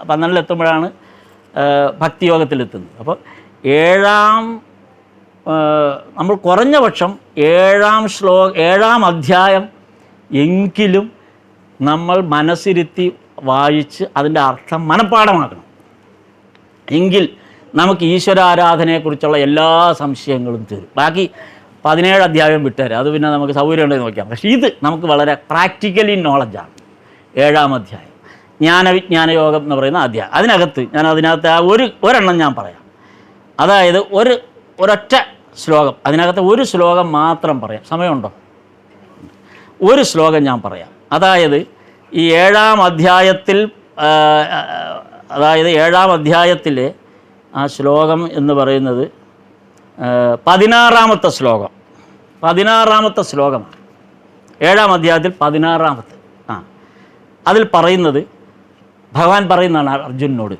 12-ലെത്തുമ്പോഴാണ് ഭക്തിയോഗത്തിലെത്തുന്നത്. അപ്പോൾ നമ്മൾ കുറഞ്ഞ പക്ഷം 7-ാം അധ്യായം എങ്കിലും നമ്മൾ മനസ്സിരുത്തി വായിച്ച് അതിൻ്റെ അർത്ഥം മനഃപ്പാഠമാക്കണം. എങ്കിൽ നമുക്ക് ഈശ്വരാരാധനയെക്കുറിച്ചുള്ള എല്ലാ സംശയങ്ങളും തീരും. ബാക്കി 17 അധ്യായം വിട്ടുതരാം, അത് പിന്നെ നമുക്ക് സൗകര്യം ഉണ്ടെന്ന് നോക്കാം. പക്ഷേ ഇത് നമുക്ക് വളരെ പ്രാക്ടിക്കലി നോളജാണ്. 7-ാം അധ്യായം ജ്ഞാനവിജ്ഞാന യോഗം എന്ന് പറയുന്ന അധ്യായം. അതിനകത്ത് ഒരെണ്ണം ഞാൻ പറയാം. അതായത് ഒരൊറ്റ ശ്ലോകം, അതിനകത്ത് ഒരു ശ്ലോകം മാത്രം പറയാം. സമയമുണ്ടോ? ഒരു ശ്ലോകം ഞാൻ പറയാം. അതായത് ഈ 7-ാം അധ്യായത്തിൽ, അതായത് 7-ാം അധ്യായത്തിലെ ആ ശ്ലോകം എന്ന് പറയുന്നത് 16-ാമത്തെ ശ്ലോകം. 16-ാമത്തെ ശ്ലോകമാണ് 7-ാം അധ്യായത്തിൽ 16-ാമത്തെ. അതിൽ പറയുന്നത്, ഭഗവാൻ പറയുന്നതാണ് അർജുനനോട്,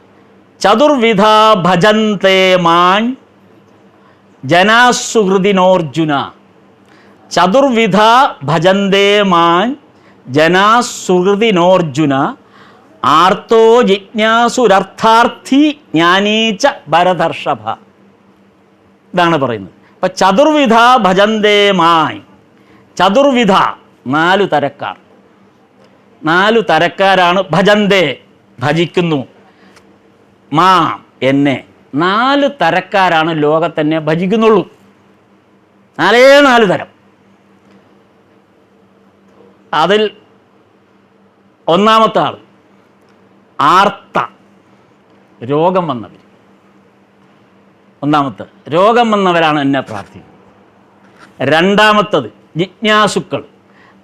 ചതുർവിധ ഭജന്തേ മാൻ ജനാസുഹൃദിനോർജുന. ചതുർവിധ ഭജന്തേ മാൻ ജനാസുഹൃദിനോർജുന ആർത്തോ ജിജ്ഞാസുരർത്ഥാർത്ഥി ജ്ഞാനീച്ച ഭരതർഷഭ. ഇതാണ് പറയുന്നത്. അപ്പം ചതുർവിധ ഭജന്തേ മാൻ, ചതുർവിധ 4 തരക്കാർ, 4 തരക്കാരാണ് ഭജന്തേ ഭജിക്കുന്നു, മാം എന്നെ. 4 തരക്കാരാണ് ലോകത്തെന്നെ ഭജിക്കുന്നുള്ളൂ. 4 തരം. അതിൽ ഒന്നാമത്തെ ആൾ ആർത്ത, രോഗം വന്നവർ. ഒന്നാമത്തെ രോഗം വന്നവരാണ് എന്നെ പ്രാർത്ഥിക്കുന്നത്. രണ്ടാമത്തത് ജിജ്ഞാസുക്കൾ,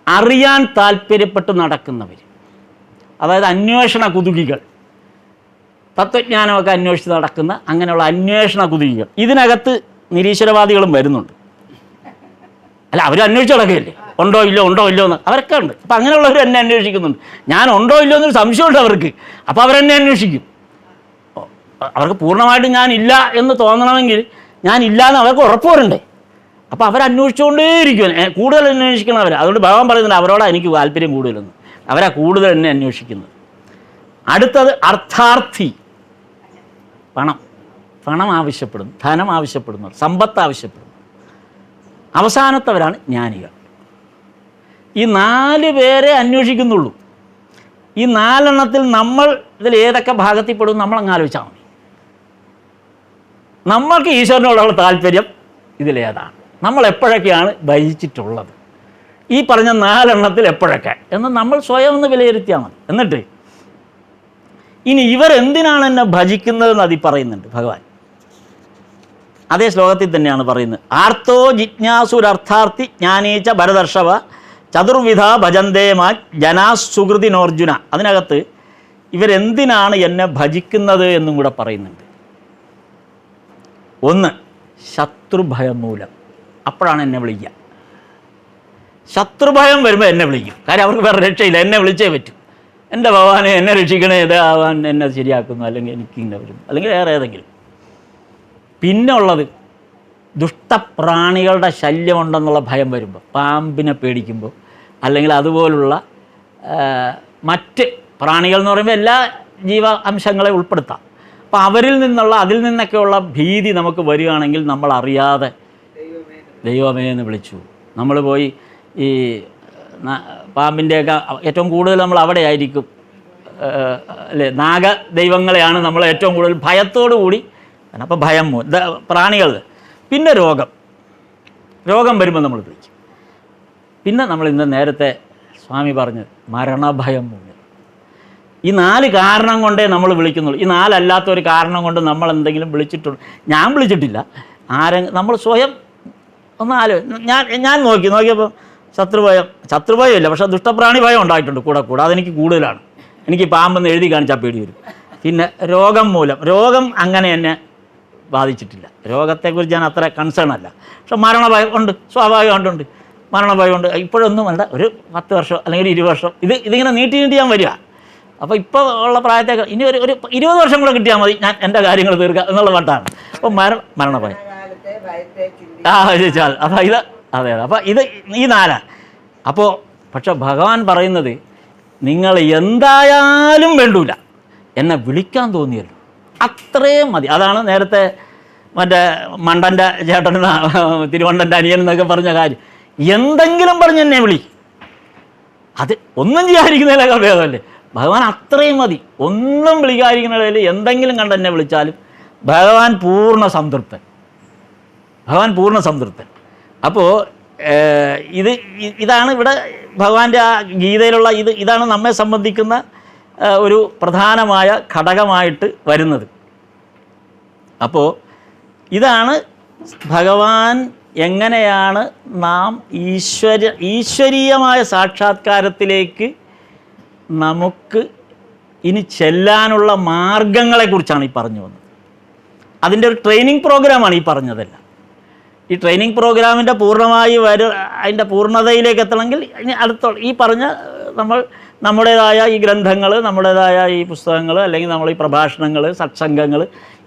അറിയാൻ താല്പര്യപ്പെട്ട് നടക്കുന്നവർ, അതായത് അന്വേഷണ കുതുകികൾ, തത്വജ്ഞാനമൊക്കെ അന്വേഷിച്ച് നടക്കുന്ന അങ്ങനെയുള്ള അന്വേഷണ കുതുകികൾ. ഇതിനകത്ത് നിരീശ്വരവാദികളും വരുന്നുണ്ട്. അല്ല, അവർ അന്വേഷിച്ച് നടക്കുകയല്ലേ, ഉണ്ടോ ഇല്ലോ എന്ന്. അവരൊക്കെ ഉണ്ട്. അപ്പം അങ്ങനെയുള്ളവർ എന്നെ അന്വേഷിക്കുന്നുണ്ട്. ഞാൻ ഉണ്ടോ ഇല്ലോ എന്നൊരു സംശയമുണ്ട് അവർക്ക്. അപ്പോൾ അവരെന്നെ അന്വേഷിക്കും. അവർക്ക് പൂർണ്ണമായിട്ടും ഞാൻ ഇല്ല എന്ന് തോന്നണമെങ്കിൽ ഞാൻ ഇല്ല എന്ന് അവർക്ക് ഉറപ്പ് വരണ്ടേ. അപ്പോൾ അവരന്വേഷിച്ചുകൊണ്ടേയിരിക്കും, കൂടുതൽ അന്വേഷിക്കണം അവർ. അതുകൊണ്ട് ഭഗവാൻ പറയുന്നുണ്ട് അവരോടാണ് എനിക്ക് താല്പര്യം കൂടുതലെന്ന്. അവരാ കൂടുതൽ എന്നെ അന്വേഷിക്കുന്നത്. അടുത്തത് അർത്ഥാർത്ഥി, പണം ആവശ്യപ്പെടുന്നു, ധനം ആവശ്യപ്പെടുന്നു, സമ്പത്ത് ആവശ്യപ്പെടുന്നു. അവസാനത്തവരാണ് ജ്ഞാനികൾ. ഈ 4 പേരെ അന്വേഷിക്കുന്നുള്ളൂ. ഈ 4 എണ്ണത്തിൽ നമ്മൾ ഇതിൽ ഏതൊക്കെ ഭാഗത്തിൽ പെടും നമ്മളങ്ങ് ആലോചിച്ചാൽ മതി. നമ്മൾക്ക് ഈശ്വരനോടുള്ള താല്പര്യം ഇതിലേതാണ്, നമ്മൾ എപ്പോഴൊക്കെയാണ് ഭജിച്ചിട്ടുള്ളത്, ഈ പറഞ്ഞ 4 എണ്ണത്തിൽ എപ്പോഴൊക്കെ എന്ന് നമ്മൾ സ്വയം ഒന്ന് വിലയിരുത്തിയാൽ മതി. എന്നിട്ട് ഇനി ഇവരെന്തിനാണ് എന്നെ ഭജിക്കുന്നതെന്ന് അതിൽ പറയുന്നുണ്ട് ഭഗവാൻ. അതേ ശ്ലോകത്തിൽ തന്നെയാണ് പറയുന്നത്. ആർത്തോ ജിജ്ഞാസുരർത്ഥാർത്ഥി ജ്ഞാനീച്ച ഭരതർഷവ ചതുർവിധ ഭജന്തേമാ ജനാസുഹൃതിനോർജുന. അതിനകത്ത് ഇവരെന്തിനാണ് എന്നെ ഭജിക്കുന്നത് എന്നും കൂടെ പറയുന്നുണ്ട്. 1, ശത്രുഭയം മൂലം. അപ്പോഴാണ് എന്നെ വിളിക്കുക. ശത്രുഭയം വരുമ്പോൾ എന്നെ വിളിക്കും. കാര്യം അവർക്ക് വേറെ രക്ഷയില്ല, എന്നെ വിളിച്ചേ പറ്റും. എൻ്റെ ഭഗവാനെ എന്നെ രക്ഷിക്കണേ, ഇതാവാൻ എന്നെ ശരിയാക്കുന്നു, അല്ലെങ്കിൽ എനിക്ക് ഇങ്ങനെ വരും, അല്ലെങ്കിൽ വേറെ ഏതെങ്കിലും. പിന്നെ ഉള്ളത് ദുഷ്ടപ്രാണികളുടെ ശല്യമുണ്ടെന്നുള്ള ഭയം വരുമ്പോൾ, പാമ്പിനെ പേടിക്കുമ്പോൾ, അല്ലെങ്കിൽ അതുപോലുള്ള മറ്റ് പ്രാണികൾ എന്ന് പറയുമ്പോൾ എല്ലാ ജീവ അംശങ്ങളെ ഉൾപ്പെടുത്താം. അപ്പോൾ അതിൽ നിന്നൊക്കെയുള്ള ഭീതി നമുക്ക് വരികയാണെങ്കിൽ നമ്മൾ അറിയാതെ ദൈവമേ എന്ന് വിളിച്ചു. നമ്മൾ പോയി ഈ പാമ്പിൻ്റെയൊക്കെ ഏറ്റവും കൂടുതൽ നമ്മൾ അവിടെ ആയിരിക്കും അല്ലേ, നാഗ ദൈവങ്ങളെയാണ് നമ്മൾ ഏറ്റവും കൂടുതൽ ഭയത്തോടു കൂടി. അപ്പോൾ ഭയം പ്രാണികൾ. പിന്നെ രോഗം വരുമ്പോൾ നമ്മൾ വിളിക്കും. പിന്നെ നമ്മൾ ഇന്ന് നേരത്തെ സ്വാമി പറഞ്ഞത് മരണഭയം മൂലം. ഈ 4 കാരണം കൊണ്ടേ നമ്മൾ വിളിക്കുന്നുള്ളൂ. ഈ 4 അല്ലാത്തൊരു കാരണം കൊണ്ട് നമ്മൾ എന്തെങ്കിലും വിളിച്ചിട്ടുണ്ട്. ഞാൻ വിളിച്ചിട്ടില്ല. നമ്മൾ സ്വയം ഒന്ന് ഞാൻ നോക്കിയപ്പോൾ ശത്രുഭയമില്ല, പക്ഷേ ദുഷ്ടപ്രാണി ഭയം ഉണ്ടായിട്ടുണ്ട് കൂടെ. അതെനിക്ക് കൂടുതലാണ്. എനിക്ക് പാമ്പെന്ന് എഴുതി കാണിച്ചാൽ പേടി വരും. പിന്നെ രോഗം അങ്ങനെ എന്നെ ബാധിച്ചിട്ടില്ല. രോഗത്തെക്കുറിച്ച് ഞാൻ അത്ര കൺസേൺ അല്ല. പക്ഷെ മരണഭയം ഉണ്ട്, സ്വാഭാവികമായിട്ടുണ്ട്. മരണഭയമുണ്ട്. ഇപ്പോഴൊന്നും വേണ്ട, ഒരു 10 വർഷം അല്ലെങ്കിൽ 20 വർഷം ഇതിങ്ങനെ നീട്ടി ഞാൻ വരിക. അപ്പോൾ ഇപ്പോൾ ഉള്ള പ്രായത്തേക്ക് ഇനി ഒരു 20 വർഷം കൂടെ കിട്ടിയാൽ മതി, ഞാൻ എൻ്റെ കാര്യങ്ങൾ തീർക്കാം എന്നുള്ള മട്ടാണ്. അപ്പോൾ മരണഭയം ചോദിച്ചാൽ അപ്പോൾ അതെ. അപ്പോൾ ഈ 4. അപ്പോൾ പക്ഷെ ഭഗവാൻ പറയുന്നത് നിങ്ങൾ എന്തായാലും വേണ്ടൂല, എന്നെ വിളിക്കാൻ തോന്നിയല്ലോ, അത്രയും മതി. അതാണ് നേരത്തെ മറ്റേ മണ്ടൻ്റെ ചേട്ടൻ, തിരുവണ്ടൻ്റെ അനിയൻ എന്നൊക്കെ പറഞ്ഞ കാര്യം. എന്തെങ്കിലും പറഞ്ഞ് എന്നെ വിളി, അത് ഒന്നും ചെയ്യാതിരിക്കുന്നതിലൊക്കെ ഭേദമല്ലേ. ഭഗവാൻ അത്രയും മതി. ഒന്നും വിളിക്കാതിരിക്കുന്നതിൽ എന്തെങ്കിലും കണ്ട് എന്നെ വിളിച്ചാലും ഭഗവാൻ പൂർണ്ണ സംതൃപ്തൻ. അപ്പോൾ ഇതാണ് ഇവിടെ ഭഗവാന്റെ ആ ഗീതയിലുള്ള ഇതാണ് നമ്മെ സംബന്ധിക്കുന്ന ഒരു പ്രധാനമായ ഘടകമായിട്ട് വരുന്നത്. അപ്പോൾ ഇതാണ് ഭഗവാൻ എങ്ങനെയാണ് നാം ഈശ്വരീയമായ സാക്ഷാത്കാരത്തിലേക്ക് നമുക്ക് ഇനി ചെല്ലാനുള്ള മാർഗങ്ങളെക്കുറിച്ചാണ് ഈ പറഞ്ഞു വന്നത്. അതിൻ്റെ ഒരു ട്രെയിനിങ് പ്രോഗ്രാമാണ് ഈ പറഞ്ഞതെല്ലാം. ഈ ട്രെയിനിങ് പ്രോഗ്രാമിൻ്റെ അതിൻ്റെ പൂർണ്ണതയിലേക്ക് എത്തണമെങ്കിൽ ഈ പറഞ്ഞ നമ്മുടേതായ ഈ ഗ്രന്ഥങ്ങൾ, നമ്മുടേതായ ഈ പുസ്തകങ്ങൾ, അല്ലെങ്കിൽ നമ്മൾ ഈ പ്രഭാഷണങ്ങൾ, സത്സംഗങ്ങൾ,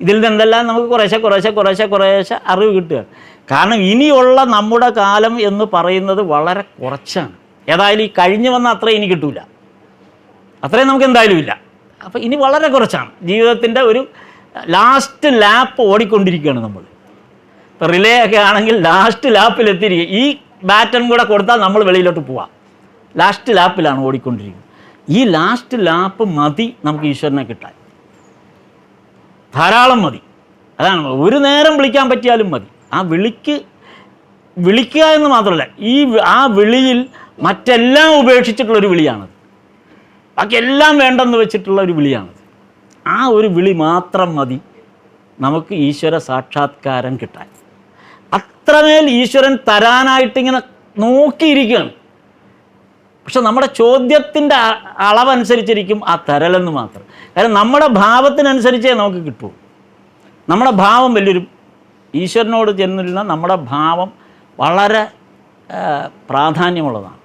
ഇതിൽ നിന്നെല്ലാം നമുക്ക് കുറേശ്ശെ അറിവ് കിട്ടുക. കാരണം ഇനിയുള്ള നമ്മുടെ കാലം എന്ന് പറയുന്നത് വളരെ കുറച്ചാണ്. ഏതായാലും ഈ കഴിഞ്ഞു വന്ന അത്രയും ഇനി കിട്ടൂല, അത്രയും നമുക്ക് എന്തായാലും ഇല്ല. അപ്പോൾ ഇനി വളരെ കുറച്ചാണ്. ജീവിതത്തിൻ്റെ ഒരു ലാസ്റ്റ് ലാപ്പ് ഓടിക്കൊണ്ടിരിക്കുകയാണ് നമ്മൾ. ഇപ്പോൾ റിലേ ഒക്കെ ആണെങ്കിൽ ലാസ്റ്റ് ലാപ്പിലെത്തിയിരിക്കുക. ഈ ബാറ്റൺ കൂടെ കൊടുത്താൽ നമ്മൾ വെളിയിലോട്ട് പോവാം. ലാസ്റ്റ് ലാപ്പിലാണ് ഓടിക്കൊണ്ടിരിക്കുന്നത്. ഈ ലാസ്റ്റ് ലാപ്പ് മതി നമുക്ക് ഈശ്വരനെ കിട്ടാൻ, ധാരാളം മതി. അതാണ്, ഒരു നേരം വിളിക്കാൻ പറ്റിയാലും മതി. ആ വിളിക്കുക എന്ന് മാത്രമല്ല, ആ വിളിയിൽ മറ്റെല്ലാം ഉപേക്ഷിച്ചിട്ടുള്ളൊരു വിളിയാണത്. ബാക്കി എല്ലാം വേണ്ടെന്ന് വെച്ചിട്ടുള്ള ഒരു വിളിയാണത്. ആ ഒരു വിളി മാത്രം മതി നമുക്ക് ഈശ്വര സാക്ഷാത്കാരം കിട്ടാൻ. അത്രമേൽ ഈശ്വരൻ തരാനായിട്ടിങ്ങനെ നോക്കിയിരിക്കുകയാണ്. പക്ഷെ നമ്മുടെ ചോദ്യത്തിൻ്റെ അളവനുസരിച്ചിരിക്കും ആ തരലെന്ന് മാത്രം. കാരണം നമ്മുടെ ഭാവത്തിനനുസരിച്ചേ നമുക്ക് കിട്ടൂ. നമ്മുടെ ഭാവം വലിയൊരു ഈശ്വരനോട് ചെന്നിരുന്ന നമ്മുടെ ഭാവം വളരെ പ്രാധാന്യമുള്ളതാണ്.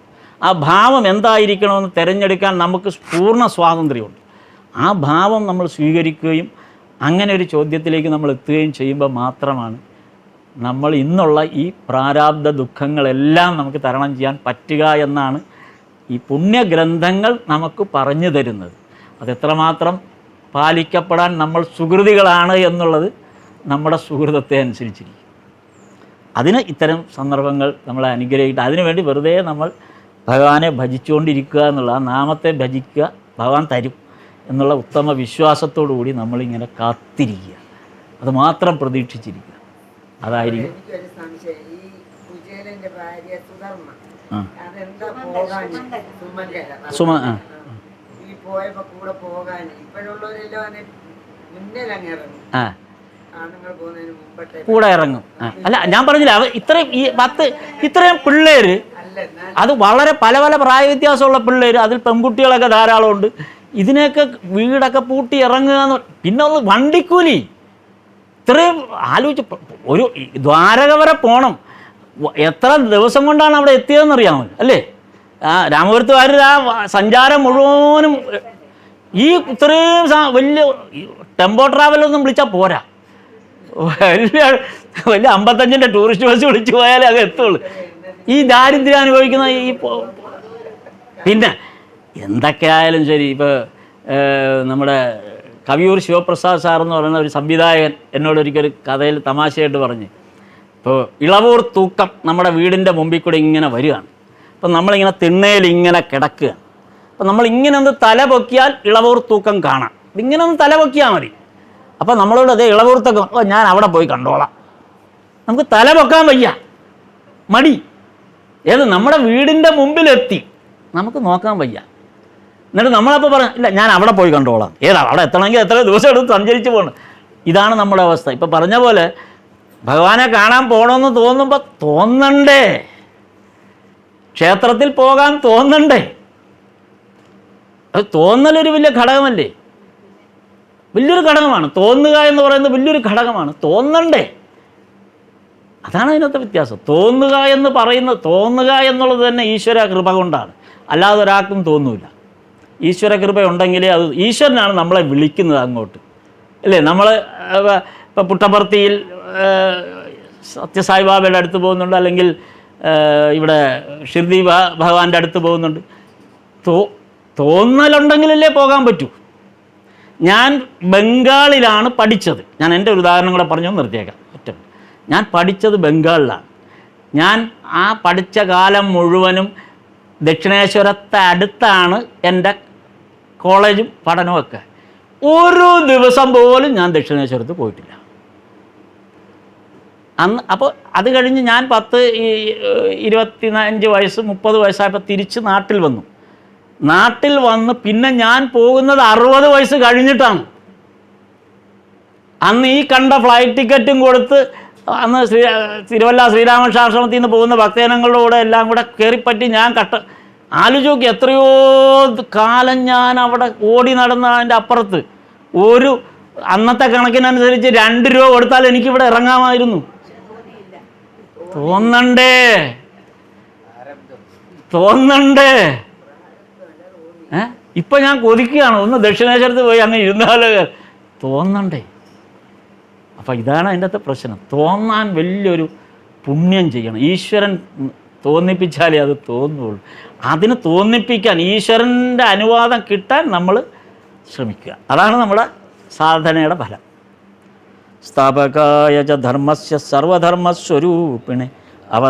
ആ ഭാവം എന്തായിരിക്കണമെന്ന് തിരഞ്ഞെടുക്കാൻ നമുക്ക് പൂർണ്ണ സ്വാതന്ത്ര്യമുണ്ട്. ആ ഭാവം നമ്മൾ സ്വീകരിക്കുകയും അങ്ങനെ ഒരു ചോദ്യത്തിലേക്ക് നമ്മൾ എത്തുകയും ചെയ്യുമ്പോൾ മാത്രമാണ് നമ്മൾ ഇന്നുള്ള ഈ പ്രാരാബ്ധ ദുഃഖങ്ങളെല്ലാം നമുക്ക് തരണം ചെയ്യാൻ പറ്റുക എന്നാണ് ഈ പുണ്യഗ്രന്ഥങ്ങൾ നമുക്ക് പറഞ്ഞു തരുന്നത്. അതെത്രമാത്രം പാലിക്കപ്പെടാൻ നമ്മൾ സുഹൃതികളാണ് എന്നുള്ളത് നമ്മുടെ സുഹൃതത്തെ അനുസരിച്ചിരിക്കും. അതിന് ഇത്തരം സന്ദർഭങ്ങൾ നമ്മളെ അനുഗ്രഹിക്കുക. അതിനുവേണ്ടി വെറുതെ നമ്മൾ ഭഗവാനെ ഭജിച്ചുകൊണ്ടിരിക്കുക എന്നുള്ള, ആ നാമത്തെ ഭജിക്കുക, ഭഗവാൻ തരും എന്നുള്ള ഉത്തമ വിശ്വാസത്തോടു കൂടി നമ്മളിങ്ങനെ കാത്തിരിക്കുക, അത് മാത്രം പ്രതീക്ഷിച്ചിരിക്കുക. അതായിരിക്കും. കൂടെ ഇറങ്ങും. അല്ല, ഞാൻ പറഞ്ഞില്ല, ഇത്രയും പിള്ളേര്, അത് വളരെ പല പല പ്രായ വ്യത്യാസമുള്ള പിള്ളേർ, അതിൽ പെൺകുട്ടികളൊക്കെ ധാരാളമുണ്ട്. ഇതിനെയൊക്കെ വീടൊക്കെ പൂട്ടി ഇറങ്ങുക എന്ന്, പിന്നെ ഒന്ന് വണ്ടിക്കൂലി, ഇത്രയും ആലോചിച്ച്, ഒരു ദ്വാരക വരെ പോകണം. എത്ര ദിവസം കൊണ്ടാണ് അവിടെ എത്തിയതെന്നറിയാമോ അല്ലേ? രാമപുരത്തുകാർ ആ സഞ്ചാരം മുഴുവനും ഈ ഇത്രയും വലിയ ടെമ്പോ ട്രാവലൊന്നും വിളിച്ചാൽ പോരാ. വലിയ 55-ൻ്റെ ടൂറിസ്റ്റ് ബസ് വിളിച്ച് പോയാലേ അത് എത്തുള്ളൂ. ഈ ദാരിദ്ര്യം അനുഭവിക്കുന്ന ഈ പിന്നെ എന്തൊക്കെയായാലും ശരി. ഇപ്പോൾ നമ്മുടെ കവിയൂർ ശിവപ്രസാദ് സാർ എന്ന് പറയുന്ന ഒരു സംവിധായകൻ എന്നോടൊരിക്കൽ കഥയിൽ തമാശയായിട്ട് പറഞ്ഞ്, ഇപ്പോൾ ഇളവൂർ തൂക്കം നമ്മുടെ വീടിൻ്റെ മുമ്പിൽ കൂടെ ഇങ്ങനെ വരികയാണ്. അപ്പം നമ്മളിങ്ങനെ തിണ്ണയിൽ ഇങ്ങനെ കിടക്കുകയാണ്. അപ്പം നമ്മളിങ്ങനെ ഒന്ന് തല പൊക്കിയാൽ ഇളവൂർ തൂക്കം കാണാം. ഇങ്ങനെ ഒന്ന് തല പൊക്കിയാൽ മതി. അപ്പം നമ്മളോട് അതേ ഇളവൂർ തൂക്കം, ഞാൻ അവിടെ പോയി കണ്ടോളാം. നമുക്ക് തല പൊക്കാൻ വയ്യ, മടി. ഏത് നമ്മുടെ വീടിൻ്റെ മുമ്പിലെത്തി നമുക്ക് നോക്കാൻ വയ്യ. എന്നിട്ട് നമ്മളപ്പോൾ പറയാം, ഇല്ല ഞാൻ അവിടെ പോയി കണ്ടോളാം. അവിടെ എത്തണമെങ്കിൽ എത്ര ദിവസം എടുത്ത് സഞ്ചരിച്ച് പോകണം. ഇതാണ് നമ്മുടെ അവസ്ഥ. ഇപ്പം പറഞ്ഞ പോലെ ഭഗവാനെ കാണാൻ പോകണമെന്ന് തോന്നുമ്പോൾ തോന്നണ്ടേ, ക്ഷേത്രത്തിൽ പോകാൻ തോന്നണ്ടേ? അത് തോന്നലൊരു വലിയ ഘടകമല്ലേ, വലിയൊരു ഘടകമാണ്. തോന്നുക എന്ന് പറയുന്നത് വലിയൊരു ഘടകമാണ്. തോന്നണ്ടേ, അതാണ് അതിനകത്തെ വ്യത്യാസം. തോന്നുക എന്നുള്ളത് തന്നെ ഈശ്വര കൃപ കൊണ്ടാണ്, അല്ലാതെ ഒരാൾക്കും തോന്നൂല. ഈശ്വര കൃപ ഉണ്ടെങ്കിലേ അത്, ഈശ്വരനാണ് നമ്മളെ വിളിക്കുന്നത് അങ്ങോട്ട്, അല്ലേ? നമ്മൾ ഇപ്പോൾ പുട്ടപർത്തിയിൽ സത്യസായിബാബയുടെ അടുത്ത് പോകുന്നുണ്ട്, അല്ലെങ്കിൽ ഇവിടെ ഷിർദി ഭഗവാന്റെ അടുത്ത് പോകുന്നുണ്ട്. തോന്നലുണ്ടെങ്കിലല്ലേ പോകാൻ പറ്റൂ. ഞാൻ ബംഗാളിലാണ് പഠിച്ചത്. ഞാൻ എൻ്റെ ഒരു ഉദാഹരണം കൂടെ പറഞ്ഞു നിർത്തിയേക്കാം. ഞാൻ പഠിച്ചത് ബംഗാളിലാണ്. ഞാൻ ആ പഠിച്ച കാലം മുഴുവനും ദക്ഷിണേശ്വരത്തെ അടുത്താണ് എൻ്റെ കോളേജും പഠനമൊക്കെ. ഒരു ദിവസം പോലും ഞാൻ ദക്ഷിണേശ്വരത്ത് പോയിട്ടില്ല അന്ന്. അപ്പോൾ അത് കഴിഞ്ഞ് ഞാൻ 25 വയസ്സ് 30 വയസ്സായപ്പോൾ തിരിച്ച് നാട്ടിൽ വന്നു. നാട്ടിൽ വന്ന് പിന്നെ ഞാൻ പോകുന്നത് 60 വയസ്സ് കഴിഞ്ഞിട്ടാണ്. അന്ന് ഈ കണ്ട ഫ്ലൈറ്റ് ടിക്കറ്റും കൊടുത്ത്, അന്ന് തിരുവല്ല ശ്രീരാമകൃഷ്ണാശ്രമത്തിൽ നിന്ന് പോകുന്ന ഭക്തജനങ്ങളുടെ കൂടെ എല്ലാം കൂടെ കയറിപ്പറ്റി ഞാൻ ആലോചിച്ച് എത്രയോ കാലം ഞാൻ അവിടെ ഓടി നടന്ന. അതിൻ്റെ അപ്പുറത്ത് ഒരു അന്നത്തെ കണക്കിനനുസരിച്ച് 2 രൂപ കൊടുത്താൽ എനിക്കിവിടെ ഇറങ്ങാമായിരുന്നു. തോന്നണ്ടേ? ഇപ്പം ഞാൻ കൊതിക്കുകയാണ്, ഒന്ന് ദക്ഷിണേശ്വരത്ത് പോയി അങ്ങ് ഇരുന്നാലോ, തോന്നണ്ടേ? അപ്പം ഇതാണ് അതിൻ്റെ അകത്തെ പ്രശ്നം. തോന്നാൻ വലിയൊരു പുണ്യം ചെയ്യണം. ഈശ്വരൻ തോന്നിപ്പിച്ചാലേ അത് തോന്നുള്ളൂ. അതിന് തോന്നിപ്പിക്കാൻ ഈശ്വരൻ്റെ അനുവാദം കിട്ടാൻ നമ്മൾ ശ്രമിക്കുക. അതാണ് നമ്മുടെ സാധനയുടെ ഫലം. സ്ഥാപകായ ച ധർമ്മസ്യ സർവധർമ്മസ്വരൂപിണേ അവ